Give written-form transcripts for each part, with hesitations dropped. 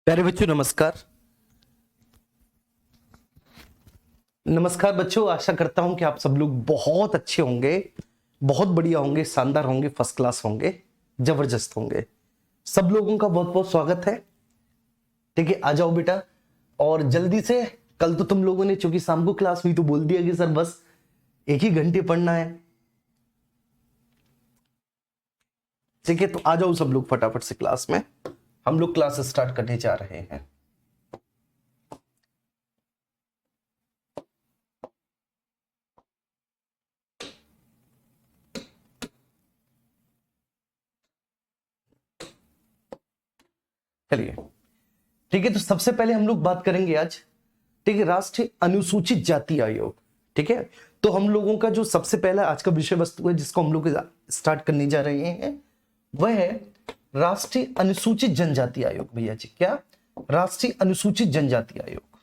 प्यारे बच्चों नमस्कार। नमस्कार बच्चों, आशा करता हूं कि आप सब लोग बहुत अच्छे होंगे, बहुत बढ़िया होंगे, शानदार होंगे, फर्स्ट क्लास होंगे, जबरदस्त होंगे। सब लोगों का बहुत बहुत स्वागत है। ठीक है, आ जाओ बेटा। और जल्दी से, कल तो तुम लोगों ने चूंकि शाम को क्लास हुई तो बोल दिया कि सर बस एक ही घंटे पढ़ना है। ठीक है, तो आ जाओ सब लोग फटाफट से क्लास में। हम लोग क्लास स्टार्ट करने जा रहे हैं। चलिए, ठीक है, तो सबसे पहले हम लोग बात करेंगे आज, ठीक है, राष्ट्रीय अनुसूचित जाति आयोग। ठीक है, तो हम लोगों का जो सबसे पहला आज का विषय वस्तु है जिसको हम लोग स्टार्ट करने जा रहे हैं वह है राष्ट्रीय अनुसूचित जनजाति आयोग। भैया जी, क्या? राष्ट्रीय अनुसूचित जनजाति आयोग।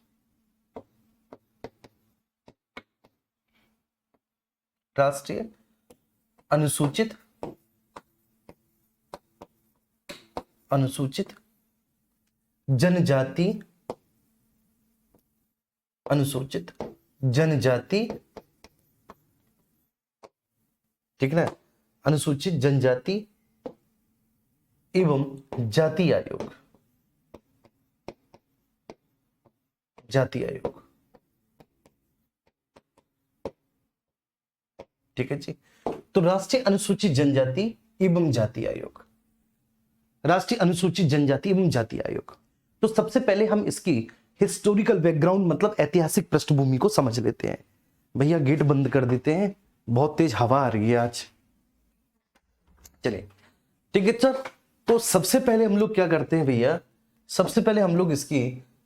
राष्ट्रीय अनुसूचित जनजाति अनुसूचित जनजाति, ठीक है ना, अनुसूचित जनजाति एवं जाति आयोग। जाति आयोग, ठीक है जी। तो राष्ट्रीय अनुसूचित जनजाति एवं जाति आयोग, राष्ट्रीय अनुसूचित जनजाति एवं जाति आयोग। तो सबसे पहले हम इसकी हिस्टोरिकल बैकग्राउंड मतलब ऐतिहासिक पृष्ठभूमि को समझ लेते हैं। भैया गेट बंद कर देते हैं, बहुत तेज हवा आ रही है आज। चलिए, ठीक है सर। तो सबसे पहले हम लोग क्या करते हैं भैया, सबसे पहले हम लोग इसकी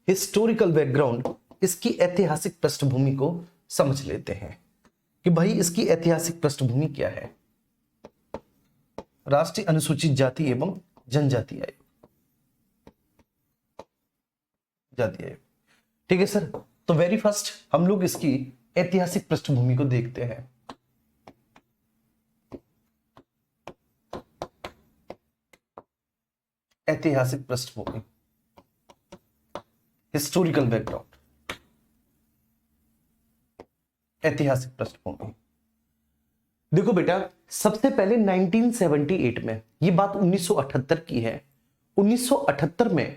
हिस्टोरिकल बैकग्राउंड, इसकी ऐतिहासिक पृष्ठभूमि को समझ लेते हैं कि भाई इसकी ऐतिहासिक पृष्ठभूमि क्या है। राष्ट्रीय अनुसूचित जाति एवं जनजाति आयोग, जाति आयोग, ठीक है सर। तो वेरी फर्स्ट हम लोग इसकी ऐतिहासिक पृष्ठभूमि को देखते हैं। ऐतिहासिक पृष्ठभूमि, हिस्टोरिकल बैकग्राउंड, ऐतिहासिक पृष्ठभूमि। देखो बेटा, सबसे पहले 1978 में, ये बात 1978 की है। 1978 में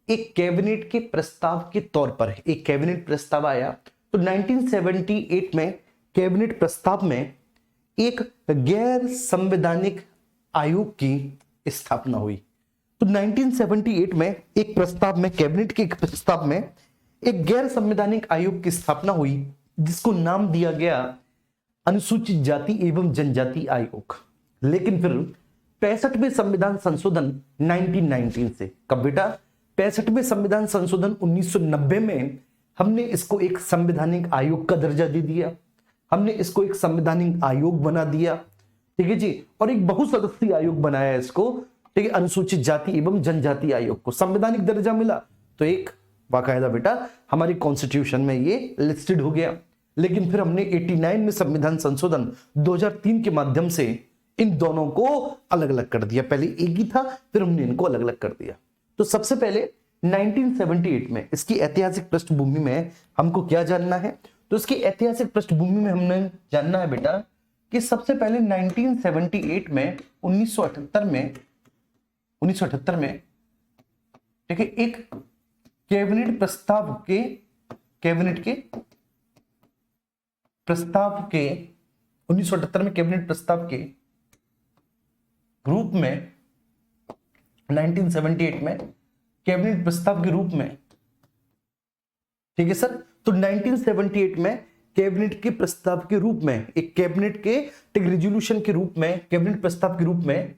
एक कैबिनेट के प्रस्ताव के तौर पर एक कैबिनेट प्रस्ताव आया। तो 1978 में कैबिनेट प्रस्ताव में एक गैर संवैधानिक आयोग की स्थापना हुई। तो 1978 में एक प्रस्ताव में, कैबिनेट के प्रस्ताव में एक गैर संवैधानिक आयोग की स्थापना हुई जिसको नाम दिया गया अनुसूचित जाति एवं जनजाति आयोग। लेकिन फिर 65वें संविधान संशोधन 1919 से, कब बेटा? 65वें संविधान संशोधन 1990 में हमने इसको एक संवैधानिक आयोग का दर्जा दे दिया। हमने इसको एक संवैधानिक आयोग बना दिया, ठीक है जी। और एक बहुसदस्यीय आयोग बनाया इसको, ठीक है, अनुसूचित जाति एवं जनजाति आयोग को संवैधानिक दर्जा मिला तो एक बाकायदा बेटा हमारी कॉन्स्टिट्यूशन में ये लिस्टेड हो गया। लेकिन फिर हमने 89 में संविधान संशोधन 2003 के माध्यम से इन दोनों को अलग अलग कर दिया। पहले एक ही था, फिर हमने इनको अलग अलग कर दिया। तो सबसे पहले 1978 में इसकी ऐतिहासिक पृष्ठभूमि में हमको क्या जानना है? तो इसकी ऐतिहासिक पृष्ठभूमि में हमने जानना है बेटा कि सबसे पहले 1978 में 1978 में ठीक है, एक कैबिनेट प्रस्ताव के 1978 में कैबिनेट प्रस्ताव के रूप में, 1978 में कैबिनेट प्रस्ताव के रूप में, ठीक है सर। तो 1978 में कैबिनेट के प्रस्ताव के रूप में, एक कैबिनेट के रेजोल्यूशन के रूप में, कैबिनेट प्रस्ताव के रूप में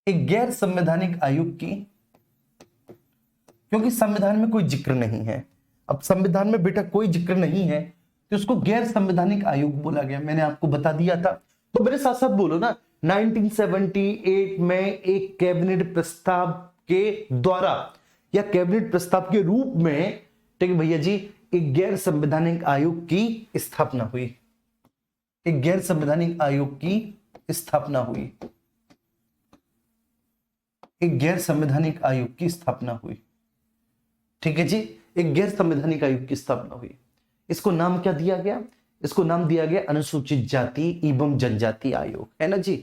एक गैर संवैधानिक आयोग की, क्योंकि संविधान में कोई जिक्र नहीं है, अब संविधान में बेटा कोई जिक्र नहीं है तो उसको गैर संवैधानिक आयोग बोला गया। मैंने आपको बता दिया था, तो मेरे साथ साथ बोलो ना। 1978 में एक कैबिनेट प्रस्ताव के द्वारा या कैबिनेट प्रस्ताव के रूप में, ठीक है भैया जी, एक गैर संवैधानिक आयोग की स्थापना हुई। एक गैर संवैधानिक आयोग की स्थापना हुई। एक गैर संवैधानिक आयोग की स्थापना हुई। ठीक है जी, एक गैर संवैधानिक आयोग की स्थापना हुई। इसको नाम क्या दिया गया? इसको नाम दिया गया अनुसूचित जाति एवं जनजाति आयोग, है ना जी।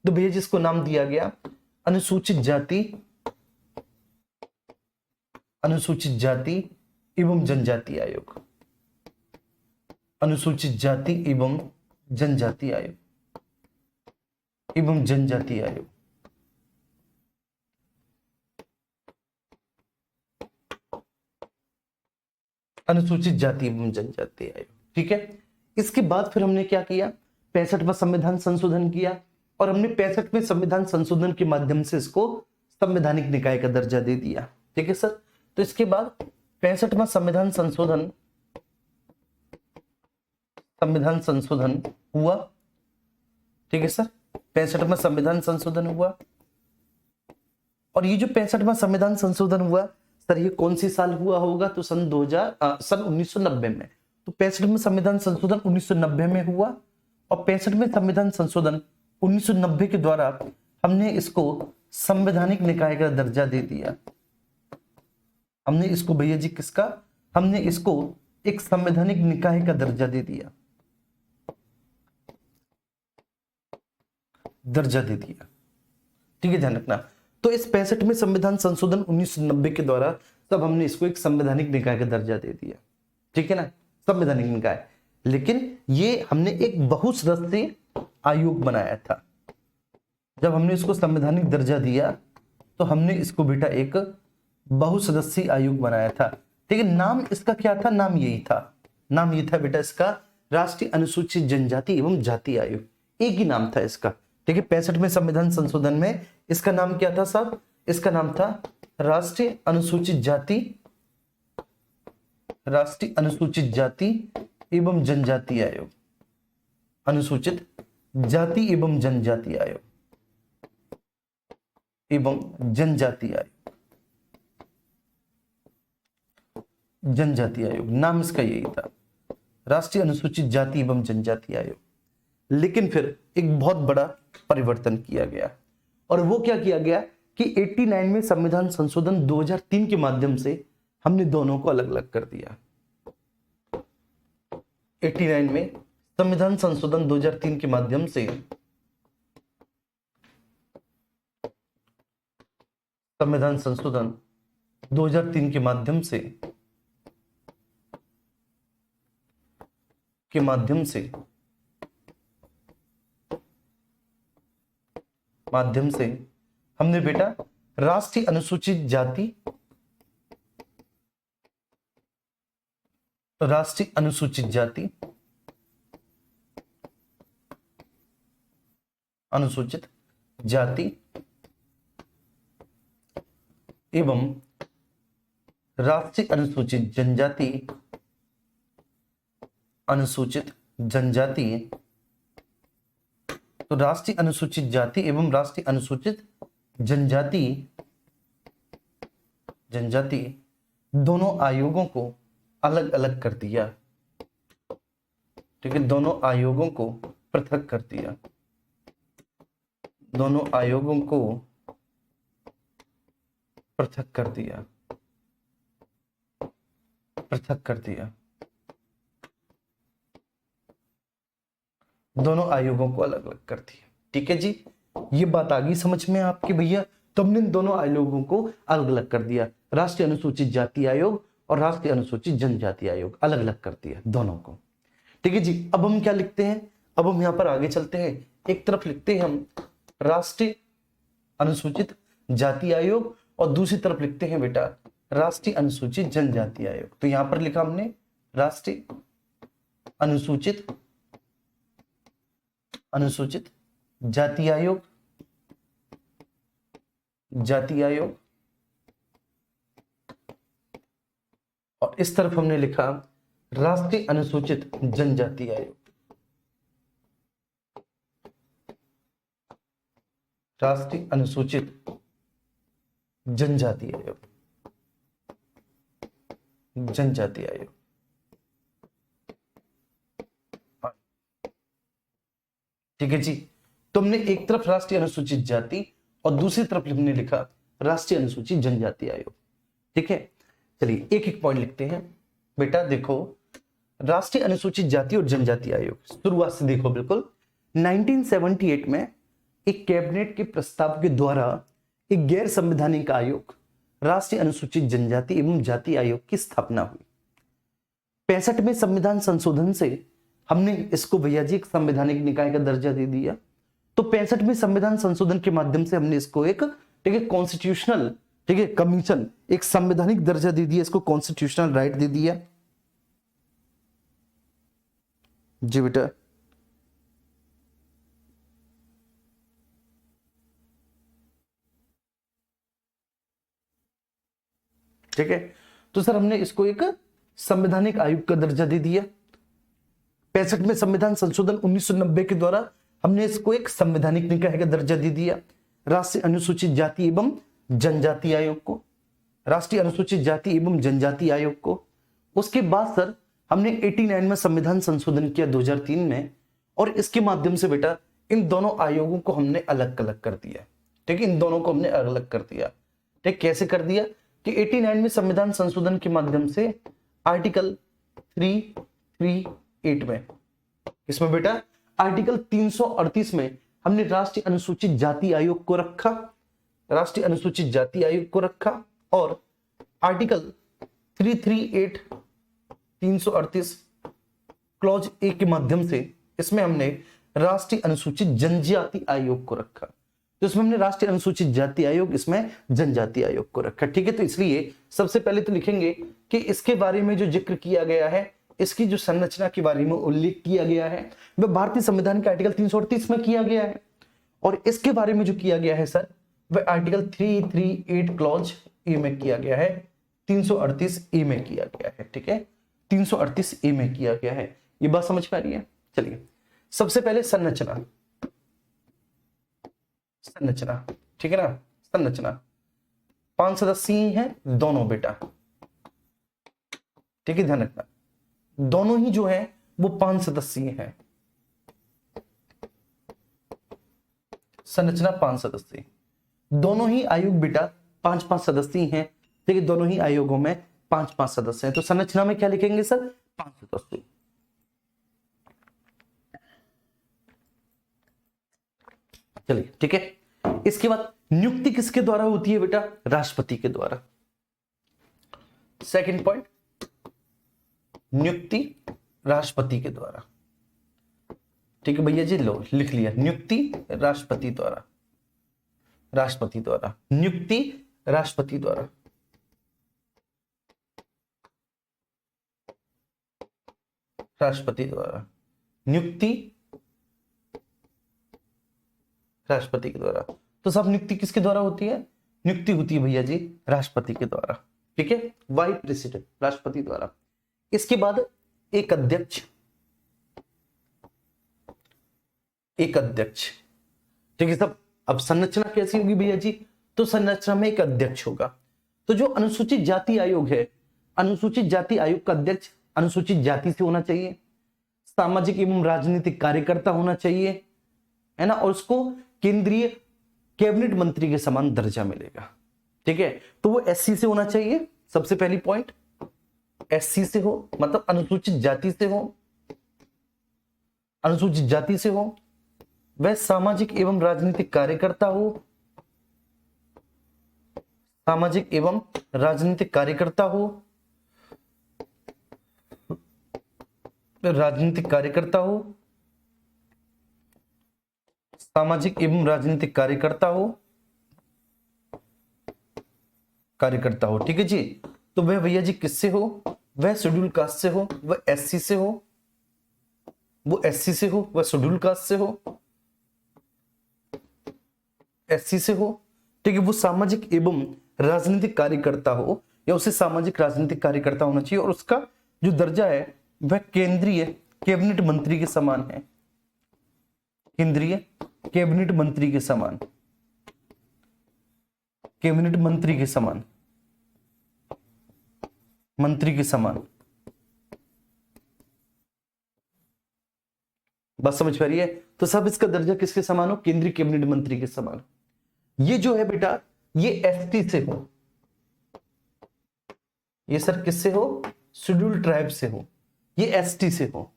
तो भैया जिसको नाम दिया गया अनुसूचित जाति एवं जनजाति आयोग, अनुसूचित जाति एवं जनजाति आयोग, एवं जनजाति आयोग। अनुसूचित जाति एवं जनजाति आयोग, ठीक है। इसके बाद फिर हमने क्या किया? 65वां संविधान संशोधन किया, और हमने 65वें संविधान संशोधन के माध्यम से इसको संवैधानिक निकाय का दर्जा दे दिया। ठीक है सर। तो इसके बाद 65वां संविधान संशोधन हुआ। ठीक है सर, 65वां संविधान संशोधन हुआ। और ये जो 65वां संविधान संशोधन हुआ सर, ये कौन सी साल हुआ होगा? तो सन 1990 में। तो 65वां संविधान संशोधन 1990 में हुआ, और 65वें संविधान संशोधन 1990 के द्वारा हमने इसको संवैधानिक निकाय का दर्जा दे दिया। हमने इसको भैया जी किसका? हमने इसको एक संवैधानिक निकाय का दर्जा दे दिया, ठीक है, ध्यान रखना। तो इस 65वें संविधान संशोधन 1990 के द्वारा तब हमने इसको एक संवैधानिक निकाय का दर्जा दे दिया, ठीक है ना, संवैधानिक निकाय। लेकिन ये हमने एक बहुसदस्यीय आयोग बनाया था। जब हमने इसको संवैधानिक दर्जा दिया तो हमने इसको बेटा एक बहुसदस्यीय आयोग बनाया था। ठीक है, नाम इसका क्या था? नाम यही था, नाम ये था बेटा इसका राष्ट्रीय अनुसूचित जनजाति एवं जाति आयोग, एक ही नाम था इसका। ठीक है, 65वें संविधान संशोधन में इसका नाम क्या था साहब? इसका नाम था राष्ट्रीय अनुसूचित जाति एवं जनजाति आयोग, अनुसूचित जाति एवं जनजाति आयोग, जनजाति आयोग नाम इसका यही था, राष्ट्रीय अनुसूचित जाति एवं जनजाति आयोग। लेकिन फिर एक बहुत बड़ा परिवर्तन किया गया, और वो क्या किया गया कि 89 में संविधान संशोधन 2003 के माध्यम से हमने दोनों को अलग अलग कर दिया। 89 में संविधान संशोधन 2003 के माध्यम से संविधान संशोधन 2003 के माध्यम से हमने बेटा राष्ट्रीय अनुसूचित जाति, अनुसूचित जाति एवं राष्ट्रीय अनुसूचित जनजाति, तो राष्ट्रीय अनुसूचित जाति एवं राष्ट्रीय अनुसूचित जनजाति दोनों आयोगों को अलग अलग कर दिया। ठीक है, दोनों आयोगों को पृथक कर दिया, दोनों आयोगों को पृथक कर दिया, दोनों आयोगों को अलग अलग कर दिया। ठीक है जी, ये बात आ गई समझ में आपके भैया? तो हमने दोनों आयोगों को अलग अलग कर दिया, राष्ट्रीय अनुसूचित जाति आयोग और राष्ट्रीय अनुसूचित जनजाति आयोग, अलग अलग कर दिया दोनों को। ठीक है जी, अब हम क्या लिखते हैं? अब हम यहां पर आगे चलते हैं। एक तरफ लिखते हैं हम राष्ट्रीय अनुसूचित जाति आयोग, और दूसरी तरफ लिखते हैं बेटा राष्ट्रीय अनुसूचित जनजाति आयोग। तो यहां पर लिखा हमने राष्ट्रीय अनुसूचित जाति आयोग, और इस तरफ हमने लिखा राष्ट्रीय अनुसूचित जनजाति आयोग, राष्ट्रीय अनुसूचित जनजाति आयोग, ठीक है जी। तो हमने एक तरफ राष्ट्रीय अनुसूचित जाति और दूसरी तरफ हमने लिखा राष्ट्रीय अनुसूचित जनजाति आयोग। ठीक है, चलिए एक एक पॉइंट लिखते हैं। बेटा देखो, राष्ट्रीय अनुसूचित जाति और जनजाति आयोग शुरुआत से देखो बिल्कुल 1978 में एक कैबिनेट के प्रस्ताव के द्वारा एक गैर संवैधानिक आयोग राष्ट्रीय अनुसूचित जनजाति एवं जाति आयोग की स्थापना हुई। 65 में संविधान संशोधन से हमने इसको भैया जी एक संवैधानिक निकाय का दर्जा दे दिया। तो 65 में संविधान संशोधन के माध्यम से हमने इसको एक, ठीक है, कॉन्स्टिट्यूशनल, ठीक है, कमीशन, एक संवैधानिक दर्जा दे दिया, इसको कॉन्स्टिट्यूशनल राइट दे दिया। जी बेटा, ठीक है। तो सर हमने इसको एक संवैधानिक आयोग का दर्जा दे दिया। 65 में संविधान संशोधन 1990 के द्वारा हमने इसको एक संवैधानिक निकाय का दर्जा दे दिया, राष्ट्रीय अनुसूचित जाति एवं जनजाति आयोग को, राष्ट्रीय अनुसूचित जाति एवं जनजाति आयोग को। उसके बाद सर हमने 89 में संविधान संशोधन किया 2003 में, और इसके माध्यम से बेटा इन दोनों आयोगों को हमने अलग अलग कर दिया। ठीक है, इन दोनों को हमने अलग अलग कर दिया। ठीक, कैसे कर दिया कि 89 में संविधान संशोधन के माध्यम से आर्टिकल 338 में, इसमें बेटा आर्टिकल 338 में हमने राष्ट्रीय अनुसूचित जाति आयोग को रखा, राष्ट्रीय अनुसूचित जाति आयोग को रखा, और आर्टिकल 338 338 क्लॉज ए के माध्यम से इसमें हमने राष्ट्रीय अनुसूचित जनजाति आयोग को रखा। तो इसमें हमने राष्ट्रीय अनुसूचित जाति आयोग, इसमें जनजाति आयोग को रखा। ठीक है, तो इसलिए सबसे पहले तो लिखेंगे कि इसके बारे में जो जिक्र किया गया है, इसकी जो संरचना के बारे में उल्लेख किया गया है वह भारतीय संविधान के आर्टिकल 338 में किया गया है, और इसके बारे में जो किया गया है सर वह आर्टिकल 338 क्लॉज ए में किया गया है, 338 ए में किया गया है। ठीक है, 338 ए में किया गया है। ये बात समझ पा रही है? चलिए सबसे पहले संरचना, संरचना, ठीक है ना, संरचना 5 सदस्यीय है दोनों बेटा। ठीक है, ध्यान रखना दोनों ही जो है वो 5 सदस्यीय है। संरचना 5 सदस्यीय, दोनों ही आयोग बेटा 5-5 सदस्यीय हैं। ठीक है, दोनों ही आयोगों में 5-5 सदस्य हैं। तो संरचना में क्या लिखेंगे सर? 5 सदस्य। चलिए ठीक है, इसके बाद नियुक्ति किसके द्वारा होती है बेटा? राष्ट्रपति के द्वारा। सेकंड पॉइंट, नियुक्ति राष्ट्रपति के द्वारा। ठीक है भैया जी, लो लिख लिया, नियुक्ति राष्ट्रपति द्वारा, राष्ट्रपति द्वारा, नियुक्ति राष्ट्रपति द्वारा। राष्ट्रपति द्वारा नियुक्ति, राष्ट्रपति के द्वारा। तो सब नियुक्ति किसके द्वारा होती है? नियुक्ति होती है भैया जी राष्ट्रपति के द्वारा। ठीक है, वाइस प्रेसिडेंट, राष्ट्रपति द्वारा। इसके बाद एक अध्यक्ष, एक अध्यक्ष। ठीक है सब, अब संरचना कैसी होगी भैया जी? तो संरचना में एक अध्यक्ष होगा। तो जो अनुसूचित जाति आयोग है, अनुसूचित जाति आयोग का अध्यक्ष अनुसूचित जाति से होना चाहिए, सामाजिक एवं राजनीतिक कार्यकर्ता होना चाहिए, है ना, और उसको केंद्रीय कैबिनेट मंत्री के समान दर्जा मिलेगा। ठीक है, तो वो एससी से होना चाहिए, सबसे पहली पॉइंट, एससी से हो, मतलब अनुसूचित जाति से हो, अनुसूचित जाति से हो, वह सामाजिक एवं राजनीतिक कार्यकर्ता हो, सामाजिक एवं राजनीतिक कार्यकर्ता हो, राजनीतिक कार्यकर्ता हो, सामाजिक एवं राजनीतिक कार्यकर्ता हो, कार्यकर्ता हो। ठीक है जी, तो वह भैया जी किससे हो? वह शेड्यूल कास्ट से हो, वह एससी से हो, वो एससी से हो, वह शेड्यूल कास्ट से हो, एससी से हो। ठीक है, वो सामाजिक एवं राजनीतिक कार्यकर्ता हो, या उसे सामाजिक राजनीतिक कार्यकर्ता होना चाहिए, और उसका जो दर्जा है वह केंद्रीय कैबिनेट मंत्री के समान है, केंद्रीय कैबिनेट मंत्री के समान, कैबिनेट मंत्री के समान, मंत्री के समान। बस समझ पा रही है? तो तो सब इसका दर्जा किसके समान हो? केंद्रीय कैबिनेट मंत्री के समान। ये जो है बेटा ये एसटी से हो, ये सर किससे हो? शेड्यूल्ड ट्राइब से हो, ये एसटी से हो।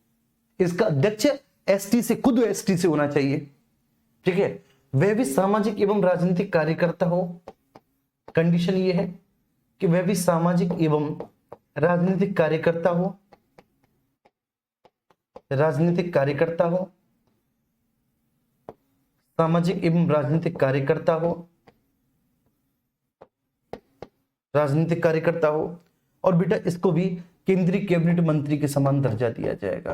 इसका अध्यक्ष एसटी से, खुद एसटी से होना चाहिए, ठीक है। वह भी सामाजिक एवं राजनीतिक कार्यकर्ता हो, कंडीशन ये है कि वह भी सामाजिक एवं राजनीतिक कार्यकर्ता हो, राजनीतिक कार्यकर्ता हो, सामाजिक एवं राजनीतिक कार्यकर्ता हो, राजनीतिक कार्यकर्ता हो। और बेटा इसको भी केंद्रीय कैबिनेट मंत्री के समान दर्जा दिया जाएगा,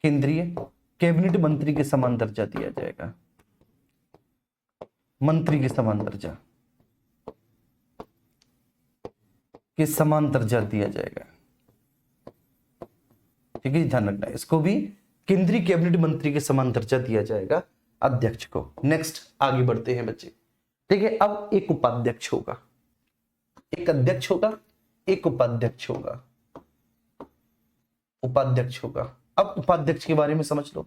केंद्रीय कैबिनेट मंत्री के समान दर्जा दिया जाएगा, मंत्री के समान दर्जा के समान दर्जा दिया जाएगा, ठीक है, ध्यान रखना। इसको भी केंद्रीय कैबिनेट मंत्री के समान दर्जा दिया जाएगा अध्यक्ष को। नेक्स्ट आगे बढ़ते हैं बच्चे, ठीक है। अब एक उपाध्यक्ष होगा, एक अध्यक्ष होगा, एक उपाध्यक्ष होगा, उपाध्यक्ष होगा। अब उपाध्यक्ष के बारे में समझ लो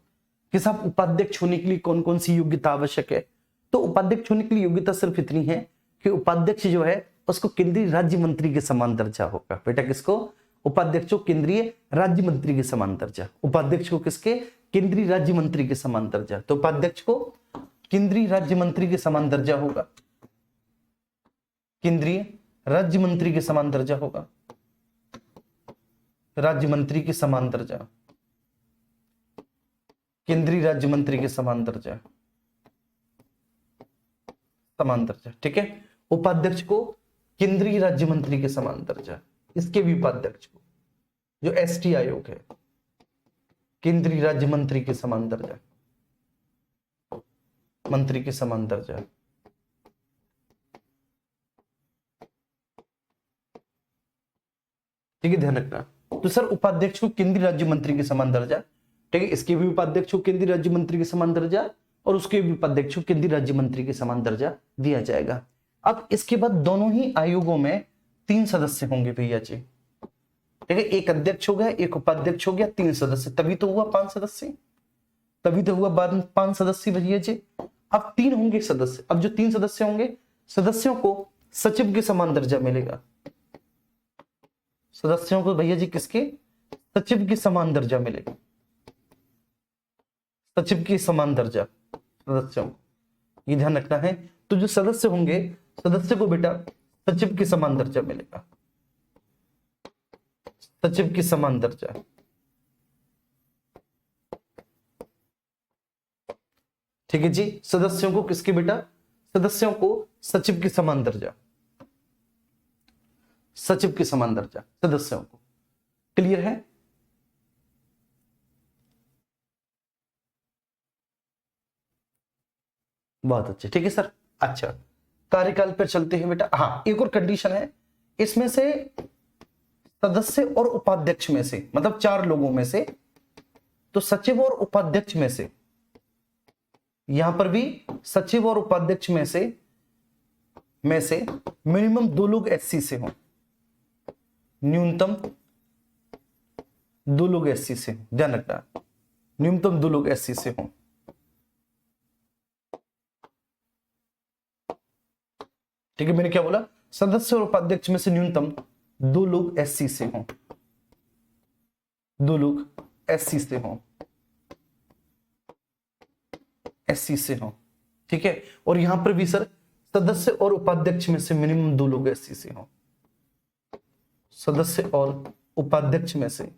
कि साहब उपाध्यक्ष होने के लिए कौन कौन सी योग्यता आवश्यक है। तो उपाध्यक्ष होने के लिए योग्यता सिर्फ इतनी है कि उपाध्यक्ष जो है उसको केंद्रीय राज्य मंत्री के समान दर्जा होगा। बेटा किसको? उपाध्यक्ष को केंद्रीय राज्य मंत्री के समान दर्जा, उपाध्यक्ष को किसके? केंद्रीय राज्य मंत्री के समान दर्जा। तो उपाध्यक्ष को केंद्रीय राज्य मंत्री के समान दर्जा होगा, केंद्रीय राज्य मंत्री के समान दर्जा होगा, राज्य मंत्री के समान दर्जा, केंद्रीय राज्य मंत्री के समान दर्जा, समान दर्जा, ठीक है। उपाध्यक्ष को केंद्रीय राज्य मंत्री के समान दर्जा, इसके भी उपाध्यक्ष को जो एसटी आयोग है केंद्रीय राज्य मंत्री के समान दर्जा, मंत्री के समान दर्जा, ठीक है, ध्यान रखना। तो सर उपाध्यक्ष को केंद्रीय राज्य मंत्री के समान दर्जा, ठीक है, इसके भी उपाध्यक्ष को केंद्रीय राज्य मंत्री के समान दर्जा और उसके भी उपाध्यक्ष को केंद्रीय राज्य मंत्री के समान दर्जा दिया जाएगा। अब इसके बाद दोनों ही आयोगों में 3 सदस्य होंगे भैया जी, ठीक है, एक अध्यक्ष हो गया, एक उपाध्यक्ष हो गया, 3 सदस्य, तभी तो हुआ 5 सदस्य, तभी तो हुआ 5 सदस्य भैया जी। अब 3 होंगे सदस्य, अब जो 3 सदस्य होंगे सदस्यों को सचिव के समान दर्जा मिलेगा, सदस्यों को भैया जी किसके? सचिव के समान दर्जा मिलेगा, सचिव के समान दर्जा सदस्यों को, ये ध्यान रखना है। तो जो सदस्य होंगे सदस्य को बेटा सचिव के समान दर्जा मिलेगा, सचिव के समान दर्जा, ठीक है जी। सदस्यों को किसके बेटा? सदस्यों को सचिव के समान दर्जा, सचिव के समान दर्जा सदस्यों को। क्लियर है? बहुत अच्छे, ठीक है सर। अच्छा कार्यकाल पर चलते हैं बेटा। हाँ एक और कंडीशन है, इसमें से सदस्य और उपाध्यक्ष में से, मतलब 4 लोगों में से, तो सचिव और उपाध्यक्ष में से, यहां पर भी सचिव और उपाध्यक्ष में से मिनिमम 2 लोग एससी से हों, न्यूनतम 2 लोग एससी से, ध्यान रखना, न्यूनतम 2 लोग एससी से हों, ठीक है। मैंने क्या बोला? सदस्य और उपाध्यक्ष में से न्यूनतम 2 लोग एससी से हों, 2 लोग एससी से हों, एससी से हों, ठीक है। और यहां पर भी सर सदस्य और उपाध्यक्ष में से मिनिमम 2 लोग एससी से हों, सदस्य और उपाध्यक्ष में से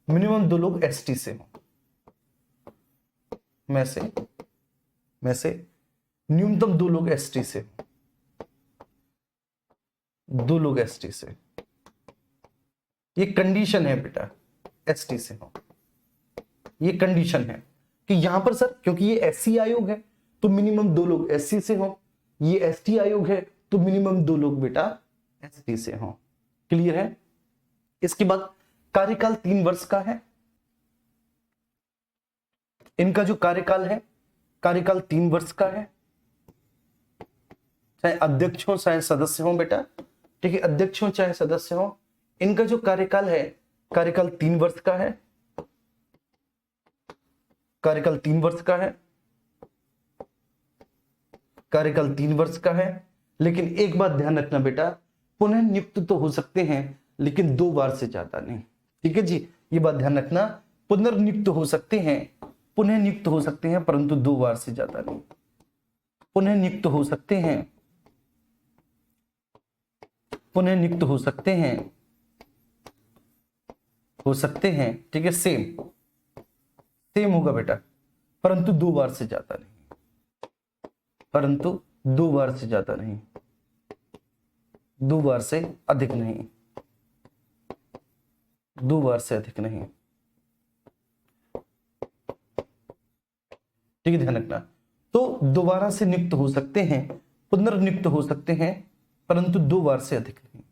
मिनिमम 2 लोग एसटी से हों, में से न्यूनतम 2 लोग एसटी से, 2 लोग एसटी से, ये कंडीशन है बेटा, एसटी से हो, ये कंडीशन है कि यहां पर सर क्योंकि ये एससी आयोग है तो मिनिमम 2 लोग एससी से हो, ये एसटी आयोग है तो मिनिमम 2 लोग बेटा एसटी से हो। क्लियर है? इसके बाद कार्यकाल 3 वर्ष का है, इनका जो कार्यकाल है कार्यकाल 3 वर्ष का है, चाहे अध्यक्ष हो चाहे सदस्य हो बेटा, ठीक है, अध्यक्ष हो चाहे सदस्य हो, इनका जो कार्यकाल है कार्यकाल 3 वर्ष का है, कार्यकाल 3 वर्ष का है, कार्यकाल 3 वर्ष का है। लेकिन एक बात ध्यान रखना बेटा, पुनः नियुक्त तो हो सकते हैं लेकिन 2 बार से ज्यादा नहीं। ठीक है जी, ये बात ध्यान रखना, पुनर्नियुक्त हो सकते हैं, पुनः नियुक्त हो सकते हैं परंतु 2 बार से ज्यादा नहीं। पुनः नियुक्त हो सकते हैं, पुनः नियुक्त हो सकते हैं, हो सकते हैं, ठीक है, सेम होगा बेटा, परंतु 2 बार से ज्यादा नहीं, परंतु 2 बार से ज्यादा नहीं, 2 बार से अधिक नहीं, 2 बार से अधिक नहीं। ठीक है, ध्यान रखना। तो दोबारा से नियुक्त हो सकते हैं, पुनर्नियुक्त हो सकते हैं, परंतु 2 बार से अधिक नहीं।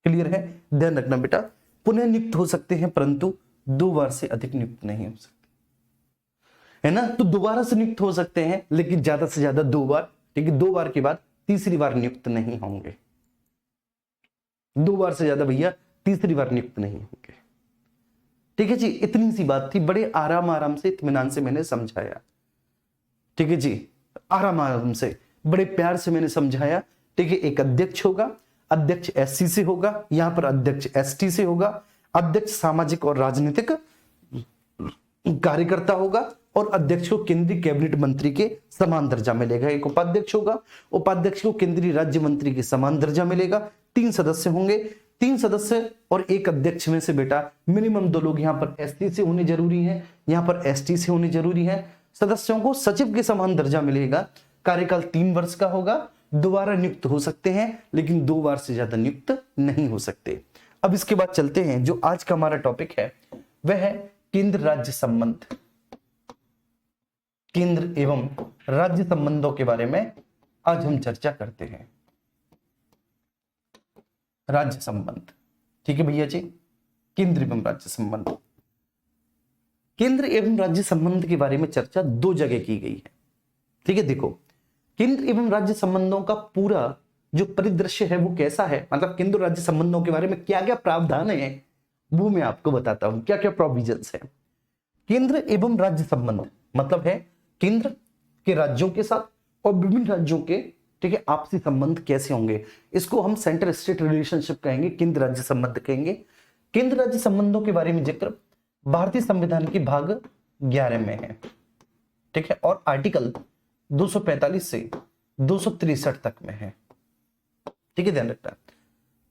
क्लियर है? ध्यान रखना बेटा, पुनः नियुक्त हो सकते हैं परंतु 2 बार से अधिक नियुक्त नहीं हो सकते, है ना। तो दोबारा से नियुक्त हो सकते हैं लेकिन ज्यादा से ज्यादा 2 बार। ठीक है, 2 बार के बाद तीसरी बार नियुक्त नहीं होंगे, 2 बार से ज्यादा भैया तीसरी बार नियुक्त नहीं होंगे। ठीक है जी, इतनी सी बात थी, बड़े आराम से इत्मीनान से मैंने समझाया। ठीक है जी, आराम से बड़े प्यार से मैंने समझाया। ठीक है, एक अध्यक्ष होगा, अध्यक्ष एससी से होगा, यहां पर अध्यक्ष एसटी से होगा, अध्यक्ष सामाजिक और राजनीतिक कार्यकर्ता होगा और अध्यक्ष को केंद्रीय कैबिनेट मंत्री के समान दर्जा मिलेगा। एक उपाध्यक्ष होगा, उपाध्यक्ष को केंद्रीय राज्य मंत्री के समान दर्जा मिलेगा। 3 सदस्य होंगे, 3 सदस्य और एक अध्यक्ष में से बेटा मिनिमम 2 लोग यहाँ पर एसटी से होने जरूरी है, यहाँ पर एसटी से होने जरूरी है। सदस्यों को सचिव के समान दर्जा मिलेगा। कार्यकाल 3 वर्ष का होगा, दोबारा नियुक्त हो सकते हैं लेकिन 2 बार से ज्यादा नियुक्त नहीं हो सकते। अब इसके बाद चलते हैं, जो आज का हमारा टॉपिक है वह है केंद्र राज्य संबंध। केंद्र एवं राज्य संबंधों के बारे में आज हम चर्चा करते हैं। राज्य संबंध, ठीक है भैया जी, केंद्र एवं राज्य संबंध। केंद्र एवं राज्य संबंध के बारे में चर्चा 2 जगह की गई है। ठीक है, देखो केंद्र एवं राज्य संबंधों का पूरा जो परिदृश्य है वो कैसा है, मतलब केंद्र राज्य संबंधों के बारे में क्या क्या प्रावधान है वो मैं आपको बताता हूं, क्या क्या प्रोविजंस है। केंद्र एवं राज्य संबंध मतलब है केंद्र के राज्यों के साथ और विभिन्न राज्यों के, ठीक है, आपसी संबंध कैसे होंगे, इसको हम सेंटर स्टेट रिलेशनशिप कहेंगे, केंद्र राज्य संबंध कहेंगे। केंद्र राज्य संबंधों के बारे में जिक्र भारतीय संविधान के भाग 11 में है। ठीक है, और आर्टिकल 245 से 263 तक में है। ठीक है, ध्यान रखना,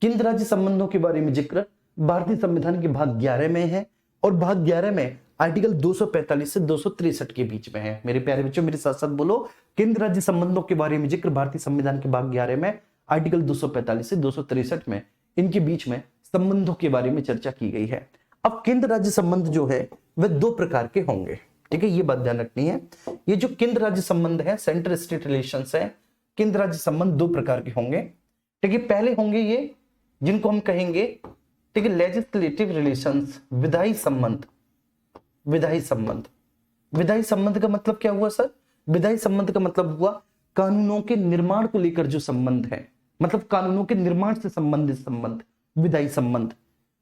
केंद्र राज्य संबंधों के बारे में जिक्र भारतीय संविधान के भाग 11 में है और भाग 11 में आर्टिकल 245 से 263 के बीच में है। मेरे प्यारे बच्चों मेरे साथ साथ बोलो, केंद्र राज्य संबंधों के बारे में जिक्र भारतीय संविधान के भाग 11 में, आर्टिकल 245 से 263 में, इनके बीच में संबंधों के बारे में चर्चा की गई है। अब केंद्र राज्य संबंध जो है वह 2 प्रकार के होंगे। ठीक है, ये बात ध्यान रखनी है। ये जो केंद्र राज्य संबंध है, सेंटर स्टेट रिलेशंस है, केंद्र राज्य संबंध 2 प्रकार के होंगे। ठीक है, पहले होंगे ये जिनको हम कहेंगे, ठीक है, लेजिस्लेटिव रिलेशंस, विधायी संबंध। विधायी संबंध, विधायी संबंध का मतलब क्या हुआ सर? विधायी संबंध का मतलब हुआ कानूनों के निर्माण को लेकर जो संबंध है, मतलब कानूनों के निर्माण से संबंधित संबंध, विधायी संबंध।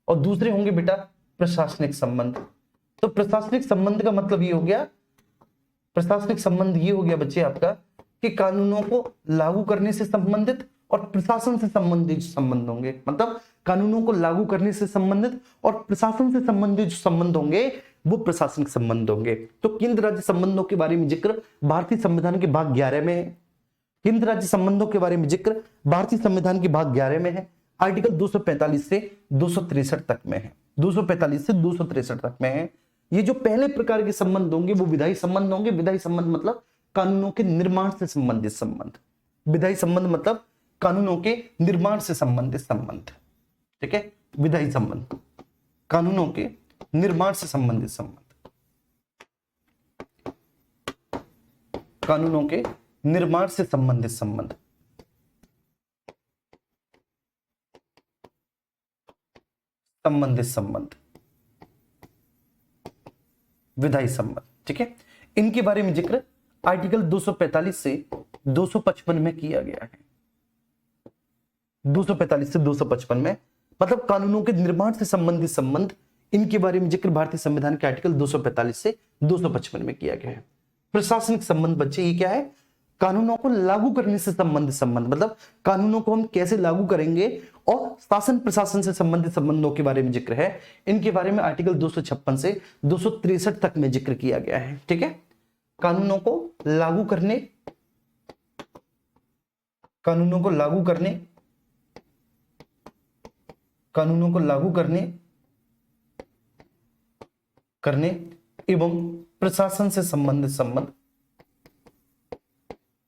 और दूसरे होंगे बेटा प्रशासनिक संबंध। तो प्रशासनिक संबंध का मतलब ये हो गया, प्रशासनिक संबंध ये हो गया बच्चे आपका कि कानूनों को लागू करने से संबंधित और प्रशासन से संबंधित संबंध होंगे, मतलब कानूनों को लागू करने से संबंधित और प्रशासन से संबंधित जो संबंध होंगे वो प्रशासनिक संबंध होंगे। तो केंद्र राज्य संबंधों के बारे में जिक्र भारतीय संविधान के भाग 11 में है। केंद्र राज्य संबंधों के बारे में जिक्र भारतीय संविधान के भाग 11 में है, आर्टिकल 245 से 263 तक में है, 245 से 263 तक में है। ये जो पहले प्रकार के संबंध होंगे वो विधायी संबंध होंगे। विधायी संबंध मतलब कानूनों के निर्माण से संबंधित संबंध। विधायी संबंध मतलब कानूनों के निर्माण से संबंधित संबंध। ठीक है, विधायी संबंध कानूनों के निर्माण से संबंधित संबंध, कानूनों के निर्माण से संबंधित संबंध। संबंधित संबंध, विधायी संबंध। ठीक है, इनके बारे में जिक्र आर्टिकल 245 से 255 में किया गया है। 245 से 255 में मतलब कानूनों के निर्माण से संबंधित संबंध इनके बारे में जिक्र भारतीय संविधान के आर्टिकल 245 से 255 में किया गया है। प्रशासनिक संबंध बच्चे ये क्या है, कानूनों को लागू करने से संबंधित संबंध, मतलब कानूनों को हम कैसे लागू करेंगे और शासन प्रशासन से संबंधित संबंधों के बारे में जिक्र है। इनके बारे में आर्टिकल 256 से 263 तक में जिक्र किया गया है। ठीक है, कानूनों को लागू करने, कानूनों को लागू करने, कानूनों को लागू करने एवं प्रशासन से संबंधित संबंध,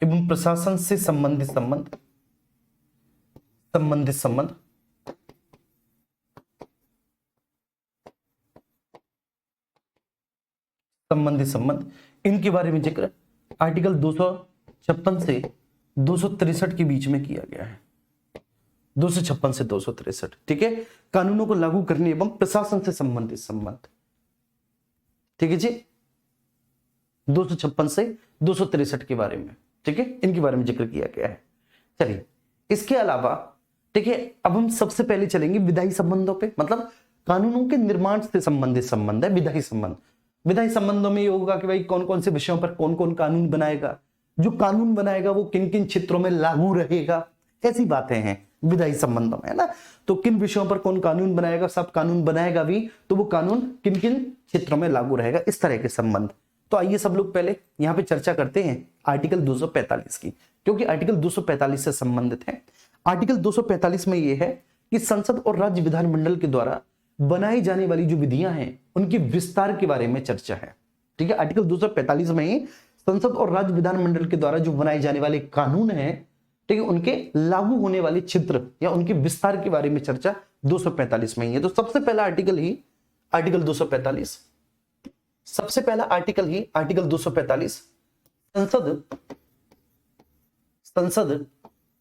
एवं प्रशासन से संबंधित संबंध, संबंधित संबंध, संबंधित संबंध, इनके बारे में जिक्र आर्टिकल 256 से 263 के बीच में किया गया है। 256 से 263। ठीक है, कानूनों को लागू करने एवं प्रशासन से संबंधित संबंध। ठीक है जी, 256 से 263 के बारे में, ठीक है, इनके बारे में जिक्र किया गया है। चलिए, इसके अलावा ठीक है, अब हम सबसे पहले चलेंगे विधायी संबंधों पे, मतलब कानूनों के निर्माण से संबंधित संबंध है विधायी संबंध। विधायी संबंधों में ये होगा कि भाई कौन कौन से विषयों पर कौन कौन कानून बनाएगा, जो कानून बनाएगा वो किन किन क्षेत्रों में लागू रहेगा, ऐसी बातें हैं विधायी संबंधों में, है ना। तो किन विषयों पर कौन कानून बनाएगा, सब कानून बनाएगा भी तो वो कानून किन किन क्षेत्रों में लागू रहेगा, इस तरह के संबंध। तो आइए सब लोग पहले यहाँ पे चर्चा करते हैं आर्टिकल 245 की, क्योंकि आर्टिकल 245 से संबंधित है। आर्टिकल 245 में यह है कि संसद और राज्य विधानमंडल के द्वारा बनाई जाने वाली जो विधियां हैं उनके विस्तार के बारे में चर्चा है। ठीक है, आर्टिकल 245 में ही संसद और राज्य विधानमंडल के द्वारा जो बनाए जाने वाले कानून हैं, ठीक है, उनके लागू होने वाले क्षेत्र या उनके विस्तार के बारे में चर्चा 245 में ही है। तो सबसे पहला आर्टिकल ही आर्टिकल 245, सबसे पहला आर्टिकल ही आर्टिकल 245 संसद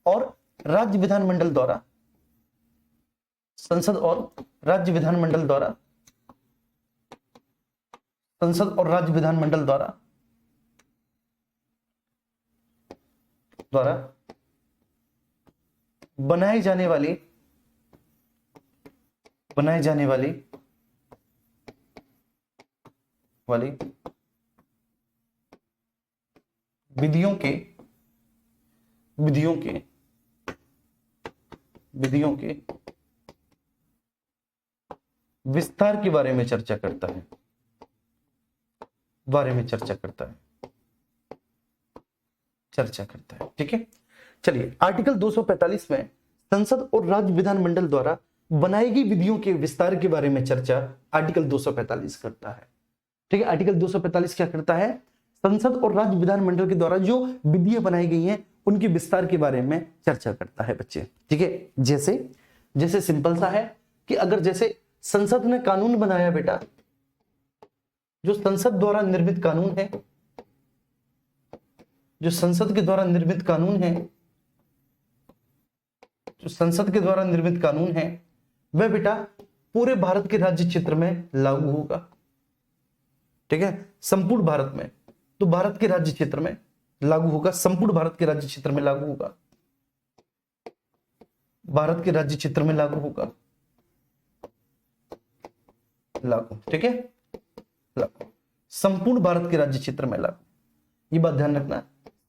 और राज्य विधानमंडल द्वारा, संसद और राज्य विधानमंडल द्वारा, संसद और राज्य विधानमंडल द्वारा बनाए जाने वाली विधियों के विस्तार के बारे में चर्चा करता है, ठीक है। चलिए, आर्टिकल 245 में संसद और राज्य विधानमंडल द्वारा बनाई गई विधियों के विस्तार के बारे में चर्चा आर्टिकल 245 करता है। ठीक है, आर्टिकल 245 क्या करता है, संसद और राज्य विधानमंडल के द्वारा जो विधियां बनाई गई हैं उनके विस्तार के बारे में चर्चा करता है बच्चे। ठीक है, जैसे सिंपल सा है कि अगर जैसे संसद ने कानून बनाया बेटा, जो संसद द्वारा निर्मित कानून है, जो संसद के द्वारा निर्मित कानून है, जो संसद के द्वारा निर्मित कानून है वह बेटा पूरे भारत के राज्य क्षेत्र में लागू होगा। ठीक है, संपूर्ण भारत में, तो भारत के राज्य क्षेत्र में लागू होगा, संपूर्ण भारत के राज्य क्षेत्र में लागू होगा, भारत के राज्य क्षेत्र में लागू होगा, लागू। ठीक है, लागू, संपूर्ण भारत के राज्य क्षेत्र में लागू, ये बात ध्यान रखना,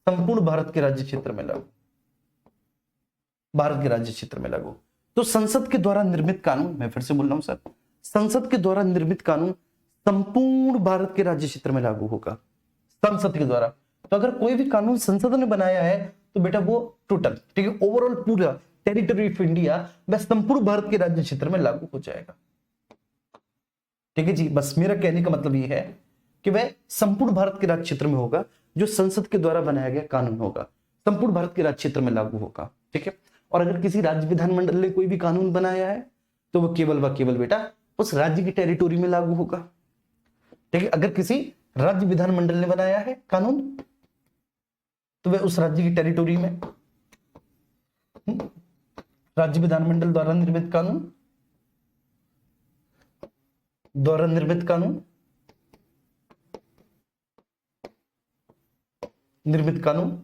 संपूर्ण भारत के राज्य क्षेत्र में लागू, भारत के राज्य क्षेत्र में लागू। तो संसद के द्वारा निर्मित कानून, मैं फिर से बोल रहा हूं सर, संसद के द्वारा निर्मित कानून संपूर्ण भारत के राज्य क्षेत्र में लागू होगा, संसद के द्वारा। तो अगर कोई भी कानून संसद ने बनाया है तो बेटा वो टोटल, ठीक है, ओवरऑल पूरा टेरिटरी ऑफ इंडिया वह संपूर्ण भारत के राज्य क्षेत्र में लागू हो जाएगा। ठीक है जी, बस मेरा कहने का मतलब ये है कि वह संपूर्ण भारत के राज्य क्षेत्र में होगा, जो संसद के द्वारा बनाया गया कानून होगा संपूर्ण भारत के राज्य क्षेत्र में लागू होगा। ठीक है, और अगर किसी राज्य विधानमंडल ने कोई भी कानून बनाया है तो वो केवल बेटा उस राज्य की टेरिटोरी में लागू होगा। ठीक है, अगर किसी राज्य विधानमंडल ने बनाया है कानून तो वह उस राज्य की टेरिटोरी में, राज्य विधानमंडल द्वारा निर्मित कानून,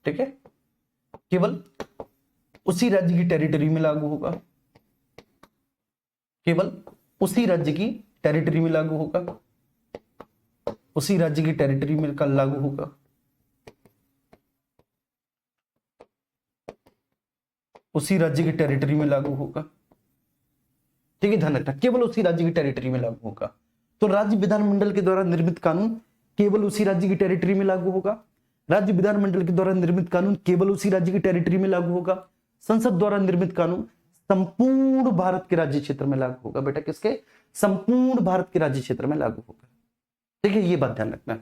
ठीक है, केवल उसी राज्य की टेरिटरी में लागू होगा, केवल उसी राज्य की टेरिटरी में लागू होगा, उसी राज्य की टेरिटरी में लागू होगा, उसी राज्य की टेरिटरी में लागू होगा। ठीक है, ध्यान रखना, केवल उसी राज्य की टेरिटरी में लागू होगा। तो राज्य विधानमंडल के द्वारा निर्मित कानून केवल उसी राज्य की टेरिटरी में लागू होगा। राज्य विधानमंडल के द्वारा निर्मित कानून केवल उसी राज्य की टेरिटरी में लागू होगा। संसद द्वारा निर्मित कानून संपूर्ण भारत के राज्य क्षेत्र में लागू होगा। बेटा किसके? संपूर्ण भारत के राज्य क्षेत्र में लागू होगा। ठीक है, ये बात ध्यान रखना,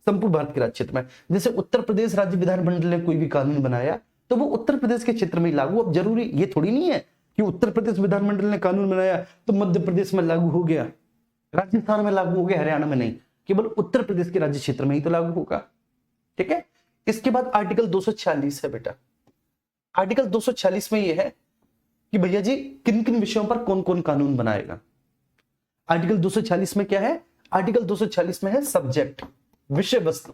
संपूर्ण भारत के राज्य क्षेत्र में। जैसे उत्तर प्रदेश राज्य विधानमंडल ने कोई भी कानून बनाया तो वो उत्तर प्रदेश के क्षेत्र में ही लागू। अब जरूरी ये थोड़ी नहीं है कि उत्तर प्रदेश विधानमंडल ने कानून बनाया तो मध्य प्रदेश में लागू हो गया, राजस्थान में लागू हो गया, हरियाणा में नहीं, केवल उत्तर प्रदेश के राज्य क्षेत्र में ही तो लागू होगा। ठीक है, इसके बाद आर्टिकल 246 है बेटा। आर्टिकल 246 में यह है कि भैया जी किन किन विषयों पर कौन कौन कानून बनाएगा। आर्टिकल 246 में क्या है? आर्टिकल 246 में है सब्जेक्ट, विषय वस्तु।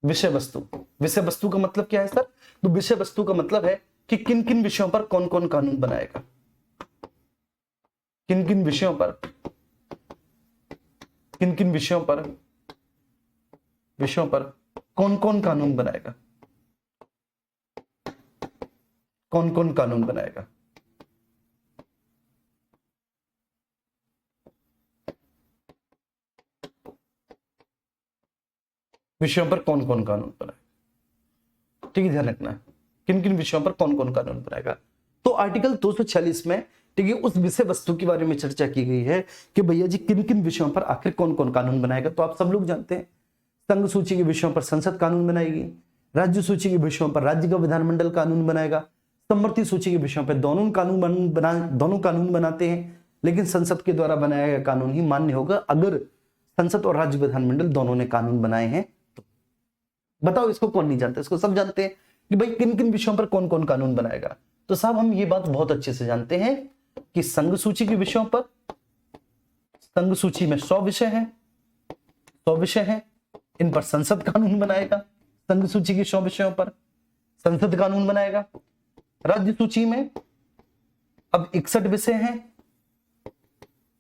विषय वस्तु, विषय वस्तु का मतलब क्या है सर? तो विषय वस्तु का मतलब है कि किन किन विषयों पर कौन कौन कानून बनाएगा, किन किन विषयों पर, किन किन विषयों पर कौन कौन कानून बनाएगा, कौन कौन कानून बनाएगा। विषयों पर कौन कौन कानून बनाएगा। ठीक है, ध्यान रखना, किन किन विषयों पर कौन कौन कानून बनाएगा। तो आर्टिकल 246 में ठीक है उस विषय वस्तु के बारे में चर्चा की गई है कि भैया जी किन किन विषयों पर आखिर कौन कौन कानून बनाएगा। तो आप सब लोग जानते हैं, संघ सूची के विषयों पर संसद कानून बनाएगी, राज्य सूची के विषयों पर राज्य का विधानमंडल कानून बनाएगा, समवर्ती सूची के विषयों पर दोनों कानून बनाते हैं, लेकिन संसद के द्वारा बनाया गया कानून ही मान्य होगा अगर संसद और राज्य विधानमंडल दोनों ने कानून बनाए हैं। तो बताओ, इसको कौन नहीं जानता? इसको सब जानते हैं कि भाई किन किन विषयों पर कौन कौन कानून बनाएगा। तो साहब हम ये बात बहुत अच्छे से जानते हैं कि संघ सूची के विषयों पर, संघ सूची में 100 विषय हैं, 100 विषय हैं, इन पर संसद कानून बनाएगा। संघ सूची के 100 विषयों पर संसद कानून बनाएगा। राज्य सूची में अब 61 विषय हैं,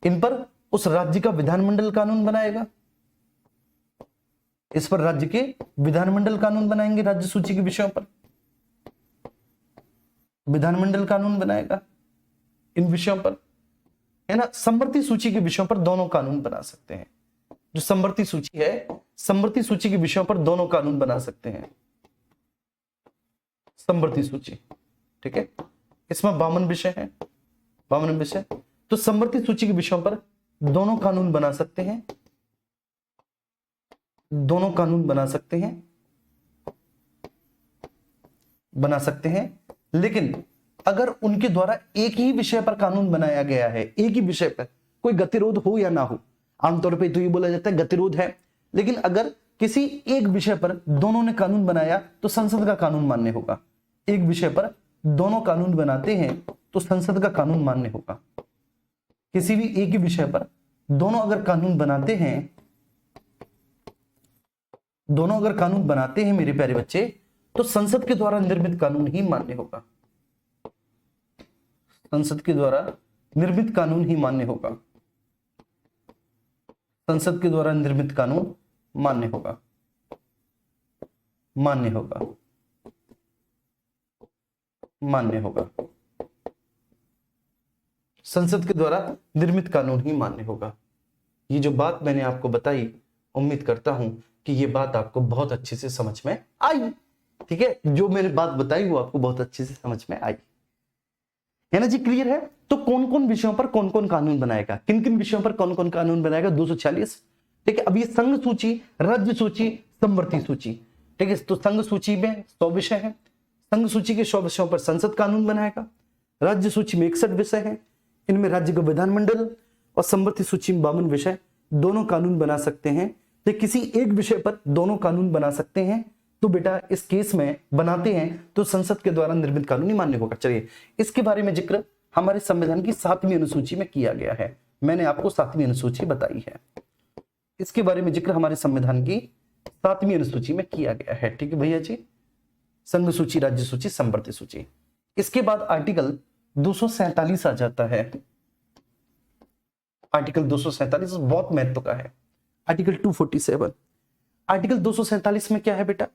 इन पर उस राज्य का विधानमंडल कानून बनाएगा। इस पर राज्य के विधानमंडल कानून बनाएंगे। राज्य सूची के विषयों पर विधानमंडल कानून बनाएगा इन विषयों पर, है ना। समवर्ती सूची के विषयों पर दोनों कानून बना सकते हैं। जो समवर्ती सूची है, समवर्ती सूची के विषयों पर दोनों कानून बना सकते हैं। समवर्ती सूची, ठीक है, इसमें 52 विषय हैं, 52 विषय। तो समवर्ती सूची के विषयों पर दोनों कानून बना सकते हैं, दोनों कानून बना सकते हैं, लेकिन अगर उनके द्वारा एक ही विषय पर कानून बनाया गया है, एक ही विषय पर, कोई गतिरोध हो या ना हो, आमतौर पे तो ये बोला जाता है गतिरोध है, लेकिन अगर किसी एक विषय पर दोनों ने कानून बनाया तो संसद का कानून मान्य होगा। एक विषय पर दोनों कानून बनाते हैं तो संसद का कानून मान्य होगा। किसी भी एक ही विषय पर दोनों अगर कानून बनाते हैं, दोनों अगर कानून बनाते हैं मेरे प्यारे बच्चे, तो संसद के द्वारा निर्मित कानून ही मान्य होगा। संसद के द्वारा निर्मित कानून ही मान्य होगा। संसद के द्वारा निर्मित कानून मान्य होगा, मान्य होगा, मान्य होगा। संसद के द्वारा निर्मित कानून ही मान्य होगा। ये जो बात मैंने आपको बताई, उम्मीद करता हूं कि ये बात आपको बहुत अच्छे से समझ में आई। ठीक है, जो मैंने बात बताई वो आपको बहुत अच्छे से समझ में आई, है ना जी। क्लियर है? तो कौन कौन विषयों पर कौन कौन कानून बनाएगा, किन किन विषयों पर कौन कौन कानून बनाएगा? 246। ठीक है, अब ये संघ सूची, राज्य सूची, समवर्ती सूची। ठीक है, तो संघ सूची में 100 विषय है, संघ सूची के 100 विषयों पर संसद कानून बनाएगा। राज्य सूची में 61 विषय हैं, इनमें राज्य का विधानमंडल और समवर्ती सूची में 52 विषय, दोनों कानून बना सकते हैं। तो किसी एक विषय पर दोनों कानून बना सकते हैं, तो बेटा इस केस में बनाते हैं तो संसद के द्वारा निर्मित कानून ही मान्य होगा। चलिए, इसके बारे में जिक्र हमारे संविधान की 7वीं अनुसूची में किया गया है। मैंने आपको 7वीं अनुसूची बताई है, इसके बारे में जिक्र हमारे संविधान की 7वीं अनुसूची में किया गया है। ठीक है भैया जी, संघ सूची, राज्य सूची, समवर्ती सूची। इसके बाद आर्टिकल 247 आ जाता है। आर्टिकल 247 बहुत महत्व का है। आर्टिकल 247, आर्टिकल 247 में क्या है बेटा?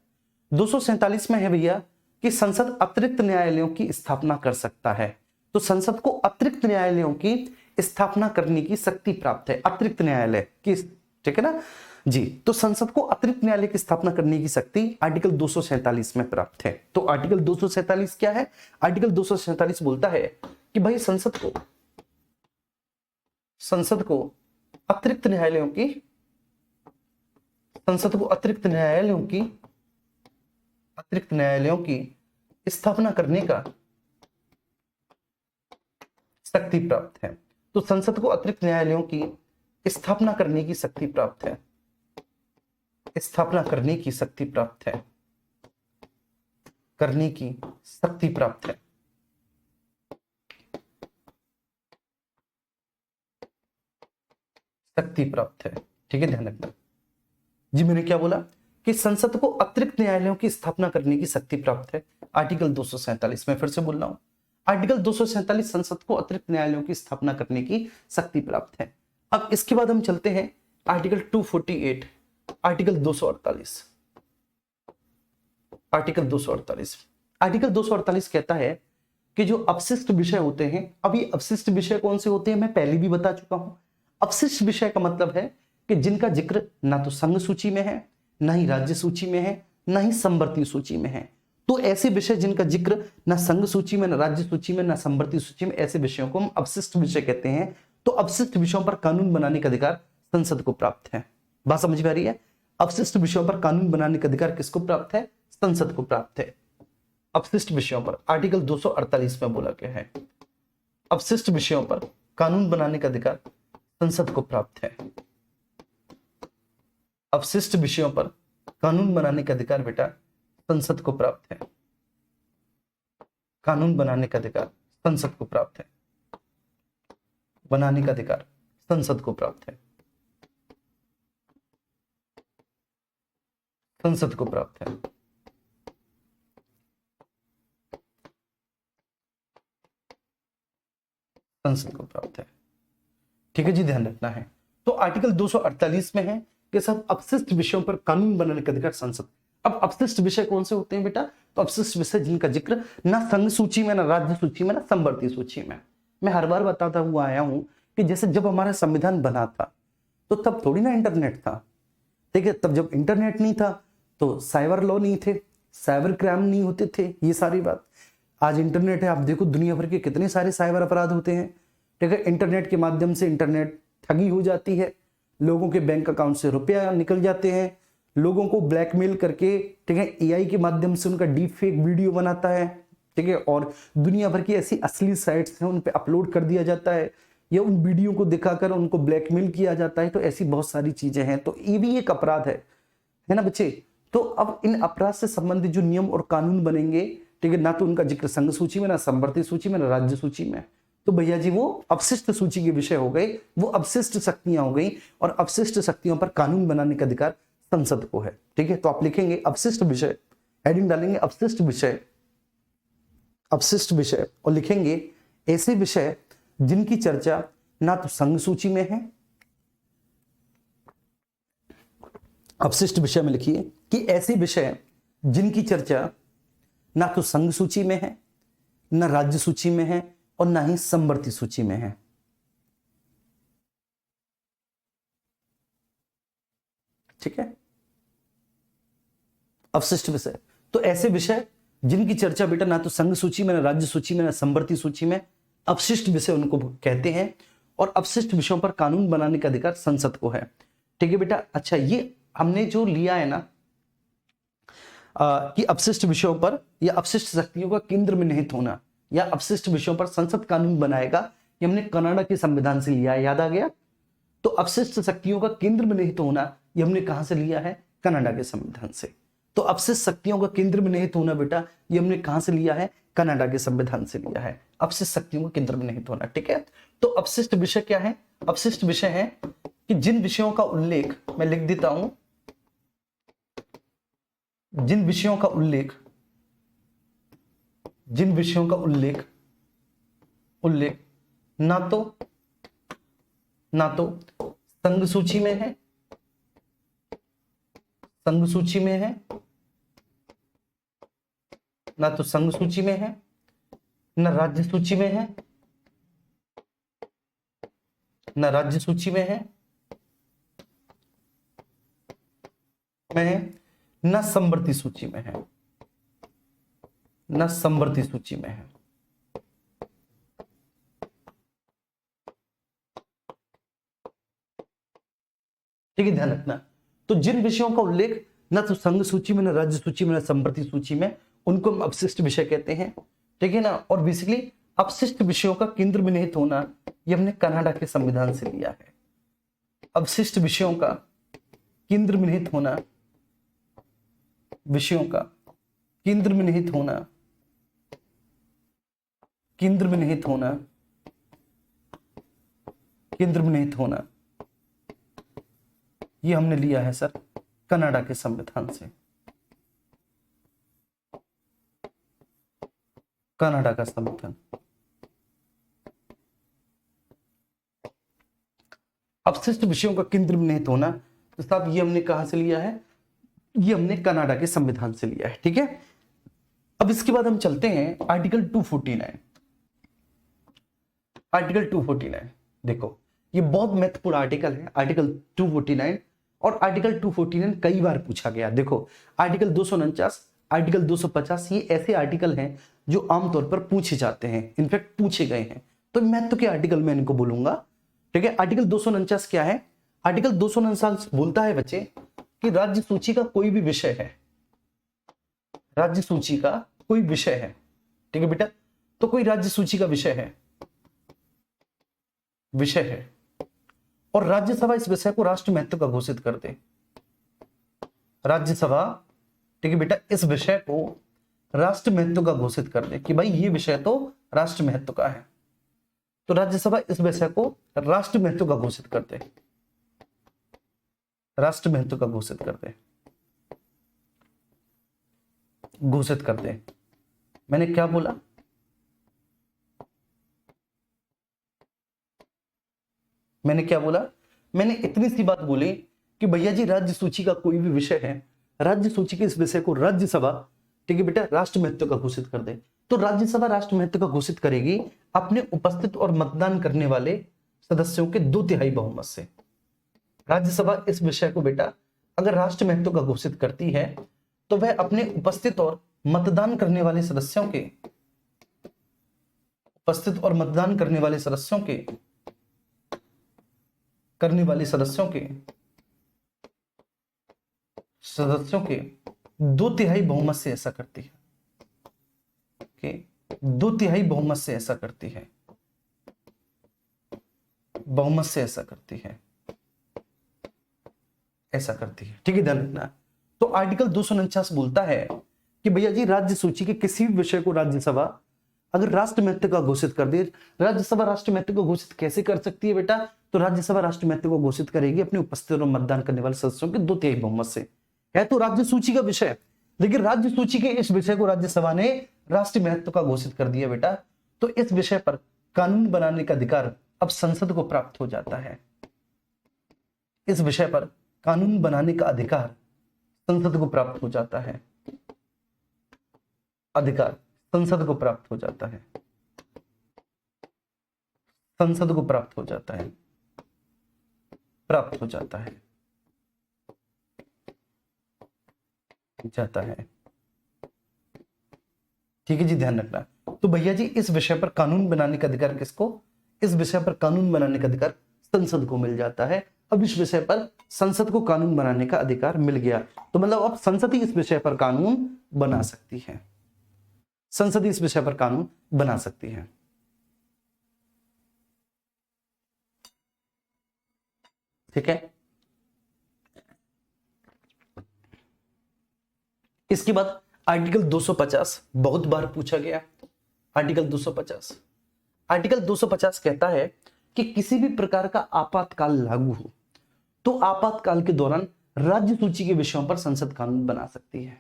247 में है भैया कि संसद अतिरिक्त न्यायालयों की स्थापना कर सकता है। तो संसद को अतिरिक्त न्यायालयों की स्थापना करने की शक्ति प्राप्त है, अतिरिक्त न्यायालय की, ठीक है ना जी। तो संसद को अतिरिक्त न्यायालय की स्थापना करने की शक्ति आर्टिकल 247 में प्राप्त है। तो आर्टिकल 247 क्या है? आर्टिकल 247 बोलता है कि भाई संसद को अतिरिक्त न्यायालयों की, संसद को अतिरिक्त न्यायालयों की स्थापना करने का शक्ति प्राप्त है। तो संसद को अतिरिक्त न्यायालयों की स्थापना करने की शक्ति प्राप्त है, स्थापना करने की शक्ति प्राप्त है, करने की शक्ति प्राप्त है। शक्ति प्राप्त है, ठीक है, ध्यान रखना जी। मैंने क्या बोला कि संसद को अतिरिक्त न्यायालयों की स्थापना करने की शक्ति प्राप्त है, आर्टिकल 247 में। फिर से बोल रहा हूं, आर्टिकल 247 संसद को अतिरिक्त न्यायालयों की स्थापना करने की शक्ति प्राप्त है। अब इसके बाद हम चलते हैं आर्टिकल 248, आर्टिकल 248, आर्टिकल 248। आर्टिकल 248 कहता है कि जो अपशिष्ट विषय होते हैं, अब ये अपशिष्ट विषय कौन से होते हैं मैं पहले भी बता चुका हूं। अपशिष्ट विषय का मतलब है कि जिनका जिक्र ना तो संघ सूची में है, ना ही राज्य सूची में है, ना ही समवर्ती सूची में है। तो ऐसे विषय जिनका जिक्र ना संघ सूची में, ना राज्य सूची में, ना समवर्ती सूची में, ऐसे विषयों को हम अपशिष्ट विषय कहते हैं। तो अपशिष्ट विषयों पर कानून बनाने का अधिकार संसद को प्राप्त है। बात समझ में आ रही है? अपशिष्ट विषयों पर कानून बनाने का अधिकार किसको प्राप्त है? संसद को प्राप्त है। अपशिष्ट विषयों पर आर्टिकल 248 में बोला गया है, अपशिष्ट विषयों पर कानून बनाने का अधिकार संसद को प्राप्त है। अपशिष्ट विषयों पर कानून बनाने का अधिकार बेटा संसद को प्राप्त है। कानून बनाने का अधिकार संसद को प्राप्त है। बनाने का अधिकार संसद को प्राप्त है। संसद को प्राप्त है। संसद को प्राप्त है, ठीक है जी, ध्यान रखना है। तो आर्टिकल 248 में है कि सब अपशिष्ट विषयों पर कानून बनाने का अधिकार संसद। अब अपशिष्ट विषय कौन से होते हैं बेटा? तो अपशिष्ट विषय जिनका जिक्र ना संघ सूची में, ना राज्य सूची में, ना समवर्ती सूची में। मैं हर बार बताता हुआ आया हूं कि जैसे जब हमारा संविधान बना था तो तब थोड़ी ना इंटरनेट था, ठीक है। तब जब इंटरनेट नहीं था तो साइबर लॉ नहीं थे, साइबर क्राइम नहीं होते थे, ये सारी बात। आज इंटरनेट है, आप देखो दुनिया भर के कितने सारे साइबर अपराध होते हैं, ठीक है। इंटरनेट के माध्यम से इंटरनेट ठगी हो जाती है, लोगों के बैंक अकाउंट से रुपया निकल जाते हैं, लोगों को ब्लैकमेल करके, ठीक है, एआई के माध्यम से उनका डीप फेक वीडियो बनाता है, ठीक है, और दुनिया भर की ऐसी असली साइट्स हैं उन पे अपलोड कर दिया जाता है, या उन वीडियो को दिखाकर उनको ब्लैकमेल किया जाता है। तो ऐसी बहुत सारी चीजें हैं, तो ये भी एक अपराध है ना बच्चे। तो अब इन अपराध से संबंधित जो नियम और कानून बनेंगे, ठीक है, ना तो उनका जिक्र संघ सूची में, ना समवर्ती सूची में, ना राज्य सूची में, तो भैया जी वो अपशिष्ट सूची के विषय हो गए, वो अपशिष्ट शक्तियां हो गई, और अपशिष्ट शक्तियों पर कानून बनाने का अधिकार संसद को है, ठीक है। तो आप लिखेंगे अपशिष्ट विषय, हेडिंग डालेंगे अपशिष्ट विषय, अपशिष्ट विषय, और लिखेंगे ऐसे विषय जिनकी चर्चा ना तो संघ सूची में है, अपशिष्ट विषय में लिखिए कि ऐसे विषय जिनकी चर्चा ना तो संघ सूची में है, ना राज्य सूची में है, और ना ही समवर्ती सूची में है, ठीक है। अपशिष्ट विषय, तो ऐसे विषय जिनकी चर्चा बेटा ना तो संघ सूची में, ना राज्य सूची में, ना समवर्ती सूची में, अपशिष्ट विषय उनको कहते हैं, और अपशिष्ट विषयों पर कानून बनाने का अधिकार संसद को है, ठीक है बेटा। अच्छा, ये हमने जो लिया है ना कि अपशिष्ट विषयों पर या अपशिष्ट शक्तियों का केंद्र में निहित होना, या अपशिष्ट विषयों पर संसद कानून बनाएगा, ये हमने कनाडा के संविधान से लिया है, याद आ गया। तो अपशिष्ट शक्तियों का केंद्र में निहित होना ये हमने कहां से लिया है? कनाडा के संविधान से। तो अपशिष्ट शक्तियों का केंद्र में निहित होना बेटा ये हमने कहां से लिया है? कनाडा के संविधान से लिया है, अपशिष्ट शक्तियों का केंद्र में निहित होना, ठीक है। तो अपशिष्ट विषय क्या है? अपशिष्ट विषय है कि जिन विषयों का उल्लेख, मैं लिख देता हूं, जिन विषयों का उल्लेख ना तो संघ सूची में है, संघ सूची में है, ना तो संघ सूची में है, ना राज्य सूची में है, ना राज्य सूची में है, ना समवर्ती सूची में है, ना समवर्ती सूची में है। ठीक है, ध्यान रखना। तो जिन विषयों का उल्लेख ना तो संघ सूची में, ना राज्य सूची में, ना समवर्ती सूची में, उनको हम अपशिष्ट विषय कहते हैं। ठीक है ना। और बेसिकली अपशिष्ट विषयों का केंद्र में निहित होना ये हमने कनाडा के संविधान से लिया है। अवशिष्ट विषयों का केंद्र में निहित होना, विषयों का केंद्र में निहित होना, केंद्र में निहित होना, केंद्र में निहित होना, ये हमने लिया है सर कनाडा के संविधान से, कनाडा का संविधान। अपशिष्ट विषयों का केंद्र में निहित होना, तो साहब ये हमने कहां से लिया है? ये हमने कनाडा के संविधान से लिया है। ठीक है। अब इसके बाद हम चलते हैं आर्टिकल 249। आर्टिकल 249 देखो, ये बहुत महत्वपूर्ण आर्टिकल है, आर्टिकल 249। और आर्टिकल 249 कई बार पूछा गया। देखो, आर्टिकल 249, आर्टिकल 250 ये ऐसे आर्टिकल हैं जो आमतौर पर पूछे जाते हैं, इनफैक्ट पूछे गए हैं। तो महत्व के आर्टिकल मैं इनको बोलूंगा। ठीक है। आर्टिकल 249 क्या है? आर्टिकल 249 बोलता है बच्चे कि राज्य सूची का कोई भी विषय है, राज्य सूची का कोई विषय है। ठीक है बेटा। तो कोई राज्य सूची का विषय है, विषय है, और राज्यसभा इस विषय को राष्ट्र महत्व का घोषित कर दे। राज्यसभा, ठीक है बेटा, इस विषय को राष्ट्र महत्व का घोषित कर दे कि भाई ये विषय तो राष्ट्र महत्व का है। तो राज्यसभा इस विषय को राष्ट्र महत्व का घोषित कर दे, राष्ट्र महत्व का घोषित कर दे, घोषित कर दे। मैंने क्या बोला? मैंने क्या बोला? मैंने इतनी सी बात बोली कि भैया जी राज्य सूची का कोई भी विषय है, राज्य सूची के इस विषय को राज्यसभा, ठीक है बेटा, राष्ट्र महत्व का घोषित कर दे। तो राज्यसभा राष्ट्र महत्व का घोषित करेगी अपने उपस्थित और मतदान करने वाले सदस्यों के 2/3 बहुमत से। राज्यसभा इस विषय को बेटा अगर राष्ट्र महत्व का घोषित करती है तो वह अपने उपस्थित और मतदान करने वाले सदस्यों के, उपस्थित और मतदान करने वाले सदस्यों के, करने वाले सदस्यों के 2/3 बहुमत से ऐसा करती है। 2/3 बहुमत से ऐसा करती है, बहुमत से ऐसा करती है, ऐसा करती है। ठीक है, ध्यान रखना। तो आर्टिकल 249 बोलता है कि भैया जी राज्य सूची के किसी भी विषय को राज्यसभा अगर राष्ट्र महत्व का घोषित कर दे। राज्यसभा राष्ट्र महत्व को घोषित कैसे कर सकती है बेटा? तो राज्यसभा राष्ट्र महत्व को घोषित करेगी अपने उपस्थित और मतदान करने वाले सदस्यों के 2/3 बहुमत से। है तो राज्य सूची का विषय, लेकिन राज्य सूची के इस विषय को राज्यसभा ने राष्ट्रीय महत्व का घोषित कर दिया बेटा। तो इस विषय पर कानून बनाने का अधिकार अब संसद को प्राप्त हो जाता है। इस विषय पर कानून बनाने का अधिकार संसद को प्राप्त हो जाता है, अधिकार संसद को प्राप्त हो जाता है, संसद को प्राप्त हो जाता है, प्राप्त हो जाता है, जाता है। ठीक है जी, ध्यान रखना। तो भैया जी इस विषय पर कानून बनाने का अधिकार किसको? इस विषय पर कानून बनाने का अधिकार संसद को मिल जाता है। अब इस विषय पर संसद को कानून बनाने का अधिकार मिल गया, तो मतलब अब संसद ही इस विषय पर कानून बना सकती है, संसद ही इस विषय पर कानून बना सकती है। ठीक है। इसके बाद आर्टिकल 250 बहुत बार पूछा गया। आर्टिकल 250, आर्टिकल 250 कहता है कि किसी भी प्रकार का आपातकाल लागू हो तो आपातकाल के दौरान राज्य सूची के विषयों पर संसद कानून बना सकती है।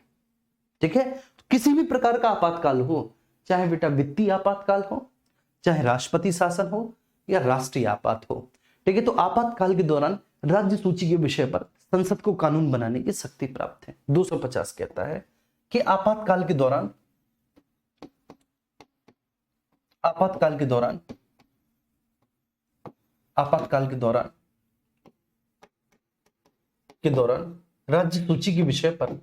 ठीक है। किसी भी प्रकार का आपातकाल हो, चाहे बेटा वित्तीय आपातकाल हो, चाहे राष्ट्रपति शासन हो या राष्ट्रीय आपात हो, ठीक है, तो आपातकाल के दौरान राज्य सूची के विषय पर संसद को कानून बनाने की शक्ति प्राप्त है। 250 कहता है कि आपातकाल के दौरान आपातकाल के दौरान आपातकाल के दौरान राज्य सूची के विषय पर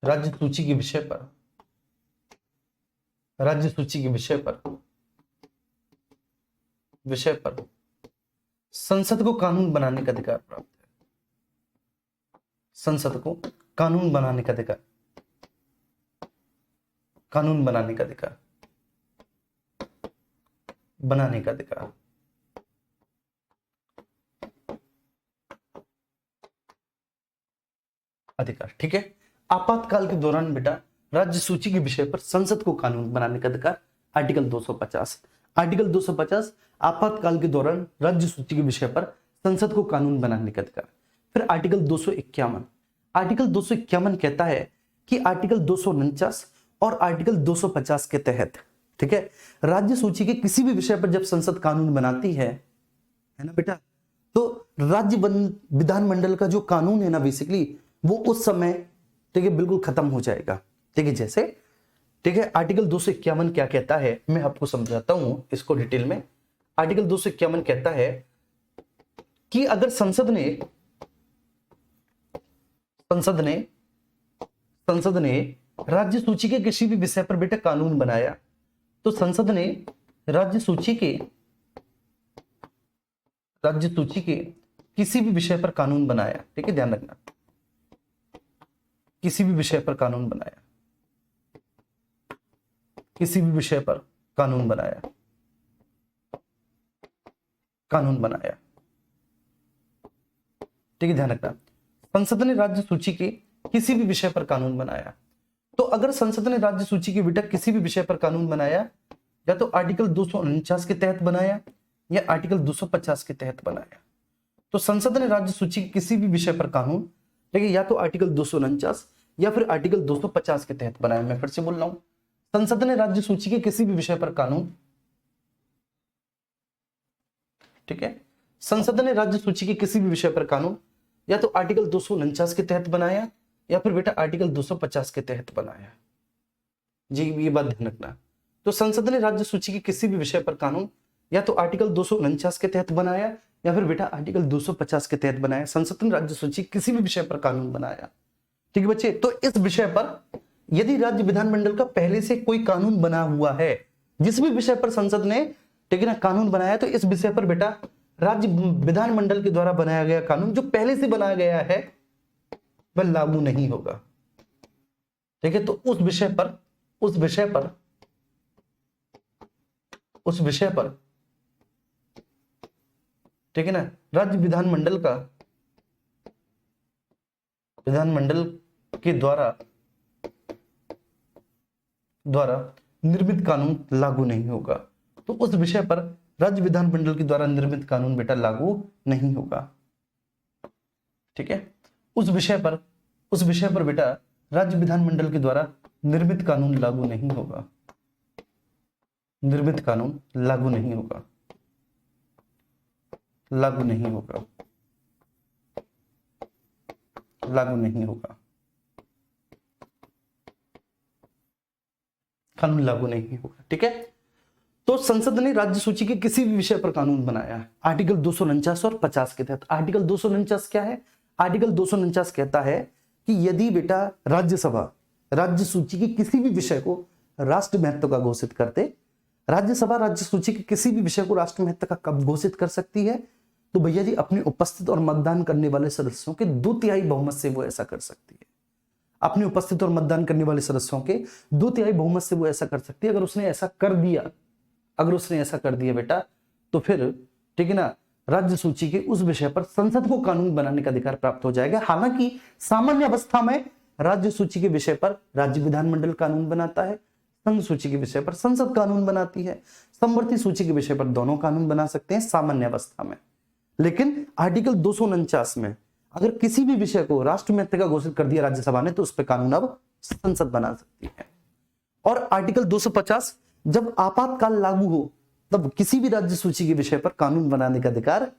राज्य सूची के विषय पर राज्य सूची के विषय पर संसद को कानून बनाने का अधिकार प्राप्त है। संसद को कानून बनाने का अधिकार बनाने का अधिकार ठीक है। आपातकाल के दौरान बेटा राज्य सूची के विषय पर संसद को कानून बनाने का अधिकार, आर्टिकल 250। आर्टिकल 250 आपातकाल के दौरान राज्य सूची के विषय पर संसद को कानून बनाने का अधिकार। फिर आर्टिकल 251, आर्टिकल 251 कहता है कि आर्टिकल 249 और आर्टिकल 250 के तहत, ठीक है, राज्य सूची के किसी भी विषय पर जब संसद कानून बनाती है ना बेटा, तो राज्य विधानमंडल का जो कानून है ना बेसिकली वो उस समय, ठीक है, बिल्कुल खत्म हो जाएगा। ठीक है, जैसे, ठीक है, आर्टिकल 251 क्या कहता है मैं आपको समझाता हूं इसको डिटेल में। आर्टिकल 251 कहता है कि अगर संसद ने राज्य सूची के किसी भी विषय पर बेटा कानून बनाया, तो संसद ने राज्य सूची के किसी भी विषय पर कानून बनाया, ठीक है, ध्यान रखना, किसी भी विषय पर कानून बनाया, किसी भी विषय पर कानून बनाया, ठीक है, ध्यान रखना, संसद ने राज्य सूची के किसी भी विषय पर कानून बनाया। तो अगर संसद ने राज्य सूची के बेटा किसी भी विषय पर कानून बनाया, या तो आर्टिकल 249 के तहत बनाया या आर्टिकल 250 के तहत बनाया, तो संसद ने राज्य सूची के किसी भी विषय पर कानून, ठीक है, या तो आर्टिकल 249 या फिर आर्टिकल 250 के तहत बनाया। मैं फिर से बोल रहा हूं, संसद ने राज्य सूची के किसी भी विषय पर कानून, ठीक है, संसद ने राज्य सूची के किसी भी विषय पर कानून या तो आर्टिकल 249 के तहत बनाया या फिर बेटा आर्टिकल 250 के तहत बनाया। जी ये बात ध्यान रखना। तो संसद ने राज्य सूची के किसी भी विषय पर कानून या तो आर्टिकल 249 के तहत बनाया या फिर बेटा आर्टिकल 250 के तहत बनाया। संसद ने राज्य सूची किसी भी विषय पर कानून बनाया। ठीक है बच्चे, तो इस विषय पर यदि राज्य विधानमंडल का पहले से कोई कानून बना हुआ है, जिस भी विषय पर संसद ने, ठीक है ना, कानून बनाया, तो इस विषय पर बेटा राज्य विधानमंडल के द्वारा बनाया गया कानून जो पहले से बनाया गया है वह लागू नहीं होगा। ठीक है, तो उस विषय पर ठीक है ना, राज्य विधानमंडल के द्वारा निर्मित कानून लागू नहीं होगा। तो उस विषय पर राज्य विधानमंडल के द्वारा निर्मित कानून बेटा लागू नहीं होगा। ठीक है, उस विषय पर बेटा राज्य विधानमंडल के द्वारा निर्मित कानून लागू नहीं होगा। निर्मित कानून लागू नहीं होगा। लागू नहीं होगा। लागू नहीं होगा। कानून लागू नहीं होगा। ठीक है, तो संसद ने राज्य सूची के किसी भी विषय पर कानून बनाया आर्टिकल 249 और 50 के तहत। आर्टिकल 249 क्या है? आर्टिकल 249 कहता है कि यदि बेटा राज्यसभा राज्य सूची के किसी भी विषय को राष्ट्र महत्व का घोषित करते, राज्यसभा राज्य सूची के किसी भी विषय को राष्ट्र महत्व का कब घोषित कर सकती है? तो भैया जी अपने उपस्थित और मतदान करने वाले सदस्यों के 2/3 बहुमत से वो ऐसा कर सकती है। अपने उपस्थित और मतदान करने वाले सदस्यों के 2/3 बहुमत से वो ऐसा कर सकती है। अगर उसने ऐसा कर दिया बेटा, तो फिर ठीक है ना, राज्य सूची के उस विषय पर संसद को कानून बनाने का अधिकार प्राप्त हो जाएगा। हालांकि सामान्य अवस्था में राज्य सूची के विषय पर राज्य विधानमंडल कानून बनाता है, संघ सूची के विषय पर संसद कानून बनाती है, समवर्ती सूची के विषय पर दोनों कानून बना सकते हैं सामान्य अवस्था में। लेकिन आर्टिकल 249 में अगर किसी भी विषय को राष्ट्र महत्व का घोषित कर दिया राज्यसभा ने, तो उस पर कानून अब संसद बना सकती है। और आर्टिकल 250 जब आपातकाल लागू हो, तब किसी भी राज्य सूची के विषय पर कानून बनाने का अधिकार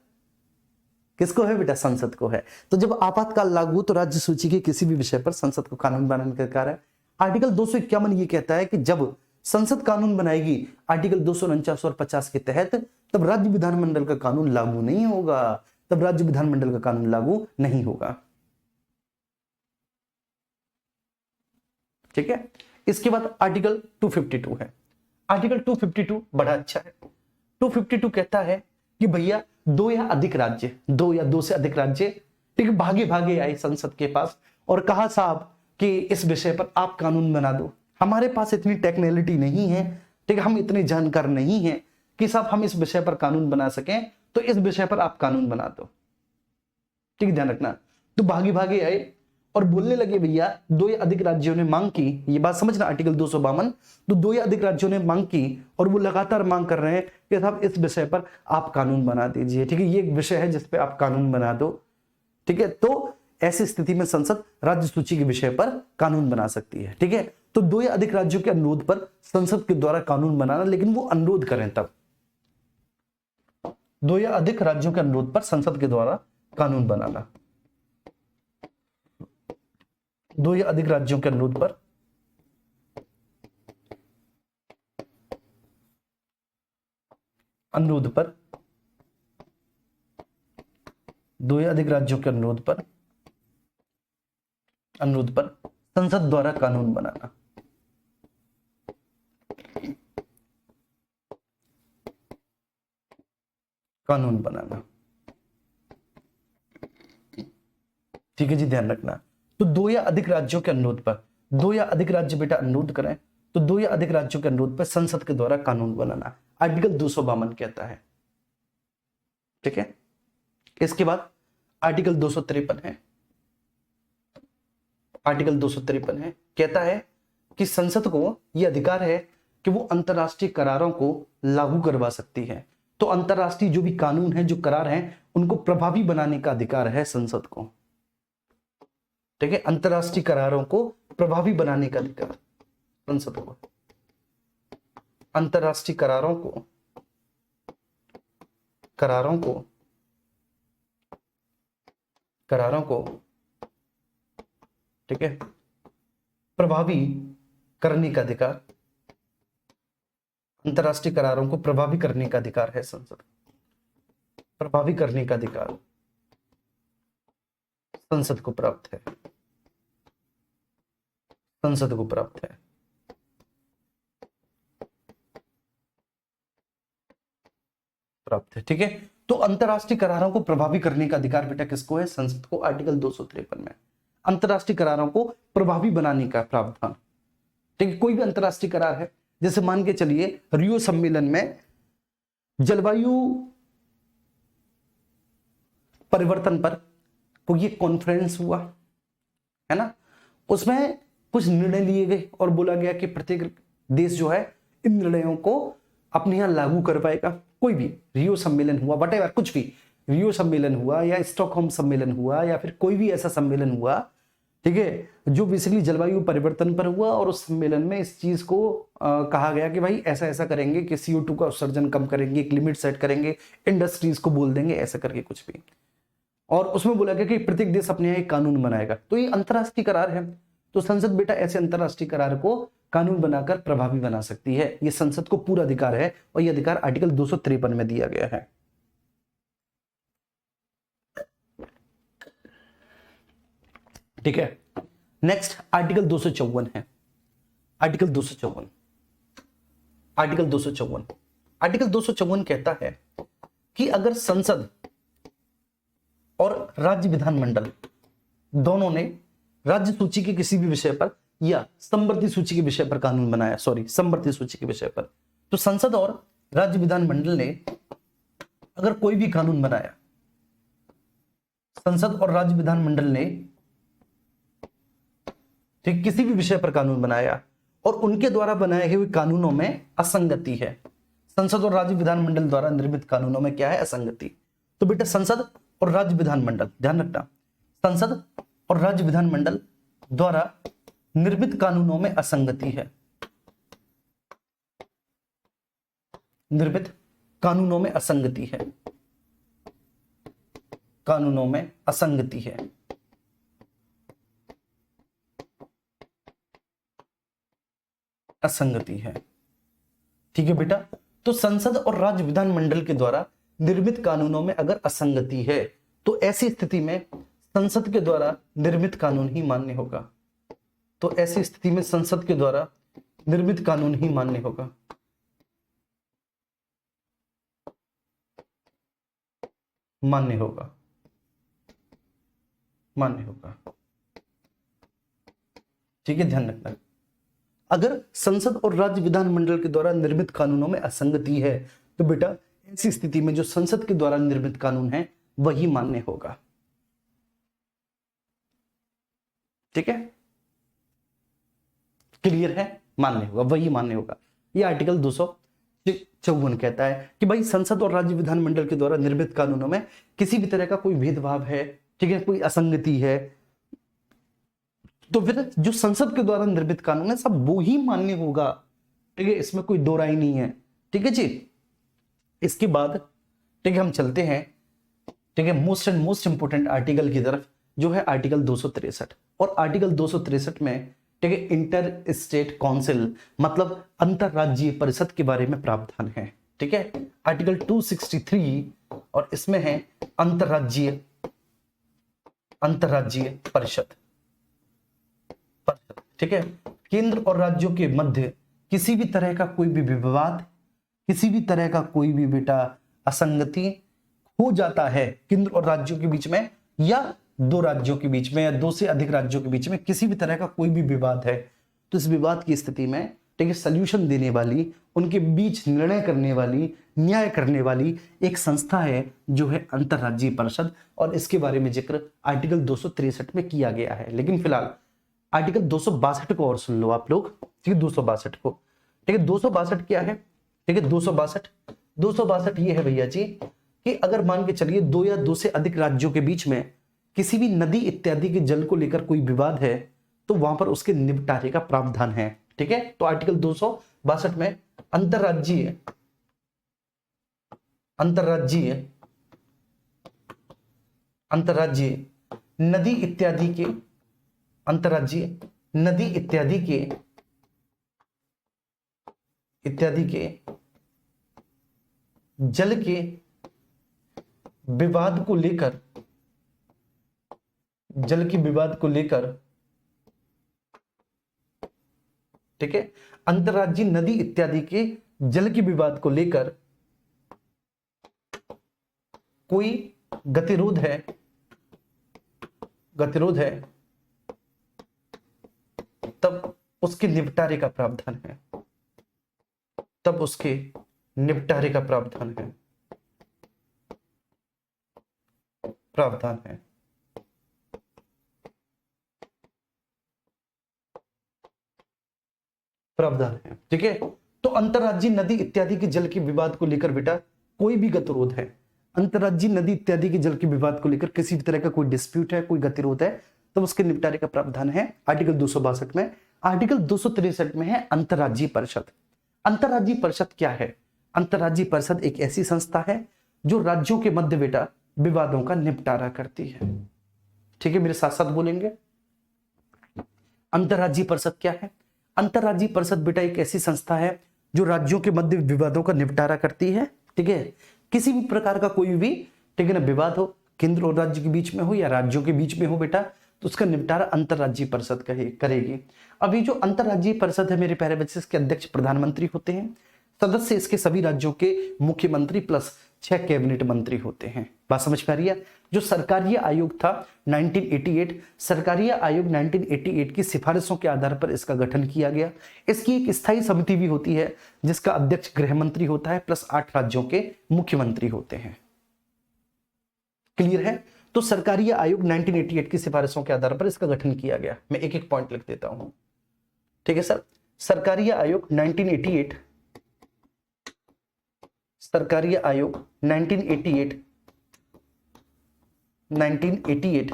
किसको है बेटा? संसद को है। तो जब आपातकाल लागू तो राज्य सूची के किसी भी विषय पर संसद को कानून बनाने का अधिकार है। आर्टिकल 251 ये कहता है कि जब संसद कानून बनाएगी आर्टिकल 249 और 50 के तहत, तब राज्य विधानमंडल का कानून लागू नहीं होगा, तब राज्य विधानमंडल का कानून लागू नहीं होगा। ठीक है। इसके बाद आर्टिकल 252 है। आर्टिकल 252 बड़ा अच्छा है। 252 कहता है कि भैया दो या दो से अधिक राज्य ठीक है भागे भागे आए संसद के पास और कहा साहब कि इस विषय पर आप कानून बना दो। हमारे पास इतनी टेक्नोलॉजी नहीं है, ठीक है, हम इतने जानकार नहीं हैं कि साहब हम इस विषय पर कानून बना सकें, तो इस विषय पर आप कानून बना दो। ठीक है, ध्यान रखना। तो भागे भागे आए और बोलने लगे भैया दो या अधिक राज्यों ने मांग की, ये बात समझना, आर्टिकल 252, तो दो या अधिक राज्यों ने मांग की और वो लगातार मांग कर रहे हैं कि साहब इस विषय पर आप कानून बना दीजिए। ठीक है, ये एक विषय है जिस पे आप कानून बना दो। ठीक है, तो ऐसी स्थिति में संसद राज्य सूची के विषय पर कानून बना सकती है। ठीक है, तो दो या अधिक राज्यों के अनुरोध पर संसद के द्वारा कानून बनाना, लेकिन वो अनुरोध करें तब। दो या अधिक राज्यों के अनुरोध पर संसद के द्वारा कानून बनाना, दो या अधिक राज्यों के अनुरोध पर दो या अधिक राज्यों के अनुरोध पर संसद द्वारा कानून बनाना। ठीक है जी, ध्यान रखना। तो दो या अधिक राज्यों के अनुरोध पर, दो या अधिक राज्य बेटा अनुरोध करें तो दो या अधिक राज्यों के अनुरोध पर संसद के द्वारा कानून बनाना, आर्टिकल 252 कहता है। ठीक है, इसके बाद आर्टिकल 253 है। आर्टिकल 253 है, कहता है कि संसद को यह अधिकार है कि वो अंतरराष्ट्रीय करारों को लागू करवा सकती है। तो अंतरराष्ट्रीय जो भी कानून है, जो करार हैं, उनको प्रभावी बनाने का अधिकार है संसद को। ठीक है, अंतरराष्ट्रीय करारों को प्रभावी बनाने का अधिकार संसद को, अंतरराष्ट्रीय करारों को ठीक है प्रभावी करने का अधिकार, अंतरराष्ट्रीय करारों को प्रभावी करने का अधिकार है संसद। प्रभावी करने का अधिकार संसद को प्राप्त है, संसद को प्राप्त है। ठीक है, तो अंतरराष्ट्रीय करारों को प्रभावी करने का अधिकार बेटा किसको है? संसद को, आर्टिकल 253 में। अंतरराष्ट्रीय करारों को प्रभावी बनाने का प्रावधान। ठीक है, कोई भी अंतरराष्ट्रीय करार है, जैसे मान के चलिए रियो सम्मेलन में जलवायु परिवर्तन पर कोई एक कॉन्फ्रेंस हुआ है ना, उसमें कुछ निर्णय लिए गए और बोला गया कि प्रत्येक देश जो है इन निर्णयों को अपने यहां लागू कर पाएगा। कोई भी रियो सम्मेलन हुआ, वटेवर, कुछ भी, रियो सम्मेलन हुआ या स्टॉकहोम सम्मेलन हुआ या फिर कोई भी ऐसा सम्मेलन हुआ, ठीक है, जो बेसिकली जलवायु परिवर्तन पर हुआ, और उस सम्मेलन में इस चीज को कहा गया कि भाई ऐसा ऐसा करेंगे कि CO2 का उत्सर्जन कम करेंगे, एक लिमिट सेट करेंगे, इंडस्ट्रीज को बोल देंगे ऐसा करके कुछ भी, और उसमें बोला गया कि प्रत्येक देश अपने यहाँ एक कानून बनाएगा। तो ये अंतरराष्ट्रीय करार है, तो संसद बेटा ऐसे अंतरराष्ट्रीय करार को कानून बनाकर प्रभावी बना सकती है। ये संसद को पूरा अधिकार है और यह अधिकार आर्टिकल 253 में दिया गया है। ठीक है, नेक्स्ट आर्टिकल 254 है। आर्टिकल 254 कहता है कि अगर संसद और राज्य विधानमंडल दोनों ने राज्य सूची के किसी भी विषय पर या समवर्ती सूची के विषय पर कानून बनाया, समवर्ती सूची के विषय पर, तो संसद और राज्य विधानमंडल ने अगर कोई भी कानून बनाया, संसद और राज्य विधानमंडल ने ठीक किसी भी विषय पर कानून बनाया और उनके द्वारा बनाए हुए कानूनों में असंगति है, संसद और राज्य विधानमंडल द्वारा निर्मित कानूनों में क्या है? असंगति। तो बेटा संसद और राज्य विधानमंडल, ध्यान रखना, संसद और राज्य विधानमंडल द्वारा निर्मित कानूनों में असंगति है, निर्मित कानूनों में असंगति है, कानूनों में असंगति है। असंगति है, ठीक है बेटा। तो संसद और राज्य विधानमंडल के द्वारा निर्मित कानूनों में अगर असंगति है तो ऐसी स्थिति में संसद के द्वारा निर्मित कानून ही मान्य होगा। तो ऐसी स्थिति में संसद के द्वारा निर्मित कानून ही मान्य होगा। मान्य होगा, मान्य होगा, ठीक है, ध्यान रखना। अगर संसद और राज्य विधानमंडल के द्वारा निर्मित कानूनों में असंगति है तो बेटा ऐसी स्थिति में जो संसद के द्वारा निर्मित कानून है वही मान्य होगा, ठीक है, क्लियर है, मान्य होगा, वही मान्य होगा। ये आर्टिकल 254 कहता है कि भाई संसद और राज्य विधानमंडल के द्वारा निर्मित कानूनों में किसी भी तरह का कोई भेदभाव है, ठीक है, कोई असंगति है, तो फिर जो संसद के द्वारा निर्मित कानून है सब वो ही मान्य होगा, ठीक है, इसमें कोई दो राय नहीं है, ठीक है जी। इसके बाद ठीक है हम चलते हैं, ठीक है, most and most important article की तरफ, जो है आर्टिकल 263। और आर्टिकल 263 में ठीक है इंटर स्टेट काउंसिल मतलब अंतरराज्यीय परिषद के बारे में प्रावधान है, ठीक है, आर्टिकल 263, और इसमें है अंतरराज्यीय परिषद, ठीक है। केंद्र और राज्यों के मध्य किसी भी तरह का कोई भी विवाद, किसी भी तरह का कोई भी बेटा असंगति हो जाता है केंद्र और राज्यों के बीच में, या दो राज्यों के बीच में, या दो से अधिक राज्यों के बीच में किसी भी तरह का कोई भी विवाद है, तो इस विवाद की स्थिति में ठीक है सॉल्यूशन देने वाली, उनके बीच निर्णय करने वाली, न्याय करने वाली एक संस्था है जो है अंतरराज्यीय परिषद, और इसके बारे में जिक्र आर्टिकल 263 में किया गया है। लेकिन फिलहाल आर्टिकल 262 को और सुन लो आप लोग, ठीक है, 262 को, ठीक है, 262 क्या है, ठीक है, 262 ये है भैया जी कि अगर मान के चलिए दो या दो से अधिक राज्यों के बीच में किसी भी नदी इत्यादि के जल को लेकर कोई विवाद है तो वहां पर उसके निपटारे का प्रावधान है, ठीक है। तो आर्टिकल 262 में अंतरराज्यीय नदी इत्यादि के जल के विवाद को लेकर ठीक है, अंतरराज्यीय नदी इत्यादि के जल के विवाद को लेकर कोई गतिरोध है तब उसके निपटारे का प्रावधान है, प्रावधान है, ठीक है। तो अंतरराज्यीय नदी इत्यादि के जल के विवाद को लेकर बेटा कोई भी गतिरोध है, अंतरराज्यीय नदी इत्यादि के जल के विवाद को लेकर किसी भी तरह का कोई डिस्प्यूट है, कोई गतिरोध है, तब उसके निपटारे का प्रावधान है आर्टिकल 262 में। आर्टिकल 263 में है अंतरराज्यीय परिषद। अंतरराज्यीय परिषद क्या है? अंतरराज्यीय परिषद एक ऐसी संस्था है जो राज्यों के मध्य बेटा विवादों का निपटारा करती है, ठीक है, मेरे साथ साथ बोलेंगे। अंतरराज्यीय परिषद क्या है? अंतरराज्यीय परिषद बेटा एक ऐसी संस्था है जो राज्यों के मध्य विवादों का निपटारा करती है, ठीक है। किसी भी प्रकार का कोई भी ठीक है ना विवाद हो, केंद्र और राज्य के बीच में हो या राज्यों के बीच में हो बेटा, तो उसका निपटारा अंतरराज्यीय परिषद करेगी। अभी जो अंतरराज्यीय परिषद है मेरे प्यारे बच्चे, इसके अध्यक्ष प्रधानमंत्री होते हैं, सदस्य इसके सभी राज्यों के मुख्यमंत्री प्लस 6 कैबिनेट मंत्री होते हैं। बात समझ पा रही है? जो सरकारीय आयोग था 1988, सरकारीय आयोग 1988 की सिफारिशों के आधार पर इसका गठन किया गया। इसकी एक स्थायी समिति भी होती है जिसका अध्यक्ष गृह मंत्री होता है प्लस 8 राज्यों के मुख्यमंत्री होते हैं। क्लियर है? तो सरकारीय आयोग 1988 की सिफारिशों के आधार पर इसका गठन किया गया। मैं एक एक पॉइंट लिख देता हूं, ठीक है सर। सरकारीय आयोग 1988, सरकारीय आयोग 1988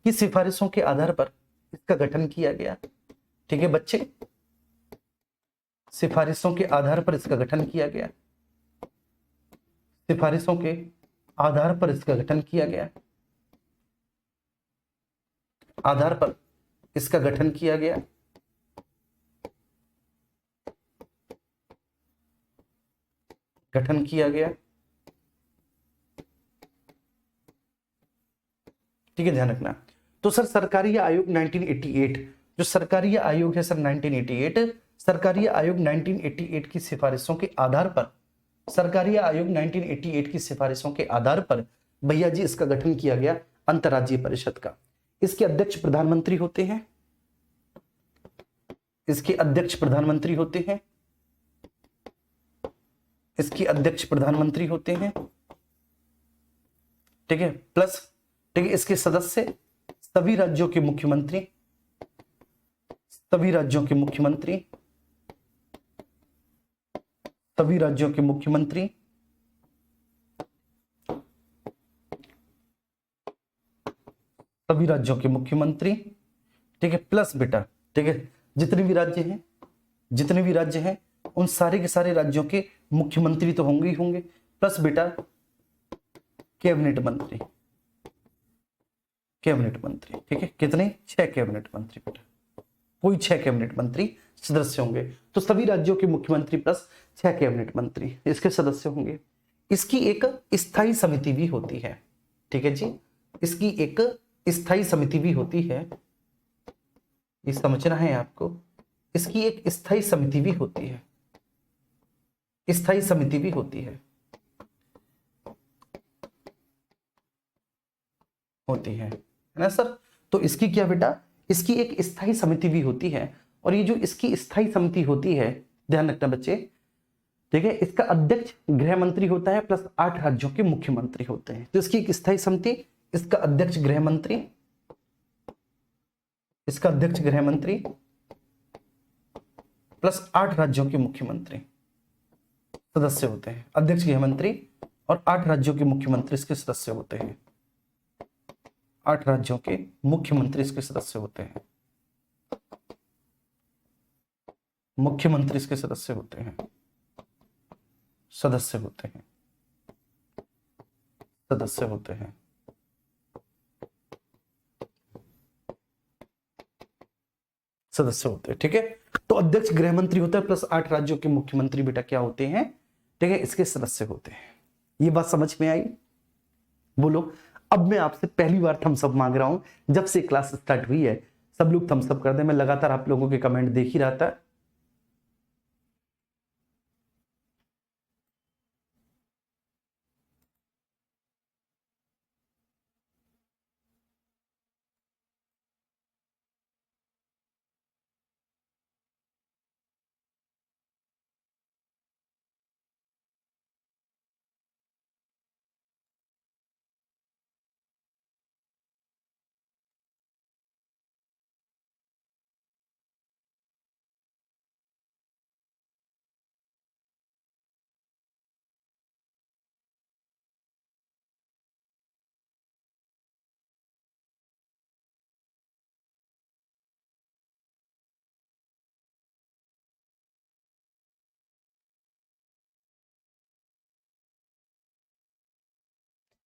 की सिफारिशों के आधार पर इसका गठन किया गया, ठीक है बच्चे, सिफारिशों के आधार पर इसका गठन किया गया। सिफारिशों के आधार पर इसका गठन किया गया, आधार पर इसका गठन किया गया। गठन किया गया, ठीक है, ध्यान रखना। तो सर सरकारी आयोग 1988, जो सरकारी आयोग है सर 1988, सरकारी आयोग 1988 की सिफारिशों के आधार पर, सरकारी आयोग 1988 की सिफारिशों के आधार पर भैया जी इसका गठन किया गया अंतर्राज्यीय परिषद का। इसके अध्यक्ष प्रधानमंत्री होते हैं, इसके अध्यक्ष प्रधानमंत्री होते हैं, इसके अध्यक्ष प्रधानमंत्री होते हैं, ठीक है, प्लस, ठीक है, इसके सदस्य सभी राज्यों के मुख्यमंत्री, सभी राज्यों के मुख्यमंत्री, सभी राज्यों के मुख्यमंत्री, सभी राज्यों के मुख्यमंत्री, ठीक है, प्लस बेटा, ठीक है, जितने भी राज्य हैं, जितने भी राज्य हैं उन सारे के सारे राज्यों के मुख्यमंत्री तो होंगे ही होंगे, प्लस बेटा कैबिनेट मंत्री, कैबिनेट मंत्री, ठीक है, कितने, 6 कैबिनेट मंत्री बेटा, कोई 6 कैबिनेट मंत्री सदस्य होंगे। तो सभी राज्यों के मुख्यमंत्री प्लस 6 कैबिनेट मंत्री इसके सदस्य होंगे। इसकी एक स्थायी समिति भी होती है, ठीक है जी, इसकी एक स्थायी समिति भी होती है, ये समझना है आपको। इसकी एक स्थायी समिति भी होती है, स्थायी समिति भी होती है, ना सर। तो इसकी क्या बेटा, इसकी एक स्थायी समिति भी होती है, और ये जो इसकी स्थायी समिति होती है, ध्यान रखना बच्चे, ठीक है, इसका अध्यक्ष गृह मंत्री होता है प्लस 8 राज्यों के मुख्यमंत्री होते हैं। तो इसकी एक स्थायी समिति, इसका अध्यक्ष गृह मंत्री, इसका अध्यक्ष गृह मंत्री प्लस 8 राज्यों के मुख्यमंत्री सदस्य होते हैं। अध्यक्ष गृह मंत्री और 8 राज्यों के मुख्यमंत्री इसके सदस्य होते हैं, 8 राज्यों के मुख्यमंत्री इसके सदस्य होते हैं, मुख्यमंत्री इसके सदस्य होते हैं, सदस्य होते हैं, सदस्य होते हैं, सदस्य होते हैं, ठीक है। तो अध्यक्ष गृह मंत्री होता है प्लस 8 राज्यों के मुख्यमंत्री बेटा क्या होते हैं, ठीक है, इसके सदस्य होते हैं। ये बात समझ में आई? बोलो। अब मैं आपसे पहली बार थम्स अप मांग रहा हूं, जब से क्लास स्टार्ट हुई है सब लोग थम्स अप कर दें। मैं लगातार आप लोगों के कमेंट देख ही रहा था।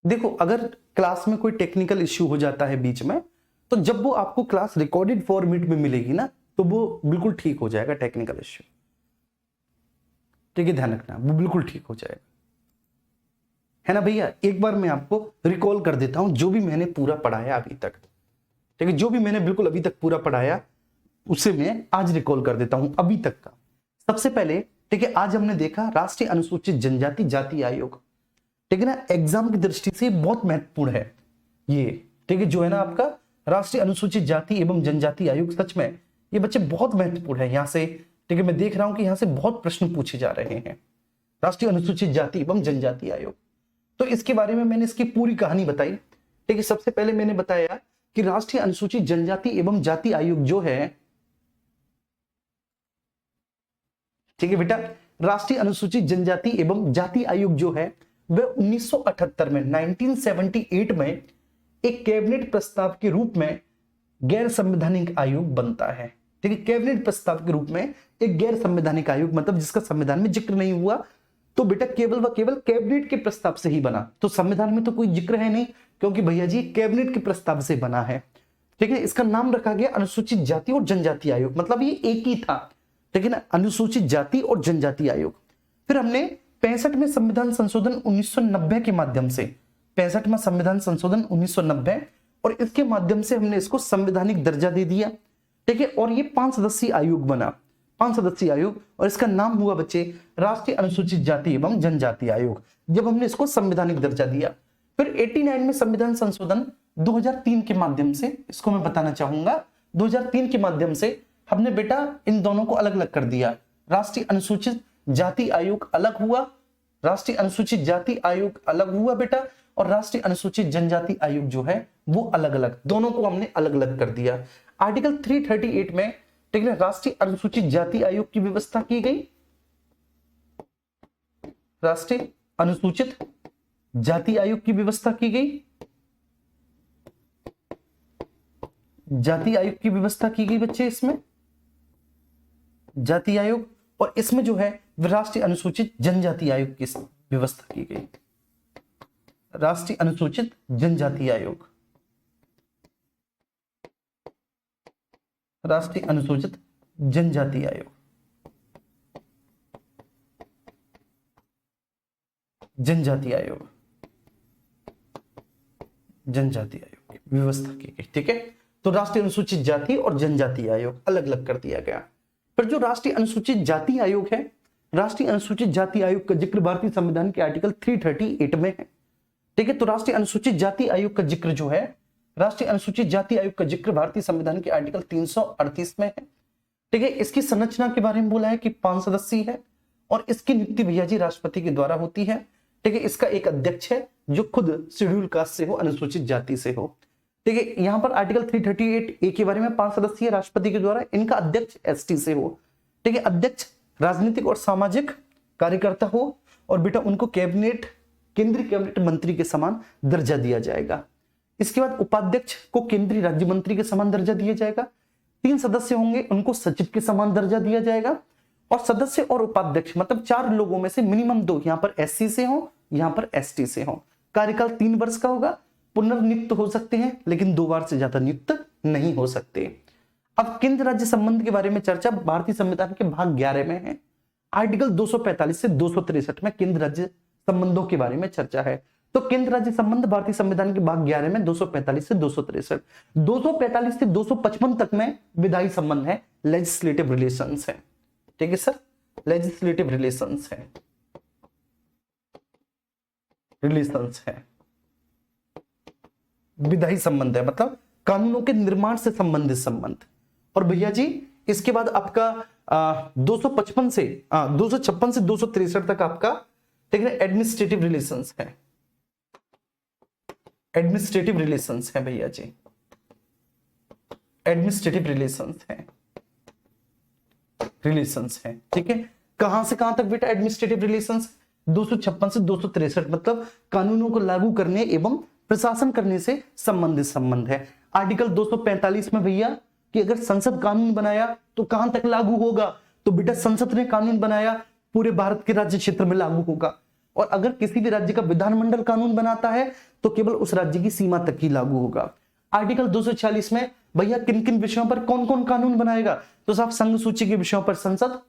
देखो, अगर क्लास में कोई टेक्निकल इश्यू हो जाता है बीच में, तो जब वो आपको क्लास रिकॉर्डेड फॉर्मेट में मिलेगी ना, तो वो बिल्कुल ठीक हो जाएगा टेक्निकल इश्यू, ठीक है, ध्यान रखना, वो बिल्कुल ठीक हो जाएगा, है ना भैया। एक बार मैं आपको रिकॉल कर देता हूं जो भी मैंने पूरा पढ़ाया अभी तक, ठीक है, जो भी मैंने बिल्कुल अभी तक पूरा पढ़ाया उसे मैं आज रिकॉल कर देता हूं अभी तक का। सबसे पहले, ठीक है, आज हमने देखा राष्ट्रीय अनुसूचित जनजाति जाति आयोग, ठीक है ना, एग्जाम की दृष्टि से बहुत महत्वपूर्ण है ये, ठीक है, जो है ना आपका राष्ट्रीय अनुसूचित जाति एवं जनजाति आयोग। सच में ये बच्चे बहुत महत्वपूर्ण है यहाँ से, ठीक है, मैं देख रहा हूं कि यहाँ से बहुत प्रश्न पूछे जा रहे हैं। राष्ट्रीय अनुसूचित जाति एवं जनजाति आयोग, तो इसके बारे में मैंने इसकी पूरी कहानी बताई, ठीक है। सबसे पहले मैंने बताया कि राष्ट्रीय अनुसूचित जनजाति एवं जाति आयोग जो है, ठीक है बेटा, राष्ट्रीय अनुसूचित जनजाति एवं जाति आयोग जो है वह 1978 में 1978 में एक कैबिनेट प्रस्ताव के रूप में गैर संवैधानिक आयोग बनता है, ठीक है। कैबिनेट प्रस्ताव के रूप में एक गैर संवैधानिक आयोग, मतलब जिसका संविधान में जिक्र नहीं हुआ, तो बेटा केवल व केवल कैबिनेट के प्रस्ताव से ही बना। तो संविधान में तो कोई जिक्र है नहीं, क्योंकि भैया जी कैबिनेट के प्रस्ताव से बना है। ठीक है, इसका नाम रखा गया अनुसूचित जाति और जनजाति आयोग, मतलब ये एक ही था। ठीक है ना, अनुसूचित जाति और जनजाति आयोग। फिर हमने 65वें संविधान संशोधन 1990 के माध्यम से, 65वां संविधान संशोधन 1990, और इसके माध्यम से हमने इसको संवैधानिक दर्जा दे दिया। ठीक है, और ये 5 सदस्यीय आयोग बना, 5 सदस्यीय आयोग, और इसका नाम हुआ बच्चे राष्ट्रीय अनुसूचित जाति एवं जनजाति आयोग, जब हमने इसको संवैधानिक दर्जा दिया। फिर 89 में संविधान संशोधन 2003 के माध्यम से, इसको मैं बताना चाहूंगा, 2003 के माध्यम से हमने बेटा इन दोनों को अलग अलग कर दिया। राष्ट्रीय अनुसूचित जाति आयोग अलग हुआ, राष्ट्रीय अनुसूचित जाति आयोग अलग हुआ बेटा, और राष्ट्रीय अनुसूचित जनजाति आयोग जो है वो अलग अलग, दोनों को हमने अलग अलग कर दिया। आर्टिकल 338 में, ठीक है, राष्ट्रीय अनुसूचित जाति आयोग की व्यवस्था की गई, राष्ट्रीय अनुसूचित जाति आयोग की व्यवस्था की गई, जाति आयोग की व्यवस्था की गई बच्चे, इसमें जाति आयोग, और इसमें जो है राष्ट्रीय अनुसूचित जनजाति आयोग की व्यवस्था की गई, राष्ट्रीय अनुसूचित जनजाति आयोग, राष्ट्रीय अनुसूचित जनजाति आयोग, जनजाति आयोग, जनजाति आयोग की व्यवस्था की गई। ठीक है, तो राष्ट्रीय अनुसूचित जाति और जनजाति आयोग अलग अलग कर दिया गया। फिर जो राष्ट्रीय अनुसूचित जाति आयोग है, राष्ट्रीय अनुसूचित जाति आयोग का जिक्र भारतीय संविधान के आर्टिकल 338 में है। ठीक है, तो राष्ट्रीय अनुसूचित जाति आयोग का जिक्र जो है, राष्ट्रीय अनुसूचित जाति आयोग का जिक्र भारतीय संविधान के आर्टिकल 338 में है। ठीक है, इसकी संरचना के बारे में बोला है कि 5 सदस्यीय है, और इसकी नियुक्ति भैया जी राष्ट्रपति के द्वारा होती है। ठीक है, इसका एक अध्यक्ष है जो खुद शेड्यूल कास्ट से हो, अनुसूचित जाति से हो। ठीक है, यहां पर आर्टिकल 338 के बारे में 5 सदस्यीय राष्ट्रपति के द्वारा, इनका अध्यक्ष एसटी से हो। ठीक है, अध्यक्ष राजनीतिक और सामाजिक कार्यकर्ता हो, और बेटा उनको कैबिनेट, केंद्रीय कैबिनेट मंत्री के समान दर्जा दिया जाएगा। इसके बाद उपाध्यक्ष को केंद्रीय राज्य मंत्री के समान दर्जा दिया जाएगा। 3 सदस्य होंगे, उनको सचिव के समान दर्जा दिया जाएगा, और सदस्य और उपाध्यक्ष मतलब 4 लोगों में से मिनिमम 2 यहां पर एससी से हो, यहां पर एसटी से हो। कार्यकाल 3 वर्ष का होगा, पुनर्नियुक्त हो सकते हैं, लेकिन 2 बार से ज्यादा नियुक्त नहीं हो सकते। अब केंद्र राज्य संबंध के बारे में चर्चा भारतीय संविधान के भाग 11 में है। आर्टिकल 245 से 263 में केंद्र राज्य संबंधों के बारे में चर्चा है। तो केंद्र राज्य संबंध भारतीय संविधान के भाग 11 में 245 से 263, 245 से 255 तक में विधायी संबंध है, लेजिस्लेटिव रिलेशंस है। ठीक है सर, लेजिस्लेटिव रिलेशंस है, रिलेशंस है, विधायी संबंध है, मतलब कानूनों के निर्माण से संबंधित संबंध। और भैया जी इसके बाद आपका 256 से 263 तक आपका, ठीक है, एडमिनिस्ट्रेटिव रिलेशंस है, एडमिनिस्ट्रेटिव रिलेशंस है भैया जी, एडमिनिस्ट्रेटिव रिलेशंस है, रिलेशंस है। ठीक है, कहां से कहां तक बेटा एडमिनिस्ट्रेटिव रिलेशंस? 256 से 263 मतलब कानूनों को लागू करने एवं प्रशासन करने से संबंधित संबंध है। आर्टिकल 245 में भैया कि अगर संसद कानून बनाया तो कहां तक लागू होगा? तो बेटा संसद ने कानून बनाया पूरे भारत के राज्य क्षेत्र में लागू होगा, और अगर किसी भी राज्य का विधानमंडल कानून बनाता है तो केवल उस राज्य की सीमा तक ही लागू होगा। आर्टिकल 246 में भैया किन किन विषयों पर कौन कौन कानून बनाएगा? तो साहब संघ सूची के विषयों पर संसद,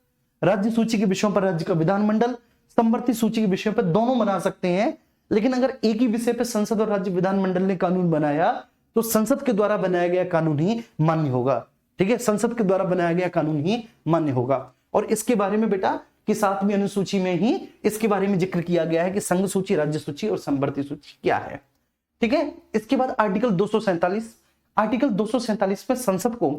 राज्य सूची के विषयों पर राज्य का विधानमंडल, समवर्ती सूची के विषयों पर दोनों बना सकते हैं। लेकिन अगर एक ही विषय पर संसद और राज्य विधानमंडल ने कानून बनाया तो संसद के द्वारा बनाया गया कानून ही मान्य होगा। ठीक है, संसद के द्वारा बनाया गया कानून ही मान्य होगा। और इसके बारे में बेटा कि 7वीं अनुसूची में ही इसके बारे में जिक्र किया गया है कि संघ सूची, राज्य सूची और समवर्ती सूची क्या है। ठीक है, इसके बाद आर्टिकल 247, आर्टिकल 247 में संसद को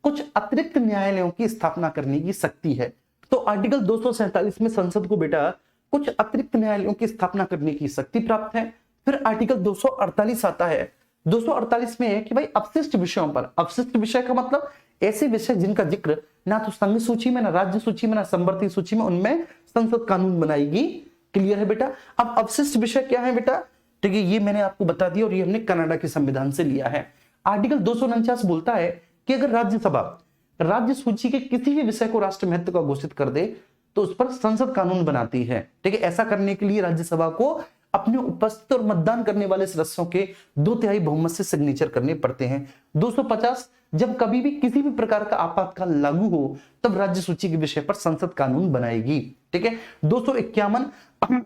कुछ अतिरिक्त न्यायालयों की स्थापना करने की शक्ति है। तो आर्टिकल 247 में संसद को बेटा कुछ अतिरिक्त न्यायालयों की स्थापना करने की शक्ति प्राप्त है। फिर आर्टिकल 248 आता है। 248 में है कि भाई अपशिष्ट विषयों पर, अपशिष्ट विषय का मतलब ऐसे विषय जिनका जिक्र ना तो संघ सूची में, ना राज्य सूची में, ना समवर्ती सूची में, उनमें संसद कानून बनाएगी। क्लियर है बेटा? अब अपशिष्ट विषय क्या है बेटा? ठीक है, ये मैंने आपको बता दिया और ये हमने कनाडा के संविधान से लिया है। आर्टिकल 249 बोलता है कि अगर राज्यसभा राज्य सूची के किसी भी विषय को राष्ट्र महत्व का घोषित कर दे तो उस पर संसद कानून बनाती है। ठीक है, ऐसा करने के लिए राज्यसभा को अपने उपस्थित और मतदान करने वाले सदस्यों के 2/3 बहुमत से सिग्नेचर करने पड़ते हैं। 250, जब कभी भी किसी भी प्रकार का आपातकाल लागू हो तब राज्य सूची के विषय पर संसद कानून बनाएगी। ठीक है, 251,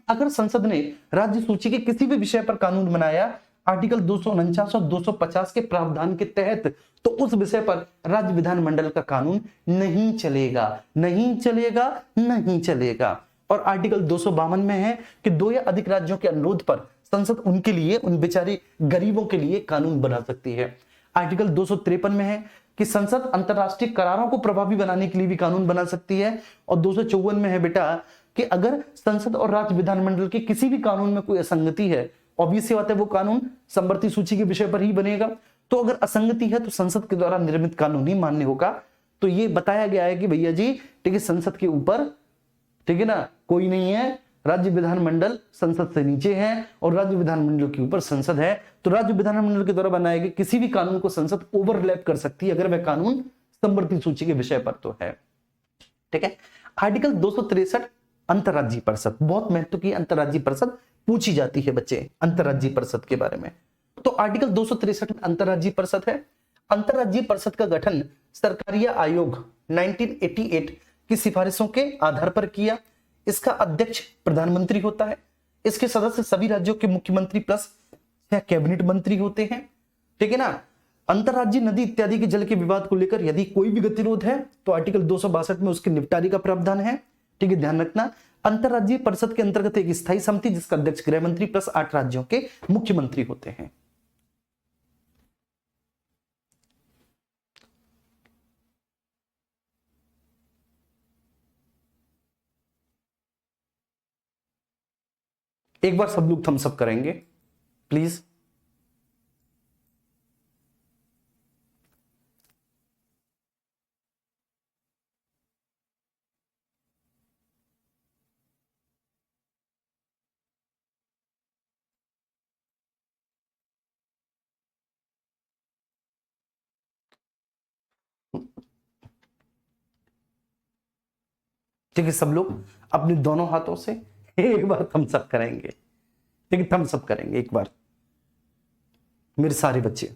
अगर संसद ने राज्य सूची के किसी भी विषय पर कानून बनाया आर्टिकल 249 और 250 के प्रावधान के तहत, तो उस विषय पर राज्य विधानमंडल का कानून नहीं चलेगा, नहीं चलेगा, नहीं चलेगा। और आर्टिकल 252 में है कि 2 या अधिक राज्यों के अनुरोध पर संसद उनके लिए, उन बेचारे गरीबों के लिए कानून बना सकती है। आर्टिकल 253 में है कि संसद अंतरराष्ट्रीय करारों को प्रभावी बनाने के लिए भी कानून बना सकती है। और 254 में है बेटा कि अगर संसद और राज्य विधानमंडल के किसी भी कानून में कोई असंगति है, ऑब्वियस सी बात है वो कानून समवर्ती सूची के विषय पर ही बनेगा। तो अगर असंगति है तो संसद के द्वारा निर्मित कानून ही मान्य होगा। तो ये बताया गया है कि भैया जी, ठीक है, संसद के ऊपर, ठीक है ना, कोई नहीं है, राज्य विधानमंडल संसद से नीचे है और राज्य विधानमंडल के ऊपर संसद है। तो राज्य विधानमंडल के द्वारा बनाए गए किसी भी कानून को संसद ओवरलैप कर सकती है अगर वह कानून समवर्ती सूची के विषय पर तो है। ठीक है, आर्टिकल 263 अंतरराज्यीय परिषद, बहुत महत्व की अंतरराज्यीय परिषद पूछी जाती है बच्चे अंतरराज्यीय परिषद के बारे में। तो आर्टिकल 263 में अंतरराज्यीय परिषद है। अंतरराज्यीय परिषद का गठन सरकारीय आयोग 1988 की सिफारिशों के आधार पर किया। इसका अध्यक्ष प्रधानमंत्री होता है। इसके सदस्य सभी राज्यों के मुख्यमंत्री प्लस 6 कैबिनेट मंत्री होते हैं। ठीक है ना, अंतरराज्यीय नदी इत्यादि के जल के विवाद को लेकर यदि कोई भी गतिरोध है तो आर्टिकल 262 में उसके निपटारे का प्रावधान है। ठीक है, ध्यान रखना, अंतरराज्यीय परिषद के अंतर्गत एक स्थायी समिति जिसका अध्यक्ष गृह मंत्री प्लस 8 राज्यों के मुख्यमंत्री होते हैं। एक बार सब लोग थम्स अप करेंगे प्लीज। ठीक है, सब लोग अपने दोनों हाथों से एक बार थम्स अप करेंगे। ठीक है, थम्स अप करेंगे एक बार मेरे सारे बच्चे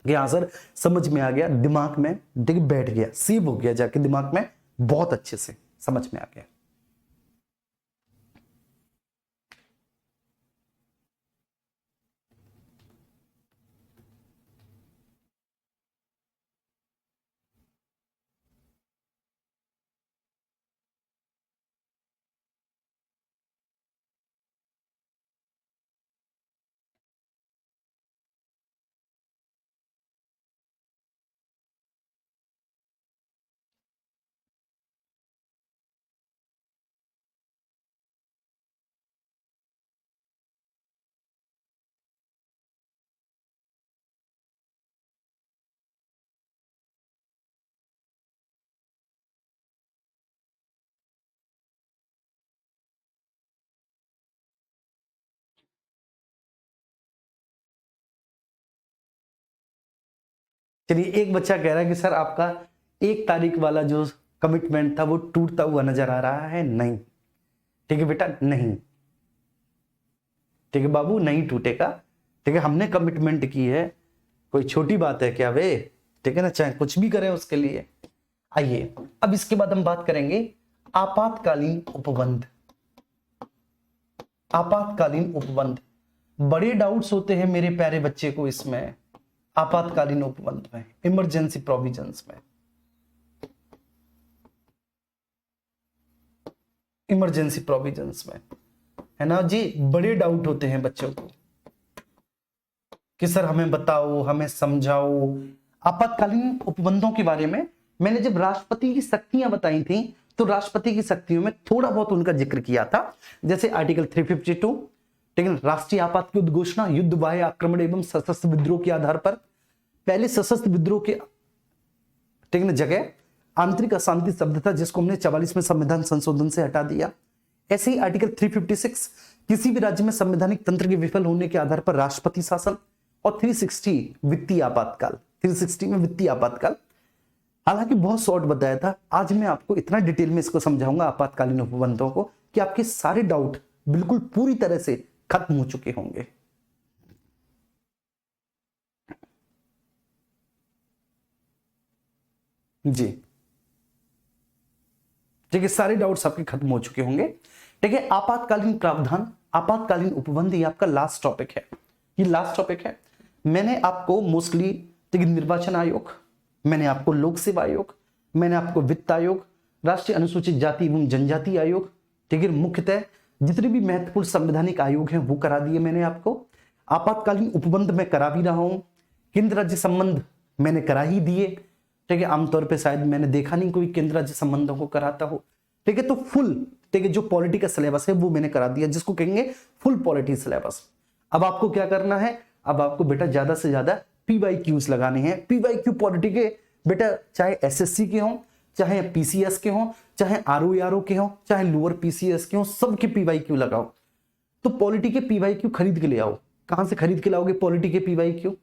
कि हाँ सर समझ में आ गया, दिमाग में ठीक बैठ गया, सीव हो गया जाके दिमाग में, बहुत अच्छे से समझ में आ गया। चलिए, एक बच्चा कह रहा है कि सर आपका 1 तारीख वाला जो कमिटमेंट था वो टूटता हुआ नजर आ रहा है। नहीं, ठीक है बेटा, नहीं, ठीक है बाबू, नहीं टूटेगा। ठीक है, हमने कमिटमेंट की है, कोई छोटी बात है क्या वे? ठीक है ना, चाहे कुछ भी करें उसके लिए। आइए अब इसके बाद हम बात करेंगे आपातकालीन उपबंध। आपातकालीन उपबंध, बड़े डाउट्स होते हैं मेरे प्यारे बच्चे को इसमें, आपातकालीन उपबंध में, इमरजेंसी प्रोविजंस में, इमरजेंसी प्रोविजंस में, है ना जी, बड़े डाउट होते हैं बच्चों को कि सर हमें बताओ, हमें समझाओ आपातकालीन उपबंधों के बारे में। मैंने जब राष्ट्रपति की शक्तियां बताई थी तो राष्ट्रपति की शक्तियों में थोड़ा बहुत उनका जिक्र किया था, जैसे आर्टिकल 352, ठीक है, राष्ट्रीय आपात की उद्घोषणा युद्ध, बाह्य आक्रमण एवं सशस्त्र विद्रोह के आधार पर। पहले सशस्त्र विद्रोह के, ठीक है, जगह आंतरिक अशांति शब्द था जिसको हमने 44 में संविधान संशोधन से हटा दिया। ऐसे ही आर्टिकल 356 किसी भी राज्य में संवैधानिक तंत्र के विफल होने के आधार पर राष्ट्रपति शासन। और 360 वित्तीय आपातकाल, 360 में वित्तीय आपातकाल। हालांकि बहुत शॉर्ट बताया था, आज मैं आपको इतना डिटेल में इसको समझाऊंगा आपातकालीन उपबंधों को कि आपके सारे डाउट बिल्कुल पूरी तरह से खत्म हो चुके होंगे। जी ठीक है, सारे डाउट्स आपके खत्म हो चुके होंगे। ठीक है, आपातकालीन प्रावधान, आपातकालीन उपबंध, ये आपका लास्ट टॉपिक है, ये लास्ट टॉपिक है। मैंने आपको मोस्टली देखिए निर्वाचन आयोग, मैंने आपको लोक सेवा आयोग, मैंने आपको वित्त आयोग, राष्ट्रीय अनुसूचित जाति एवं जनजाति आयोग, ठीक है, मुख्यतः जितने भी महत्वपूर्ण संवैधानिक आयोग हैं वो करा दिए मैंने आपको। आपातकालीन उपबंध में करा भी रहा हूं, केंद्र राज्य संबंध मैंने करा ही दिए। ठीक है, आमतौर पे शायद मैंने देखा नहीं कोई केंद्र राज्य संबंधों को कराता हो। ठीक है, तो फुल, ठीक है, जो पॉलिटी का सिलेबस है वो मैंने करा दिया, जिसको कहेंगे फुल पॉलिटी सिलेबस। अब आपको क्या करना है, अब आपको बेटा ज्यादा से ज्यादा पीवाईक्यूज लगाने हैं। पीवाईक्यू पॉलिटी के बेटा चाहे एसएससी के हों, चाहे पीसीएस के हों, चाहे आरओ के हों, चाहे लोअर पीसीएस के हों, सबके पीवाईक्यू लगाओ। तो पॉलिटी के पीवाईक्यू खरीद के ले आओ। कहां से खरीद के लाओगे पॉलिटी के पीवाईक्यू?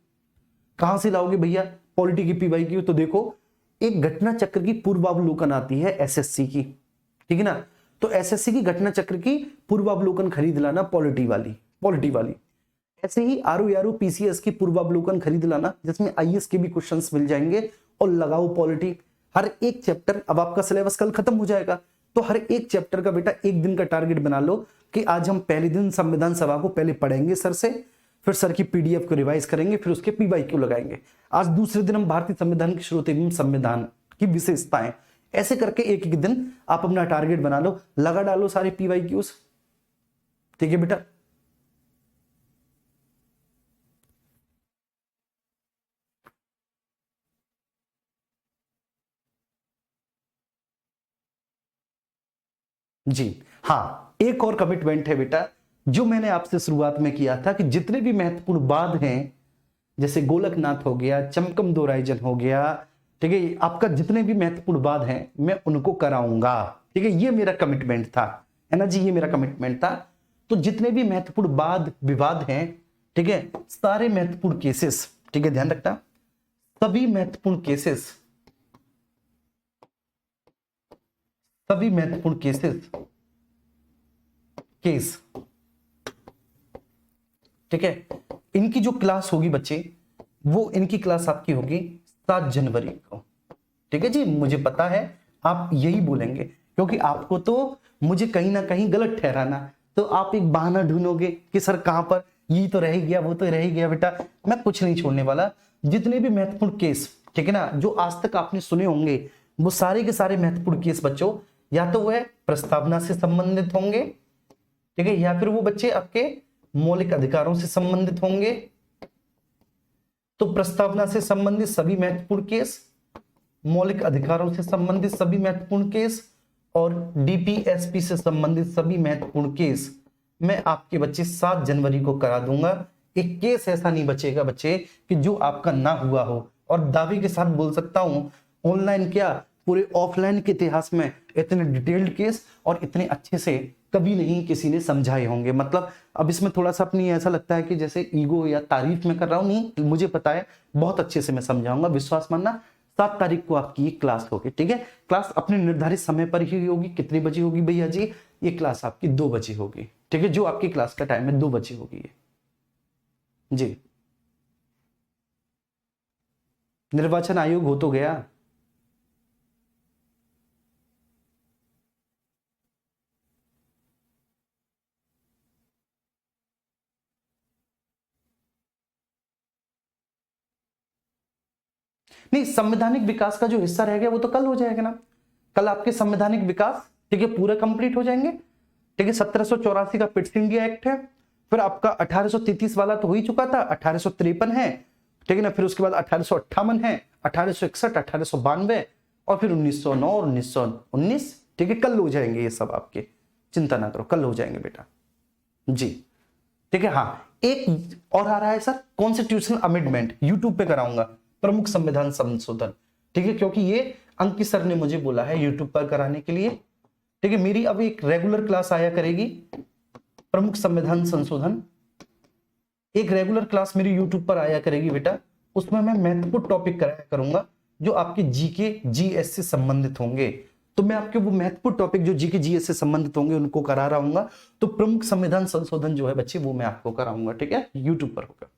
कहां से लाओगे भैया पॉलिटी की पीवाईक्यू? तो देखो, एक घटना चक्र की पूर्वावलोकन आती है एसएससी की, ठीक है ना, तो एसएससी की घटना चक्र की पूर्वावलोकन खरीद लाना पॉलिटी वाली। ऐसे ही आरओ पीसीएस की पूर्वावलोकन खरीद लाना, जिसमें आईएएस के भी क्वेश्चंस मिल जाएंगे, और लगाओ पॉलिटी। हर एक चैप्टर, अब आपका सिलेबस कल खत्म हो जाएगा, तो हर एक चैप्टर का बेटा एक दिन का टारगेट बना लो कि आज हम पहले दिन संविधान सभा को पहले पढ़ेंगे सर से, फिर सर की पीडीएफ को रिवाइज करेंगे, फिर उसके पीवाईक्यू लगाएंगे। आज दूसरे दिन हम भारतीय संविधान की स्रोत एवं संविधान की विशेषताएं, ऐसे करके एक एक दिन आप अपना टारगेट बना लो, लगा डालो सारे पीवाईक्यूज। ठीक है बेटा, जी हाँ, एक और कमिटमेंट है बेटा, जो मैंने आपसे शुरुआत में किया था कि जितने भी महत्वपूर्ण वाद हैं, जैसे गोलकनाथ हो गया, चमकम दोराइजन हो गया, ठीक है, आपका जितने भी महत्वपूर्ण वाद हैं मैं उनको कराऊंगा। ठीक है, ये मेरा कमिटमेंट था, है ना जी, ये मेरा कमिटमेंट था। तो जितने भी महत्वपूर्ण वाद विवाद हैं, ठीक है, सारे महत्वपूर्ण केसेस, ठीक है, ध्यान रखना, सभी महत्वपूर्ण केसेस, सभी महत्वपूर्ण केस, ठीक है, इनकी जो क्लास होगी बच्चे, वो इनकी क्लास आपकी होगी 7 जनवरी को। ठीक है जी, मुझे पता है आप यही बोलेंगे, क्योंकि आपको तो मुझे कहीं ना कहीं गलत ठहराना, तो आप एक बहाना ढूंढोगे कि सर कहां पर, ये तो रह गया, वो तो रह गया। बेटा मैं कुछ नहीं छोड़ने वाला, जितने भी महत्वपूर्ण केस, ठीक है ना, जो आज तक आपने सुने होंगे, वो सारे के सारे महत्वपूर्ण केस बच्चों, या तो वह प्रस्तावना से संबंधित होंगे, ठीक है, या फिर वो बच्चे आपके मौलिक अधिकारों से संबंधित होंगे। तो प्रस्तावना से संबंधित सभी महत्वपूर्ण केस, मौलिक अधिकारों से संबंधित सभी महत्वपूर्ण केस, और डीपीएसपी से संबंधित सभी महत्वपूर्ण केस मैं आपके बच्चे 7 जनवरी को करा दूंगा। एक केस ऐसा नहीं बचेगा बच्चे कि जो आपका ना हुआ हो, और दावे के साथ बोल सकता हूं, ऑनलाइन क्या पूरे ऑफलाइन के इतिहास में इतने डिटेल्ड केस और इतने अच्छे से कभी नहीं किसी ने समझाए होंगे। मतलब अब इसमें थोड़ा सा अपनी ऐसा लगता है कि जैसे ईगो या तारीफ में कर रहा हूं, नहीं, मुझे पता है बहुत अच्छे से मैं समझाऊंगा, विश्वास मानना। 7 तारीख को आपकी ये क्लास होगी, ठीक है, क्लास अपने निर्धारित समय पर ही होगी। कितने बजे होगी भैया जी? ये क्लास आपकी 2 बजे होगी, ठीक है, जो आपकी क्लास का टाइम है 2 बजे होगी ये जी। निर्वाचन आयोग हो तो गया। नहीं, संवैधानिक विकास का जो हिस्सा रह गया वो तो कल हो जाएगा ना, कल आपके संवैधानिक विकास, ठीक है, पूरे कंप्लीट हो जाएंगे। ठीक है, 1784 का पिट्स इंडिया एक्ट है, फिर आपका 1833 वाला तो हो ही चुका था, 1853 है, ठीक है ना, फिर उसके बाद 1858 है, 1861, 1892, और फिर 1909 और 1919। ठीक है, कल हो जाएंगे ये सब, आपके चिंता ना करो, कल हो जाएंगे बेटा जी। ठीक है, हाँ, एक और आ रहा है सर, कॉन्स्टिट्यूशनल अमेंडमेंट, यूट्यूब पे कराऊंगा, प्रमुख संविधान संशोधन। ठीक है, क्योंकि ये अंकित सर ने मुझे बोला है यूट्यूब पर कराने के लिए। ठीक है, मेरी अब एक रेगुलर क्लास आया करेगी प्रमुख संविधान संशोधन, एक रेगुलर क्लास मेरी यूट्यूब पर आया करेगी बेटा, उसमें मैं महत्वपूर्ण टॉपिक कराया करूंगा जो आपके जीके जीएस से संबंधित होंगे, तो मैं आपके वो महत्वपूर्ण टॉपिक जो जीके जीएस से संबंधित होंगे उनको करा रहा हूँ। तो प्रमुख संविधान संशोधन जो है बच्चे वो मैं आपको कराऊंगा, ठीक है, यूट्यूब पर होगा।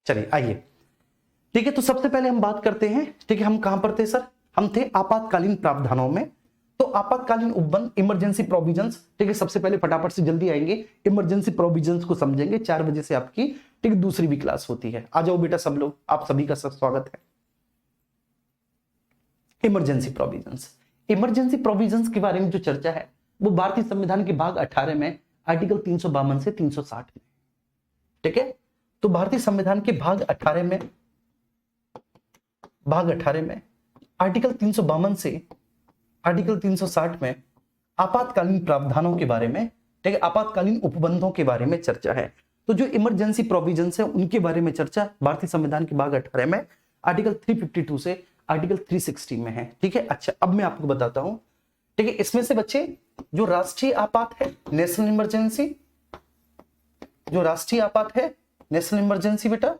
चलिए आइए, ठीक है। तो सबसे पहले हम बात करते हैं, ठीक है, हम कहां पर थे सर, हम थे आपातकालीन प्रावधानों में। तो आपातकालीन उपबंध, इमरजेंसी प्रोविजंस, ठीक है, सबसे पहले फटाफट से जल्दी आएंगे, इमरजेंसी प्रोविजंस को समझेंगे। 4 बजे से आपकी, ठीक है, दूसरी भी क्लास होती है। आ जाओ बेटा सब लोग, आप सभी का स्वागत है। इमरजेंसी प्रोविजंस, इमरजेंसी प्रोविजंस के बारे में जो चर्चा है वो भारतीय संविधान के भाग 18 में आर्टिकल 352 से 360 में, ठीक है। तो भारतीय संविधान के भाग 18 में, आर्टिकल 352 से आर्टिकल 360 में आपातकालीन प्रावधानों के बारे में, ठीक है, आपातकालीन उपबंधों के बारे में चर्चा है। तो जो इमरजेंसी प्रोविजंस है उनके बारे में चर्चा भारतीय संविधान के भाग 18 में आर्टिकल 352 से आर्टिकल 360 में है, ठीक है। अच्छा, अब मैं आपको बताता हूं, ठीक है, इसमें से बच्चे जो राष्ट्रीय आपात है, नेशनल इमरजेंसी, जो राष्ट्रीय आपात है, नेशनल इमरजेंसी बेटा,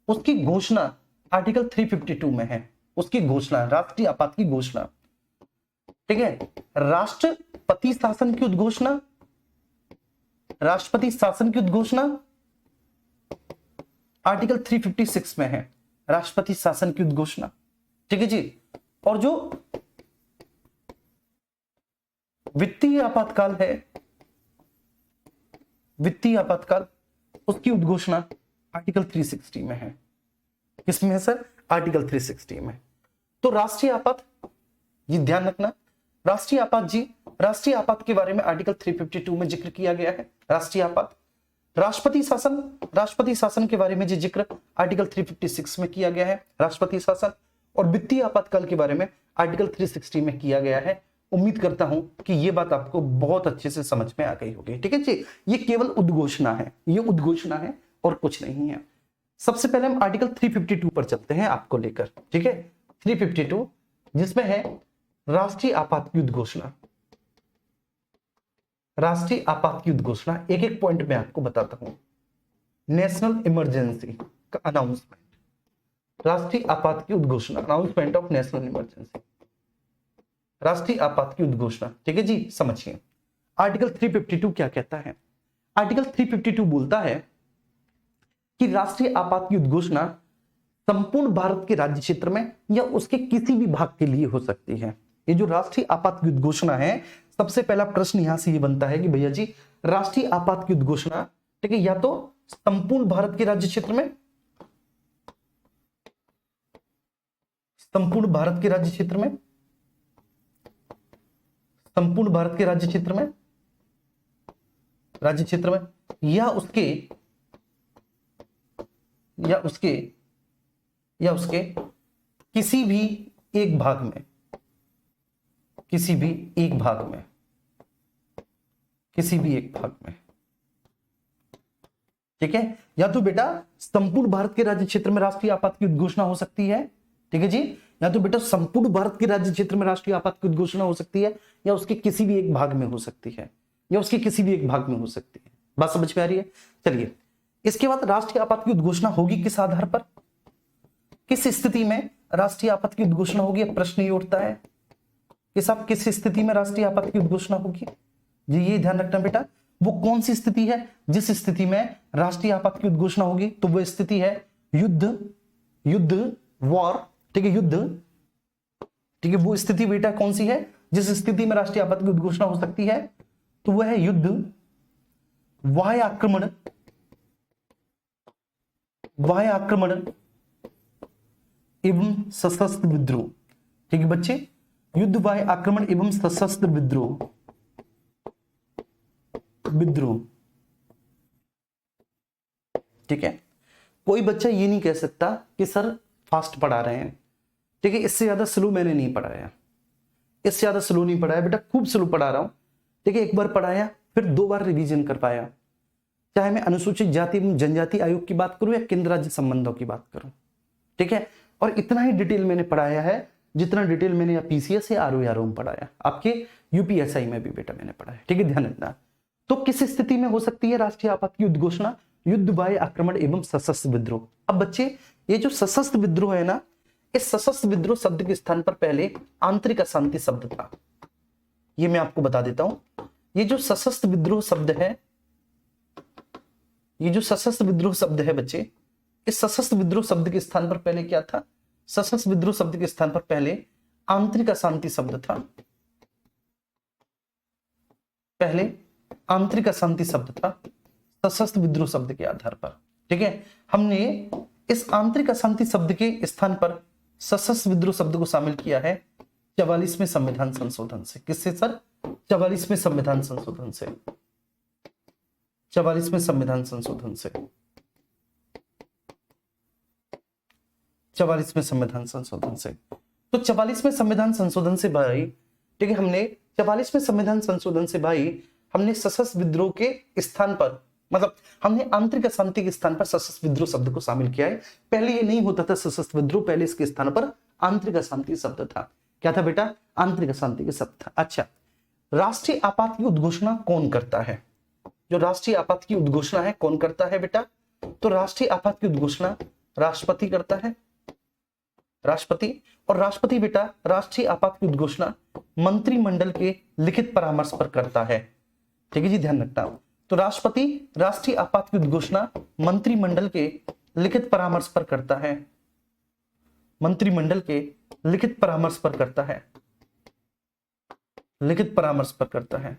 उसकी घोषणा आर्टिकल 352 में है। उसकी घोषणा, राष्ट्रीय आपात की घोषणा, ठीक है। राष्ट्रपति शासन की उद्घोषणा, राष्ट्रपति शासन की उद्घोषणा आर्टिकल 356 में है, राष्ट्रपति शासन की उद्घोषणा, ठीक है जी। और जो वित्तीय आपातकाल है, वित्तीय आपातकाल, उसकी उद्घोषणा आर्टिकल 360 में है। किसमें है सर? आर्टिकल 360 में। तो राष्ट्रीय आपात, ये ध्यान रखना, राष्ट्रीय आपात जी, राष्ट्रीय आपात के बारे में आर्टिकल 352 में जिक्र किया गया है, राष्ट्रीय आपात। राष्ट्रपति शासन, राष्ट्रपति शासन के बारे में जो जिक्र आर्टिकल 356 में किया गया है, राष्ट्रपति शासन। और वित्तीय आपातकाल के बारे में आर्टिकल 360 में किया गया है। उम्मीद करता हूं कि ये बात आपको बहुत अच्छे से समझ में आ गई होगी, ठीक है जी। ये केवल उद्घोषणा है, ये उद्घोषणा है और कुछ नहीं है। सबसे पहले हम आर्टिकल 352 पर चलते हैं आपको लेकर, ठीक है। 352 जिसमें है राष्ट्रीय आपात की उद्घोषणा, राष्ट्रीय आपात की उद्घोषणा। एक एक पॉइंट में आपको बताता हूं। नेशनल इमरजेंसी का अनाउंसमेंट, राष्ट्रीय आपात की उद्घोषणा, अनाउंसमेंट ऑफ नेशनल इमरजेंसी, राष्ट्रीय आपात की उद्घोषणा, ठीक है जी। समझिए आर्टिकल 352 क्या कहता है। आर्टिकल 352 बोलता है कि राष्ट्रीय आपात की उद्घोषणा संपूर्ण भारत के राज्य क्षेत्र में या उसके किसी भी भाग के लिए हो सकती है। ये जो राष्ट्रीय आपात की उद्घोषणा है, सबसे पहला प्रश्न यहां से ये बनता है कि भैया जी राष्ट्रीय आपात की उद्घोषणा, ठीक है, या तो संपूर्ण भारत के राज्य क्षेत्र में, संपूर्ण भारत के राज्य क्षेत्र में, संपूर्ण भारत के राज्य क्षेत्र में, राज्य क्षेत्र में, या उसके किसी भी एक भाग में, किसी भी एक भाग में, किसी भी एक भाग में, ठीक है। या तो बेटा संपूर्ण भारत के राज्य क्षेत्र में राष्ट्रीय आपात की उद्घोषणा हो सकती है, ठीक है जी। या तो बेटा संपूर्ण भारत के राज्य क्षेत्र में राष्ट्रीय आपात की उद्घोषणा हो सकती है, या उसके किसी भी एक भाग में हो सकती है, या उसके किसी भी एक भाग में हो सकती है। बात समझ में आ रही है? चलिए, इसके बाद राष्ट्रीय आपात की उद्घोषणा होगी किस आधार पर, किस स्थिति में राष्ट्रीय आपात की उद्घोषणा होगी? प्रश्न ये उठता है कि साहब किस स्थिति में राष्ट्रीय आपात की उद्घोषणा होगी जी। ये ध्यान रखना बेटा, वो कौन सी स्थिति है जिस स्थिति में राष्ट्रीय आपात की उद्घोषणा होगी? तो वो स्थिति है युद्ध, वॉर, ठीक है, युद्ध, ठीक है। वो स्थिति बेटा कौन सी है जिस स्थिति में राष्ट्रीय आपात की उद्घोषणा हो सकती है? तो वह है युद्ध, वाह्य आक्रमण, वाह्य आक्रमण एवं सशस्त्र विद्रोह, ठीक है बच्चे। युद्ध, वाह्य आक्रमण एवं सशस्त्र विद्रोह, ठीक है। कोई बच्चा ये नहीं कह सकता कि सर फास्ट पढ़ा रहे हैं, ठीक है, इससे ज्यादा स्लो मैंने नहीं पढ़ाया, इससे ज्यादा स्लो नहीं पढ़ाया बेटा, खूब स्लो पढ़ा रहा हूं, ठीक है। एक बार पढ़ाया फिर 2 बार रिवीजन कर पाया, चाहे मैं अनुसूचित जाति एवं जनजाति आयोग की बात करूं या केंद्र राज्य संबंधों की बात करूं, ठीक है। और इतना ही डिटेल मैंने पढ़ाया है जितना डिटेल मैंने या पीसीएस या आरओ में पढ़ाया, आपके यूपीएसआई में भी बेटा मैंने पढ़ाया, ठीक है, ध्यान रखना। तो किस स्थिति में हो सकती है राष्ट्रीय आपात की उद्घोषणा? युद्ध, बाह्य आक्रमण एवं सशस्त्र विद्रोह। अब बच्चे ये जो सशस्त्र विद्रोह है ना, इस सशस्त्र विद्रोह शब्द के स्थान पर पहले आंतरिक अशांति शब्द था। ये मैं आपको बता देता हूं, ये जो सशस्त्र विद्रोह शब्द है, ये जो सशस्त्र विद्रोह शब्द है बच्चे, इस सशस्त्र विद्रोह शब्द के स्थान पर पहले क्या था? सशस्त्र विद्रोह शब्द के स्थान पर पहले आंतरिक अशांति शब्द था। पहले आंतरिक अशांति शब्द था सशस्त्र विद्रोह शब्द के आधार पर, ठीक है। हमने इस आंतरिक अशांति शब्द के स्थान पर सशस्त्र विद्रोह शब्द को शामिल किया है 44वें संविधान संशोधन से। किससे सर? 44वें संविधान संशोधन से, 44वें संविधान संशोधन से, 44वें संविधान संशोधन से। तो 44वें संविधान संशोधन से भाई, ठीक है, हमने 44वें संविधान संशोधन से भाई हमने सशस्त्र विद्रोह के स्थान पर, मतलब हमने आंतरिक अशांति के स्थान पर सशस्त्र विद्रोह शब्द को शामिल किया है। पहले ये नहीं होता था सशस्त्र विद्रोह, पहले इसके स्थान पर आंतरिक अशांति शब्द था। क्या था बेटा? आंतरिक अशांति के शब्द था। अच्छा, राष्ट्रीय आपात की उद्घोषणा कौन करता है? जो राष्ट्रीय आपात की उद्घोषणा है कौन करता है बेटा? तो राष्ट्रीय आपात की उद्घोषणा राष्ट्रपति करता है, राष्ट्रपति। और राष्ट्रपति बेटा राष्ट्रीय आपात की उद्घोषणा मंत्रिमंडल के लिखित परामर्श पर करता है, ठीक है जी, ध्यान रखना। तो राष्ट्रपति राष्ट्रीय आपात की उद्घोषणा मंत्रिमंडल के लिखित परामर्श पर करता है, मंत्रिमंडल के लिखित परामर्श पर करता है, लिखित परामर्श पर करता है,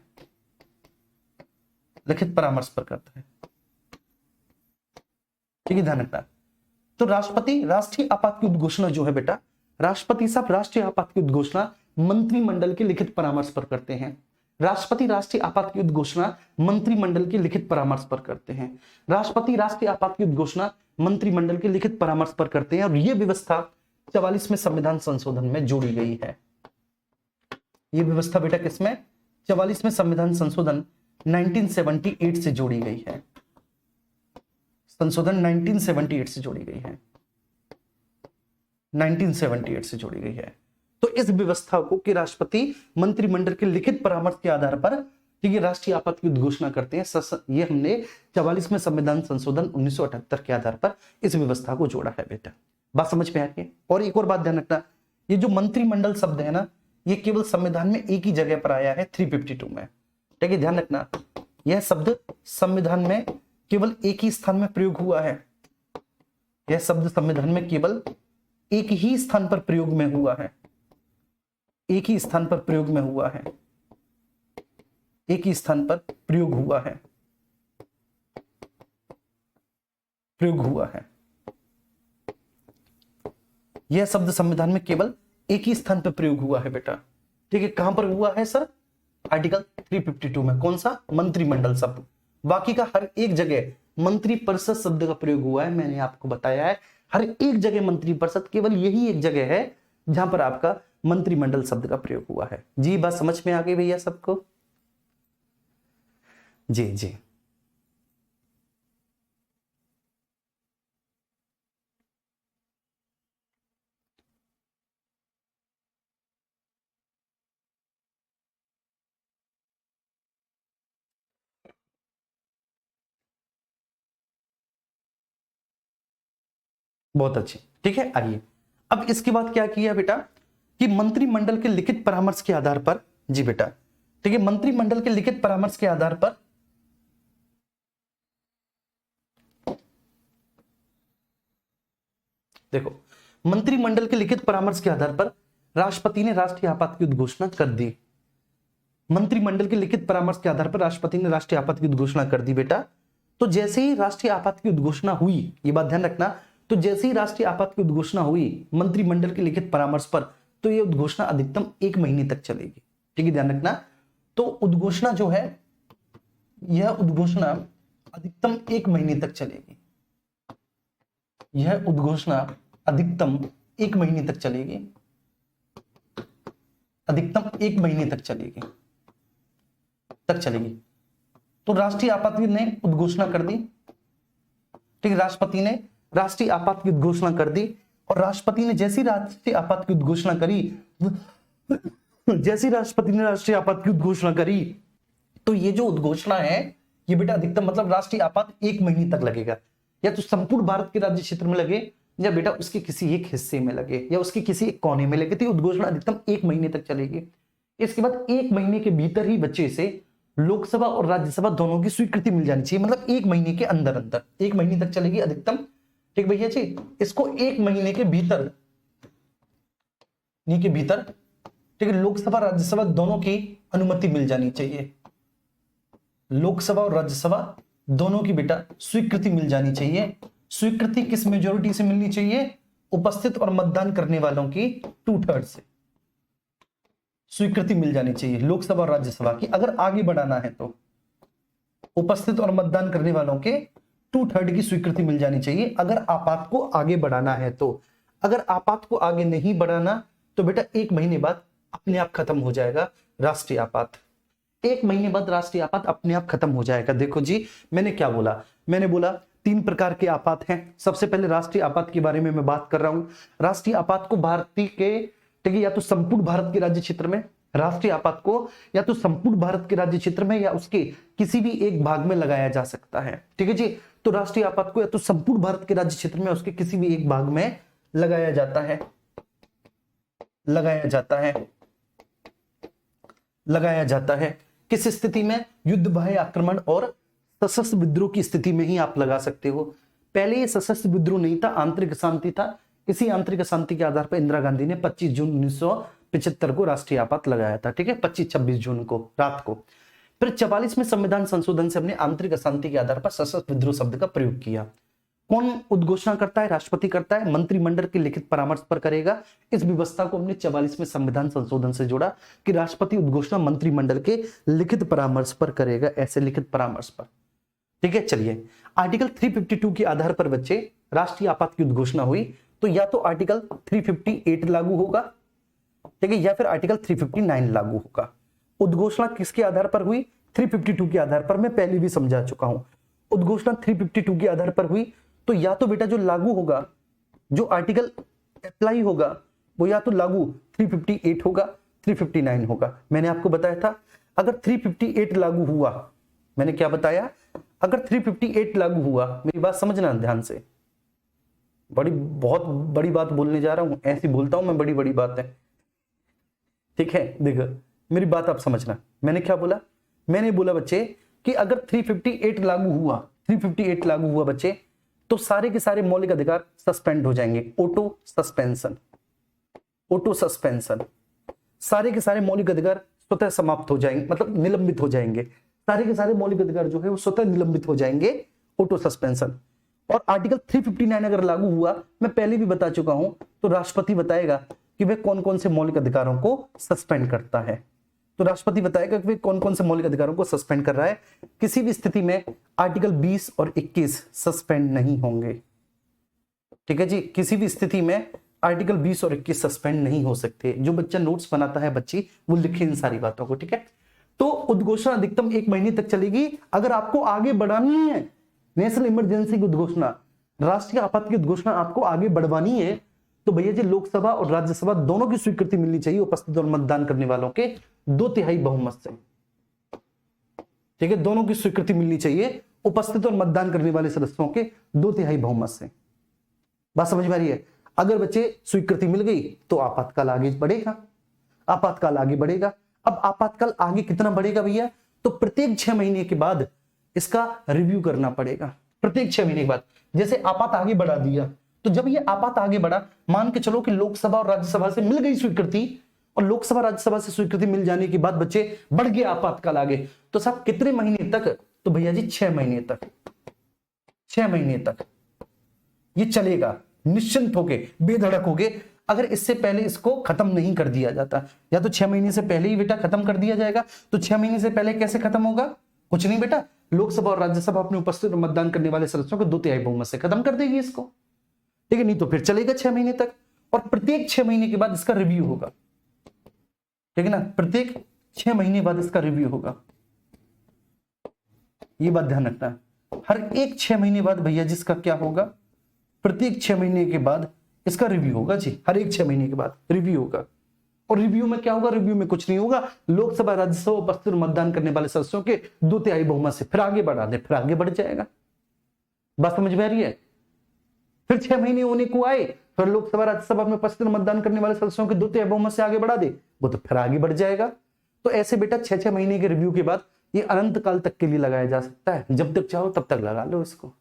लिखित परामर्श पर करता है, ठीक है, ध्यान रखना। तो राष्ट्रपति राष्ट्रीय आपात की उद्घोषणा जो है बेटा, राष्ट्रपति साहब राष्ट्रीय आपात की उद्घोषणा मंत्रिमंडल के लिखित परामर्श पर करते हैं। राष्ट्रपति राष्ट्रीय आपात की उद्घोषणा मंत्रिमंडल के लिखित परामर्श पर करते हैं। राष्ट्रपति राष्ट्रीय आपात की उद्घोषणा मंत्रिमंडल के लिखित परामर्श पर करते हैं। और यह व्यवस्था 44वें संविधान संशोधन में जोड़ी गई है। यह व्यवस्था बेटा किसमें? 44वें संविधान संशोधन 1978 से जोड़ी गई है। संशोधन 1978 से जोड़ी गई है, 1978 से जोड़ी गई है। तो इस व्यवस्था को कि राष्ट्रपति मंत्रिमंडल के लिखित परामर्श के आधार पर, ठीक है, राष्ट्रीय आपात की उद्घोषणा करते हैं, ये हमने 44वें संविधान संशोधन 1978 के आधार पर इस व्यवस्था को जोड़ा है बेटा। बात समझ में आ रही है? और एक और बात ध्यान रखना, ये जो मंत्रिमंडल शब्द है ना, ये केवल संविधान में एक ही जगह पर आया है, 352 में, ठीक है, ध्यान रखना। यह शब्द संविधान में केवल एक ही स्थान में प्रयोग हुआ है। यह शब्द संविधान में केवल एक ही स्थान पर प्रयोग में हुआ है, एक ही स्थान पर प्रयोग में हुआ है, एक ही स्थान पर प्रयोग हुआ है, प्रयोग हुआ है। यह शब्द संविधान में केवल एक ही स्थान पर प्रयोग हुआ है बेटा, ठीक है। कहां पर हुआ है सर? आर्टिकल 352 में। कौन सा? मंत्रिमंडल शब्द। बाकी का हर एक जगह मंत्री परिषद शब्द का प्रयोग हुआ है। मैंने आपको बताया है हर एक जगह मंत्री परिषद, केवल यही एक जगह है जहां पर आपका मंत्रिमंडल शब्द का प्रयोग हुआ है। जी बात समझ में आ गई भैया सबको? जी जी, बहुत अच्छी, ठीक है। आइए अब इसके बाद क्या किया बेटा कि मंत्रिमंडल के लिखित परामर्श के आधार पर, जी बेटा, ठीक है, मंत्रिमंडल के लिखित परामर्श के आधार पर देखो, मंत्रिमंडल के लिखित परामर्श के आधार पर राष्ट्रपति ने राष्ट्रीय आपात की उद्घोषणा कर दी। मंत्रिमंडल के लिखित परामर्श के आधार पर राष्ट्रपति ने राष्ट्रीय आपात की उद्घोषणा कर दी बेटा। तो जैसे ही राष्ट्रीय आपात की उद्घोषणा हुई, ये बात ध्यान रखना, तो जैसे ही राष्ट्रीय आपात की उद्घोषणा हुई मंत्रिमंडल के लिखित परामर्श पर, तो यह उद्घोषणा अधिकतम 1 महीने तक चलेगी, ठीक है, ध्यान रखना। तो उद्घोषणा जो है, यह उद्घोषणा अधिकतम 1 महीने तक चलेगी। यह उद्घोषणा अधिकतम 1 महीने तक चलेगी, अधिकतम 1 महीने तक चलेगी, तो राष्ट्रीय आपात ने उद्घोषणा कर दी, ठीक है, राष्ट्रपति ने राष्ट्रीय आपात की घोषणा कर दी और राष्ट्रपति ने जैसी राष्ट्रीय आपात की उद्घोषणा करी, जैसी राष्ट्रपति ने राष्ट्रीय आपात की उद्घोषणा करी, तो ये जो उद्घोषणा है ये बेटा अधिकतम मतलब राष्ट्रीय आपात 1 महीने तक लगेगा, या तो संपूर्ण भारत के राज्य क्षेत्र में लगे, या बेटा उसके किसी एक हिस्से में लगे, या उसके किसी एक कोने में लगे, तो उद्घोषणा अधिकतम 1 महीने तक चलेगी। इसके बाद 1 महीने के भीतर ही बच्चे से लोकसभा और राज्यसभा दोनों की स्वीकृति मिल जानी चाहिए, मतलब 1 महीने के अंदर अंदर, 1 महीने तक चलेगी अधिकतम। ठीक भैया जी, इसको 1 महीने के भीतर, ठीक है, लोकसभा राज्यसभा दोनों की अनुमति मिल जानी चाहिए, लोकसभा और राज्यसभा दोनों की बेटा स्वीकृति मिल जानी चाहिए। स्वीकृति किस मेजोरिटी से मिलनी चाहिए? उपस्थित और मतदान करने वालों की 2/3 से स्वीकृति मिल जानी चाहिए लोकसभा और राज्यसभा की। अगर आगे बढ़ाना है तो उपस्थित और मतदान करने वालों के 2/3 की स्वीकृति मिल जानी चाहिए, अगर आपात को आगे बढ़ाना है तो। अगर आपात को आगे नहीं बढ़ाना तो बेटा 1 महीने बाद अपने आप खत्म हो जाएगा राष्ट्रीय आपात। 1 महीने बाद राष्ट्रीय आपात अपने आप खत्म हो जाएगा। देखो जी, मैंने क्या बोला? मैंने बोला 3 प्रकार के आपात हैं। सबसे पहले राष्ट्रीय आपात के बारे में मैं बात कर रहा हूं। राष्ट्रीय आपात को भारतीय के, ठीक है, या तो संपूर्ण भारत के राज्य क्षेत्र में, राष्ट्रीय आपात को या तो संपूर्ण भारत के राज्य क्षेत्र में या उसके किसी भी एक भाग में लगाया जा सकता है। ठीक है जी, तो राष्ट्रीय आपात को या तो संपूर्ण भारत के राज्य क्षेत्र में उसके किसी भी एक भाग में लगाया जाता है, लगाया जाता है। किस स्थिति में? युद्ध, बाह्य आक्रमण और सशस्त्र विद्रोह की स्थिति में ही आप लगा सकते हो। पहले ये सशस्त्र विद्रोह नहीं था, आंतरिक अशांति था। इसी आंतरिक अशांति के आधार पर इंदिरा गांधी ने 25 जून 1975 को राष्ट्रीय आपात लगाया था। ठीक है, 25-26 जून को रात को। फिर 44 में संविधान संशोधन से हमने आंतरिक अशांति के आधार पर सशस्त्र विद्रोह शब्द का प्रयोग किया। कौन उद्घोषणा करता है? राष्ट्रपति करता है, मंत्रिमंडल के लिखित परामर्श पर करेगा। इस व्यवस्था को हमने 44 में संविधान संशोधन से जोड़ा कि राष्ट्रपति उद्घोषणा मंत्रिमंडल के लिखित परामर्श पर करेगा, ऐसे लिखित परामर्श पर। ठीक है, चलिए, आर्टिकल 352 के आधार पर बच्चे राष्ट्रीय आपात की उद्घोषणा हुई तो या तो आर्टिकल 358 लागू होगा, ठीक है, या फिर आर्टिकल 359 लागू होगा। उद्घोषणा किसके आधार पर हुई? 352 के आधार पर। मैं पहले भी समझा चुका हूं। उद्घोषणा 352 के आधार पर हुई तो या तो बेटा जो लागू होगा, जो आर्टिकल अप्लाई होगा, वो या तो लागू 358 होगा, 359 होगा। मैंने आपको बताया था अगर 358 लागू हुआ, मैंने क्या बताया? अगर 358 लागू हुआ, मेरी बात समझना ध्यान से, बहुत बड़ी बात बोलने जा रहा हूं, ऐसी बोलता हूं मैं बड़ी बड़ी बातें। ठीक है, देखो मेरी बात आप समझना। मैंने क्या बोला? मैंने बोला बच्चे कि अगर 358 लागू हुआ बच्चे, तो सारे के सारे मौलिक अधिकार सस्पेंड हो जाएंगे। ऑटो सस्पेंशन, सारे के सारे मौलिक अधिकार स्वतः समाप्त हो जाएंगे, मतलब निलंबित हो जाएंगे। सारे के सारे मौलिक अधिकार जो है वो स्वतः निलंबित हो जाएंगे, ऑटो सस्पेंशन। और आर्टिकल 359 अगर लागू हुआ, मैं पहले भी बता चुका हूं, तो राष्ट्रपति बताएगा कि वह कौन कौन से मौलिक अधिकारों को सस्पेंड करता है। तो राष्ट्रपति बताएगा कि वह कौन कौन से मौलिक अधिकारों को सस्पेंड कर रहा है। किसी भी स्थिति में आर्टिकल 20 और 21 सस्पेंड नहीं होंगे। ठीक है जी, किसी भी स्थिति में आर्टिकल 20 और 21 सस्पेंड नहीं हो सकते। जो बच्चा नोट्स बनाता है बच्ची, वो लिखे इन सारी बातों को। ठीक है, तो उद्घोषणा अधिकतम 1 महीने तक चलेगी। अगर आपको आगे बढ़ानी है नेशनल इमरजेंसी की उद्घोषणा, राष्ट्रीय आपात की उद्घोषणा आपको आगे बढ़वानी है, तो भैया जी लोकसभा और राज्यसभा दोनों की स्वीकृति मिलनी चाहिए उपस्थित और मतदान करने वालों के 2/3 बहुमत से। ठीक है, दोनों की स्वीकृति मिलनी चाहिए उपस्थित और मतदान करने वाले सदस्यों के 2/3 बहुमत से। बात समझ में आ रही है? अगर बच्चे स्वीकृति मिल गई तो आपातकाल आगे बढ़ेगा, आपातकाल आगे बढ़ेगा। अब आपातकाल आगे कितना बढ़ेगा भैया? तो प्रत्येक 6 महीने के बाद इसका रिव्यू करना पड़ेगा। प्रत्येक 6 महीने के बाद, जैसे आपात आगे बढ़ा दिया, तो जब ये आपात आगे बढ़ा, मान के चलो कि लोकसभा और राज्यसभा से मिल गई स्वीकृति, और लोकसभा राज्यसभा से स्वीकृति मिल जाने के बाद बच्चे बढ़ गया आपातकाल आगे, तो साहब कितने महीने तक? तो भैया जी 6 महीने तक, 6 महीने तक ये चलेगा निश्चिंत होके, बेधड़क होके। अगर इससे पहले इसको खत्म नहीं कर दिया जाता, या तो 6 महीने से पहले ही बेटा खत्म कर दिया जाएगा। तो 6 महीने से पहले कैसे खत्म होगा? कुछ नहीं बेटा, लोकसभा और राज्यसभा अपने उपस्थित और मतदान करने वाले सदस्यों को 2/3 बहुमत से खत्म कर देगी इसको। ठीक है, नहीं तो फिर चलेगा 6 महीने तक, और प्रत्येक 6 महीने के बाद इसका रिव्यू होगा। ठीक है ना, प्रत्येक 6 महीने बाद इसका रिव्यू होगा। ये बात ध्यान रखना, हर एक 6 महीने बाद भैया जिसका क्या होगा, प्रत्येक 6 महीने के बाद इसका रिव्यू होगा जी, हर एक 6 महीने के बाद रिव्यू होगा। और रिव्यू में क्या होगा? रिव्यू में कुछ नहीं होगा, लोकसभा राज्यसभा उपस्थित मतदान करने वाले सदस्यों के 2/3 बहुमत से फिर आगे बढ़ा दे, फिर आगे बढ़ जाएगा। बात समझ में आ रही है? फिर 6 महीने होने को आए, फिर लोकसभा राज्यसभा में उपस्थित मतदान करने वाले सदस्यों के 2/3 बहुमत से आगे बढ़ा दे, वो तो फिर आगे बढ़ जाएगा। तो ऐसे बेटा 6-6 महीने के रिव्यू के बाद ये अनंत काल तक के लिए लगाया जा सकता है, जब तक चाहो तब तक लगा लो इसको।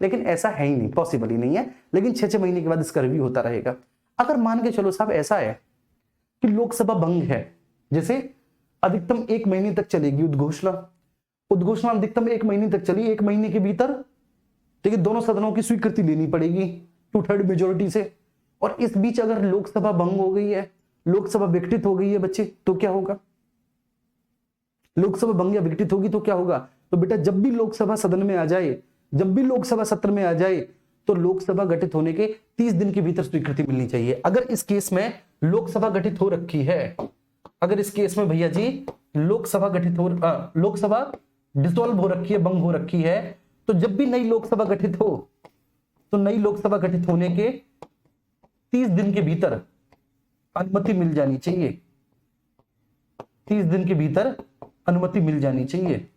लेकिन ऐसा है ही नहीं, पॉसिबल ही नहीं है, लेकिन 6-6 महीने के बाद इसका रिव्यू होता रहेगा। अगर मान के चलो साहब ऐसा है कि लोकसभा भंग है, जैसे अधिकतम 1 महीने तक चलेगी उद्घोषणा, उद्घोषणा अधिकतम 1 महीने तक चली, 1 महीने के भीतर ठीक है दोनों सदनों की स्वीकृति लेनी पड़ेगी 2/3 मेजोरिटी से। और इस बीच अगर लोकसभा भंग हो गई है, लोकसभा विघटित हो गई है बच्चे, तो क्या होगा? लोकसभा भंग या विघटित होगी तो क्या होगा? तो बेटा जब भी लोकसभा सदन में आ जाए, जब भी लोकसभा सत्र में आ जाए, तो लोकसभा गठित होने के 30 दिन के भीतर स्वीकृति मिलनी चाहिए। अगर इस केस में लोकसभा गठित हो रखी है, अगर इस केस में भैया जी लोकसभा गठित हो लोकसभा डिसॉल्व हो रखी है, भंग हो रखी है, तो जब भी नई लोकसभा गठित हो, तो नई लोकसभा गठित होने के 30 दिन के भीतर अनुमति मिल जानी चाहिए, 30 दिन के भीतर अनुमति मिल जानी चाहिए।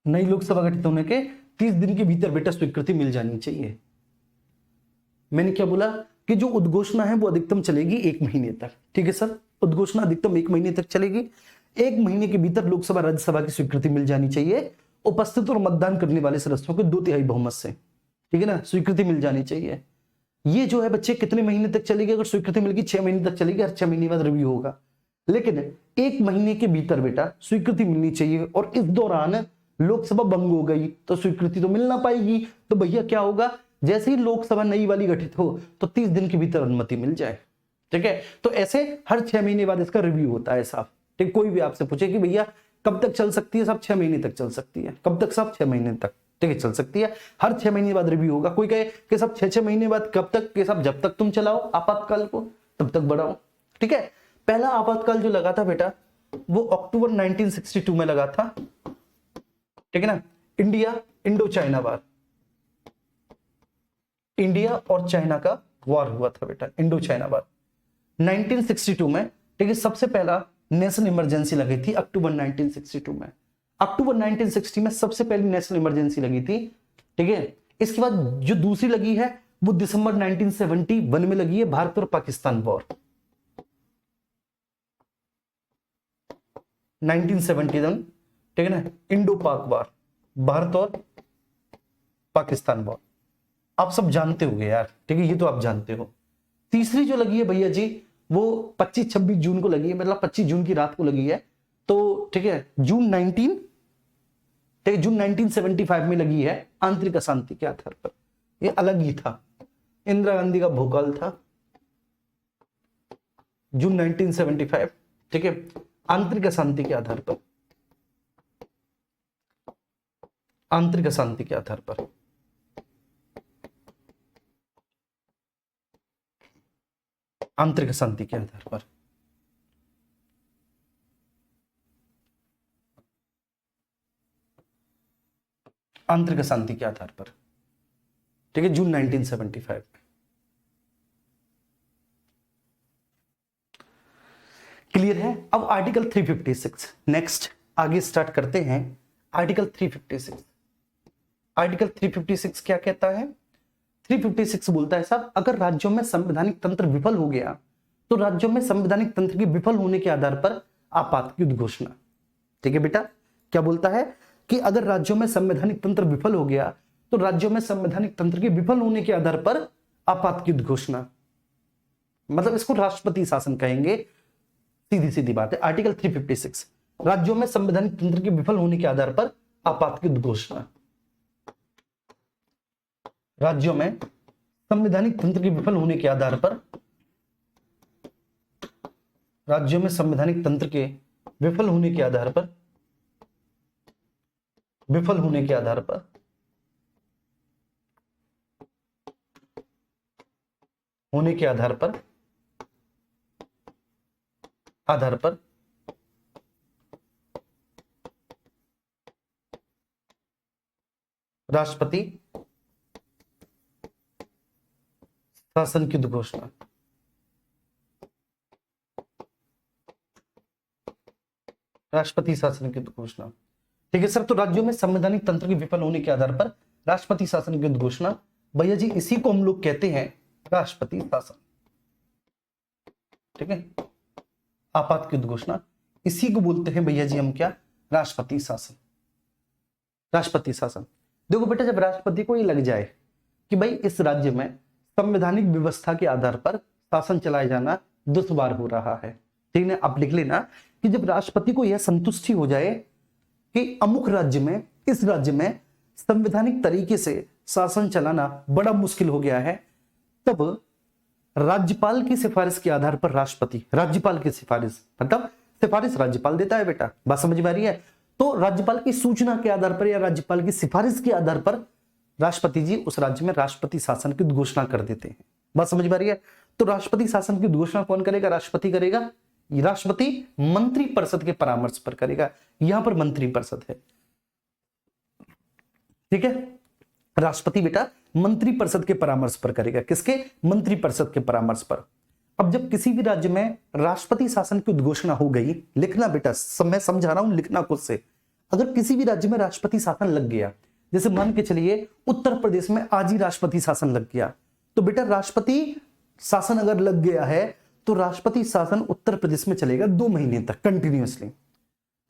नई लोकसभा गठित होने के 30 दिन के भीतर बेटा स्वीकृति मिल जानी चाहिए। मैंने क्या बोला कि जो उद्घोषणा है वो अधिकतम चलेगी 1 महीने तक। ठीक है सर, उद्घोषणा अधिकतम 1 महीने तक चलेगी। 1 महीने के भीतर लोकसभा राज्यसभा की स्वीकृति मिल जानी चाहिए, उपस्थित और मतदान करने वाले सदस्यों के 2/3 बहुमत से। ठीक है ना, स्वीकृति मिल जानी चाहिए। ये जो है बच्चे कितने महीने तक चलेगी? अगर स्वीकृति मिलेगी 6 महीने तक चलेगी, हर 6 महीने बाद रिव्यू होगा। लेकिन 1 महीने के भीतर बेटा स्वीकृति मिलनी चाहिए, और इस दौरान लोकसभा भंग हो गई तो स्वीकृति तो मिल ना पाएगी। तो भैया क्या होगा, जैसे ही लोकसभा नई वाली गठित हो तो 30 दिन के भीतर अनुमति मिल जाए। ठीक है, तो ऐसे हर 6 महीने बाद इसका रिव्यू होता है साहब। ठीक, कोई भी आपसे पूछे कि भैया कब तक चल सकती है, सब 6 महीने तक चल सकती है। कब तक? सब 6 महीने तक। ठीक है, चल सकती है, हर 6 महीने बाद रिव्यू होगा। कोई कहे कि सब 6-6 महीने बाद, कब तक? कि सब जब तक तुम चलाओ आपातकाल को तब तक बढ़ाओ। ठीक है, पहला आपातकाल जो लगा था बेटा वो अक्टूबर 1962 में लगा था। ठीक है ना, इंडो चाइना वार, इंडिया और चाइना का वॉर हुआ था बेटा, इंडो चाइना वार 1962 में। ठीक है, सबसे पहला नेशनल इमरजेंसी लगी थी अक्टूबर 1962 में। अक्टूबर 1960 में सबसे पहली नेशनल इमरजेंसी लगी थी। ठीक है, इसके बाद जो दूसरी लगी है वो दिसंबर 1971 में लगी है, भारत और पाकिस्तान वॉर 1971। ठीक है ना, इंडो पाक वॉर, भारत और पाकिस्तान वॉर, आप सब जानते होंगे यार। ठीक है, ये तो आप जानते हो। तीसरी जो लगी है भैया जी वो 25-26 जून को लगी है, मतलब 25 जून की रात को लगी है। तो ठीक है, जून 1975 में लगी है, आंतरिक अशांति के आधार पर। ये अलग ही था, इंदिरा गांधी का भूकाल था, जून 1975। ठीक है, आंतरिक अशांति के आधार पर, आंतरिक अशांति के आधार पर। आंतरिक अशांति के आधार पर आंतरिक अशांति के आधार पर। ठीक है, जून 1975। क्लियर है? अब आर्टिकल 356 नेक्स्ट आगे स्टार्ट करते हैं। आर्टिकल 356, आर्टिकल 356 क्या कहता है? 356 बोलता है साहब, अगर राज्यों में संवैधानिक तंत्र विफल हो गया तो राज्यों में संवैधानिक तंत्र के विफल होने के आधार पर आपात की घोषणा। ठीक है बेटा, क्या बोलता है कि अगर राज्यों में संवैधानिक तंत्र विफल हो गया तो राज्यों में संवैधानिक तंत्र के विफल होने के आधार पर आपात की घोषणा, मतलब इसको राष्ट्रपति शासन कहेंगे, सीधी सीधी बात है। आर्टिकल 356, राज्यों में संवैधानिक तंत्र के विफल होने के आधार पर आपात की घोषणा। राज्यों में संवैधानिक तंत्र के विफल होने के आधार पर, राज्यों में संवैधानिक तंत्र के विफल होने के आधार पर, विफल होने के आधार पर होने के आधार पर राष्ट्रपति शासन की उद्घोषणा। राष्ट्रपति शासन की उद्घोषणा। ठीक है सर, तो राज्यों में संवैधानिक तंत्र के विफल होने के आधार पर राष्ट्रपति शासन की उद्घोषणा। भैया जी इसी को हम लोग कहते हैं राष्ट्रपति शासन। ठीक है, आपात की उद्घोषणा, इसी को बोलते हैं भैया जी हम क्या, राष्ट्रपति शासन। राष्ट्रपति शासन, देखो बेटा जब राष्ट्रपति को ये लग जाए कि भाई इस राज्य में संवैधानिक व्यवस्था के आधार पर शासन चलाया जाना दुश्वार हो रहा है, ठीक है, आप लिख लेना कि जब राष्ट्रपति को यह संतुष्टि हो जाए कि अमुक राज्य में, इस राज्य में संवैधानिक तरीके से शासन चलाना बड़ा मुश्किल हो गया है, तब राज्यपाल की सिफारिश के आधार पर राष्ट्रपति, राज्यपाल की सिफारिश मतलब सिफारिश राज्यपाल देता है बेटा, बात समझ में आ रही है, तो राज्यपाल की सूचना के आधार पर या राज्यपाल की सिफारिश के आधार पर राष्ट्रपति जी उस राज्य में राष्ट्रपति शासन की उद्घोषणा कर देते हैं। बात समझ में आ रही है, तो राष्ट्रपति शासन की उद्घोषणा कौन करेगा, राष्ट्रपति करेगा, राष्ट्रपति मंत्री परिषद के परामर्श पर करेगा, यहां पर मंत्री परिषद है, ठीक है, राष्ट्रपति बेटा मंत्री परिषद के परामर्श पर करेगा, किसके, मंत्री परिषद के परामर्श पर। अब जब किसी भी राज्य में राष्ट्रपति शासन की उद्घोषणा हो गई, लिखना बेटा, मैं समझा रहा हूं, लिखना खुद से, अगर किसी भी राज्य में राष्ट्रपति शासन लग गया, जैसे मान के चलिए उत्तर प्रदेश में आज ही राष्ट्रपति शासन लग गया, तो बेटा राष्ट्रपति शासन अगर लग गया है तो राष्ट्रपति शासन उत्तर प्रदेश में चलेगा 2 महीने तक कंटिन्यूअसली,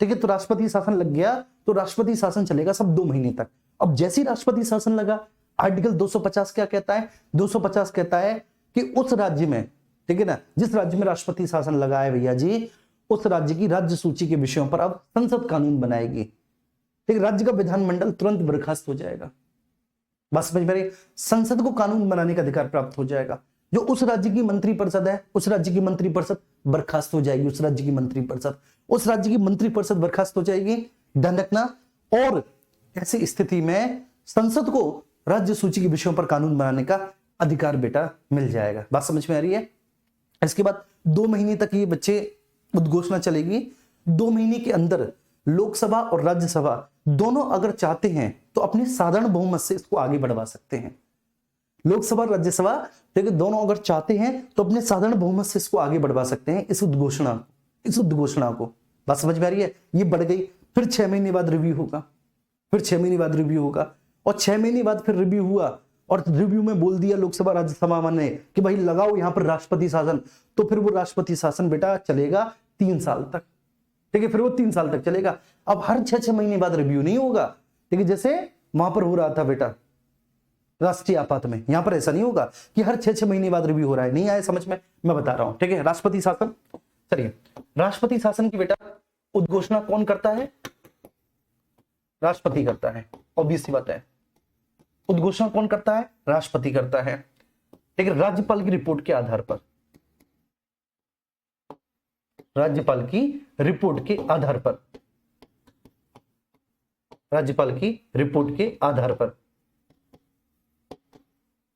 ठीक है, तो राष्ट्रपति शासन लग गया तो राष्ट्रपति शासन चलेगा सब 2 महीने तक। अब जैसे ही राष्ट्रपति शासन लगा, आर्टिकल 250 क्या कहता है, 250 कहता है कि उस राज्य में, ठीक है ना, जिस राज्य में राष्ट्रपति शासन लगा है भैया जी, उस राज्य की राज्य सूची के विषयों पर अब संसद कानून बनाएगी, ठीक है, राज्य का विधानमंडल तुरंत बर्खास्त हो जाएगा। बस समझ में रही, संसद को कानून बनाने का अधिकार प्राप्त हो जाएगा। जो उस राज्य की मंत्री परिषद है, उस राज्य की मंत्री परिषद बर्खास्त हो जाएगी, उस राज्य की मंत्री परिषद, उस राज्य की मंत्री परिषद बर्खास्त हो जाएगी, ध्यान रखना। और ऐसी स्थिति में संसद को राज्य सूची के विषयों पर कानून बनाने का अधिकार बेटा मिल जाएगा। बात समझ में आ रही है। इसके बाद 2 महीने तक ये बच्चे उद्घोषणा चलेगी। 2 महीने के अंदर लोकसभा और राज्यसभा दोनों अगर चाहते हैं तो अपने साधारण बहुमत से इसको आगे बढ़वा सकते हैं। लोकसभा और राज्यसभा, ठीक है, दोनों अगर चाहते हैं तो अपने साधारण बहुमत से इसको आगे बढ़वा सकते हैं, इस उद्घोषणा को। बात समझ में आ रही है। ये बढ़ गई, फिर 6 महीने बाद रिव्यू होगा, फिर 6 महीने बाद रिव्यू होगा, और 6 महीने बाद फिर रिव्यू हुआ और रिव्यू में बोल दिया लोकसभा राज्यसभा ने कि भाई लगाओ यहां पर राष्ट्रपति शासन, तो फिर वो राष्ट्रपति शासन बेटा चलेगा 3 साल तक, ठीक है, फिर वो 3 साल तक चलेगा। अब हर 6 महीने बाद रिव्यू नहीं होगा, ठीक है, जैसे वहां पर हो रहा था बेटा राष्ट्रीय आपात में, यहां पर ऐसा नहीं होगा कि हर 6 महीने बाद रिव्यू हो रहा है। नहीं आया समझ में, मैं बता रहा हूं, ठीक है। राष्ट्रपति शासन, चलिए राष्ट्रपति शासन की बेटा उद्घोषणा कौन करता है, राष्ट्रपति करता है, ऑब्वियस सी बात है। उद्घोषणा कौन करता है, राष्ट्रपति करता है, ठीक है, राज्यपाल की रिपोर्ट के आधार पर, राज्यपाल की रिपोर्ट के आधार पर, राज्यपाल की रिपोर्ट के आधार पर,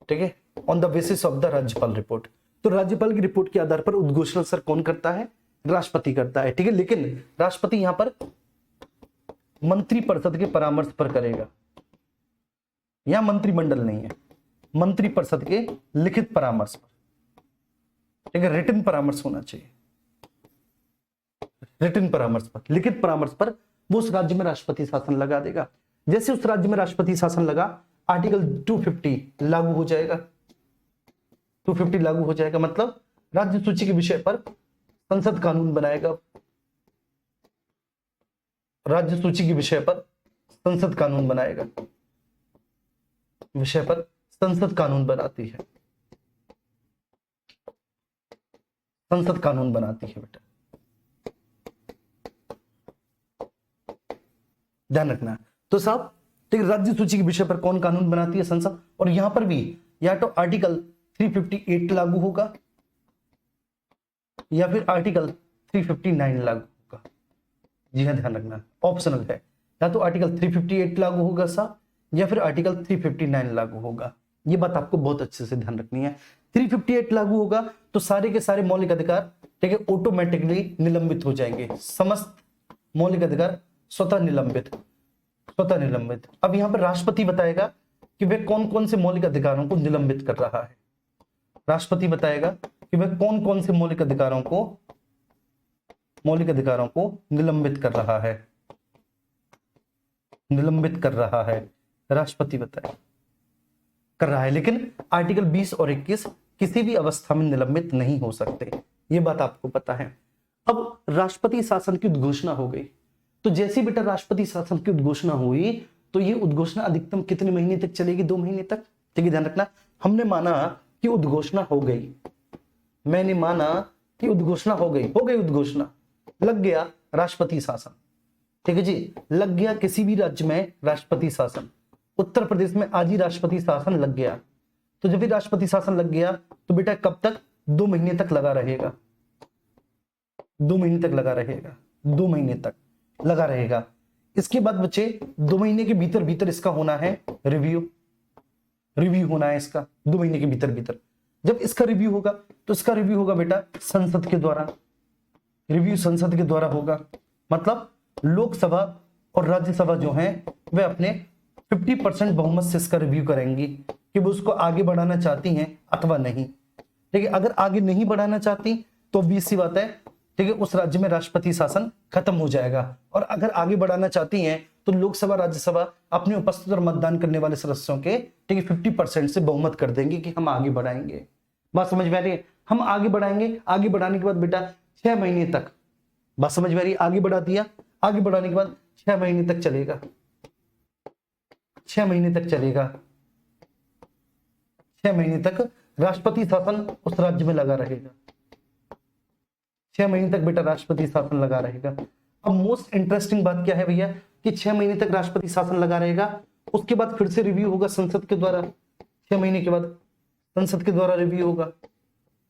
ठीक है, on the basis of the राज्यपाल रिपोर्ट। तो राज्यपाल की रिपोर्ट के आधार पर उद्घोषणा सर कौन करता है, राष्ट्रपति करता है, ठीक है। लेकिन राष्ट्रपति यहां पर मंत्री परिषद के परामर्श पर करेगा, यहां मंत्रिमंडल नहीं है, मंत्री परिषद के लिखित परामर्श पर, ठीक है, रिटन परामर्श होना चाहिए, रिटन परामर्श पर, लिखित परामर्श पर वो उस राज्य में राष्ट्रपति शासन लगा देगा। जैसे उस राज्य में राष्ट्रपति शासन लगा, आर्टिकल 250 लागू हो जाएगा, 250 लागू हो जाएगा, मतलब राज्य सूची के विषय पर संसद कानून बनाएगा, राज्य सूची के विषय पर संसद कानून बनाएगा, विषय पर संसद कानून बनाती है, संसद कानून बनाती है बेटा, ध्यान रखना। तो साहब ठीक, राज्य सूची के विषय पर कौन कानून बनाती है, संसद। और यहां पर भी या तो आर्टिकल 358 लागू होगा या फिर आर्टिकल 359 लागू होगा। जी हाँ, ध्यान रखना, ऑप्शनल है, या तो आर्टिकल 358 लागू होगा साहब या फिर आर्टिकल 359 लागू होगा। ये बात आपको बहुत अच्छे से ध्यान रखनी है। 358 लागू होगा तो सारे के सारे मौलिक अधिकार, ठीक है, ऑटोमेटिकली निलंबित हो जाएंगे, समस्त मौलिक अधिकार स्वतः निलंबित, स्वतः निलंबित। अब यहां पर राष्ट्रपति बताएगा कि वे कौन कौन से मौलिक अधिकारों को निलंबित कर रहा है। राष्ट्रपति बताएगा कि वह कौन कौन से मौलिक अधिकारों को निलंबित कर रहा है, राष्ट्रपति बताएगा कर रहा है। लेकिन आर्टिकल 20 और 21 किसी भी अवस्था में निलंबित नहीं हो सकते, ये बात आपको पता है। अब राष्ट्रपति शासन की उद्घोषणा हो गई, तो जैसे बेटा राष्ट्रपति शासन की उद्घोषणा हुई तो ये उद्घोषणा अधिकतम कितने महीने तक चलेगी? 2 महीने तक। ठीक है, ध्यान रखना, हमने माना कि उद्घोषणा हो गई, मैंने माना कि उद्घोषणा हो गई उद्घोषणा, लग गया राष्ट्रपति शासन। ठीक है जी, लग गया किसी भी राज्य में राष्ट्रपति शासन। उत्तर प्रदेश में आज ही राष्ट्रपति शासन लग गया, तो जब भी राष्ट्रपति शासन लग गया तो बेटा कब तक? 2 महीने तक लगा रहेगा, 2 महीने तक लगा रहेगा, 2 महीने तक लगा रहेगा। इसके बाद बच्चे 2 महीने के भीतर इसका होना है रिव्यू होना है इसका, 2 महीने के भीतर। जब इसका रिव्यू होगा तो इसका रिव्यू होगा बेटा संसद के द्वारा, रिव्यू संसद के द्वारा होगा। मतलब लोकसभा और राज्यसभा जो है वे अपने 50% बहुमत से इसका रिव्यू करेंगी कि वो उसको आगे बढ़ाना चाहती हैं अथवा नहीं। ठीक है, अगर आगे नहीं बढ़ाना चाहती तो obvious सी बात है, ठीक है, उस राज्य में राष्ट्रपति शासन खत्म हो जाएगा। और अगर आगे बढ़ाना चाहती हैं तो लोकसभा राज्यसभा अपने उपस्थित और मतदान करने वाले सदस्यों के, ठीक है, 50% से बहुमत कर देंगे कि हम आगे बढ़ाएंगे। बात समझ में आ रही है? हम आगे बढ़ाएंगे, आगे बढ़ाने के बाद बेटा 6 महीने तक, बात समझ में आ रही है? आगे बढ़ा दिया, आगे बढ़ाने के बाद 6 महीने तक चलेगा, 6 महीने तक चलेगा, 6 महीने तक राष्ट्रपति शासन उस राज्य में लगा रहेगा, 6 महीने तक बेटा राष्ट्रपति शासन लगा रहेगा। अब मोस्ट इंटरेस्टिंग बात क्या है भैया कि 6 महीने तक राष्ट्रपति शासन लगा रहेगा, उसके बाद फिर से रिव्यू होगा संसद के द्वारा, 6 महीने के बाद संसद के द्वारा रिव्यू होगा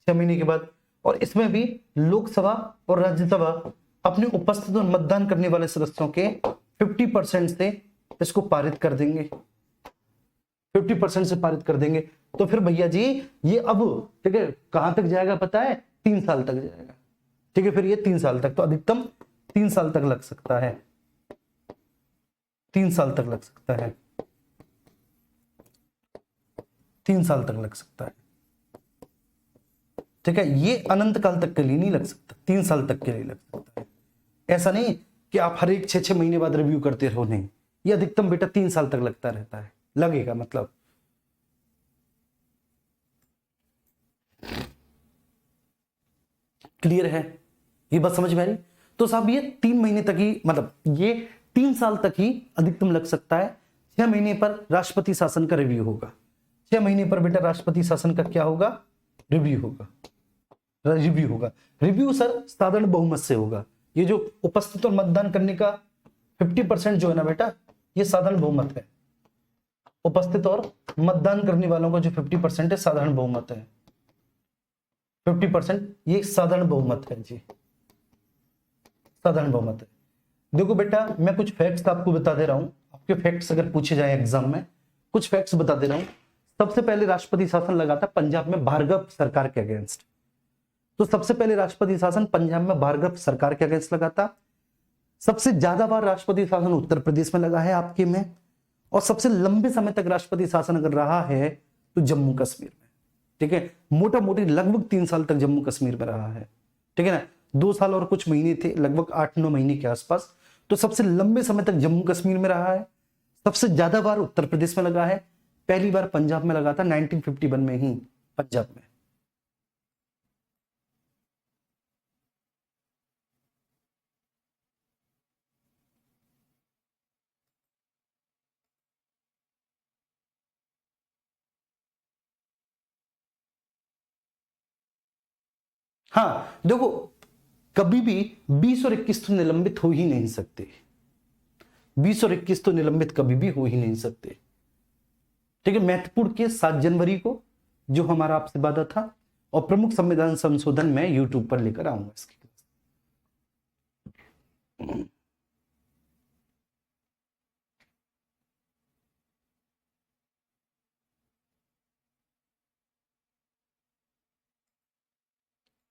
6 महीने के बाद। और इसमें भी लोकसभा और राज्यसभा अपने उपस्थित और मतदान करने वाले सदस्यों के 50% से इसको पारित कर देंगे, 50% से पारित कर देंगे। तो फिर भैया जी ये अब, ठीक है, कहां तक जाएगा पता है? 3 साल तक जाएगा। ठीक है, फिर ये 3 साल तक, तो अधिकतम 3 साल तक लग सकता है, 3 साल तक लग सकता है, 3 साल तक लग सकता है। ठीक है, ये अनंत काल तक के लिए नहीं लग सकता, 3 साल तक के लिए लग सकता है। ऐसा नहीं कि आप हर एक 6-6 महीने बाद रिव्यू करते रहो, नहीं, ये अधिकतम बेटा 3 साल तक लगता रहता है, लगेगा मतलब। क्लियर है? ये बात समझ में आ रही? तो साहब ये 3 महीने तक ही, मतलब ये 3 साल तक ही अधिकतम लग सकता है। 6 महीने पर राष्ट्रपति शासन का रिव्यू होगा, 6 महीने पर बेटा राष्ट्रपति शासन का क्या होगा? रिव्यू होगा, रिव्यू होगा। रिव्यू सर साधारण बहुमत से होगा। ये जो उपस्थित और मतदान करने का 50% जो है ना बेटा, ये साधारण बहुमत है। उपस्थित और मतदान करने वालों का जो 50% है साधारण बहुमत है, 50% ये साधारण बहुमत है जी, साधारण बहुमत है। देखो बेटा मैं कुछ फैक्ट्स आपको बता दे रहा हूं, आपके फैक्ट्स अगर पूछे जाए एग्जाम में, कुछ फैक्ट्स बता दे रहा हूं। सबसे पहले राष्ट्रपति शासन लगा था पंजाब में भार्गव सरकार के अगेंस्ट। तो सबसे पहले राष्ट्रपति शासन पंजाब में भार्गव सरकार के अगेंस्ट लगा था। सबसे ज्यादा बार राष्ट्रपति शासन उत्तर प्रदेश में लगा है आपके में, और सबसे लंबे समय तक राष्ट्रपति शासन अगर रहा है तो जम्मू कश्मीर में। ठीक है, मोटा मोटी लगभग 3 साल तक जम्मू कश्मीर में रहा है। ठीक है ना, 2 साल और कुछ महीने थे, लगभग 8-9 महीने के आसपास। तो सबसे लंबे समय तक जम्मू कश्मीर में रहा है। सबसे ज्यादा बार उत्तर प्रदेश में लगा है, पहली बार पंजाब में लगा था 1951 में ही, पंजाब में। हाँ देखो, कभी भी 20 और 21 तो निलंबित हो ही नहीं सकते, 20 और 21 तो निलंबित कभी भी हो ही नहीं सकते। ठीक है, महत्वपूर्ण केस 7 जनवरी को जो हमारा आपसे वादा था, और प्रमुख संविधान संशोधन मैं यूट्यूब पर लेकर आऊंगा इसकी।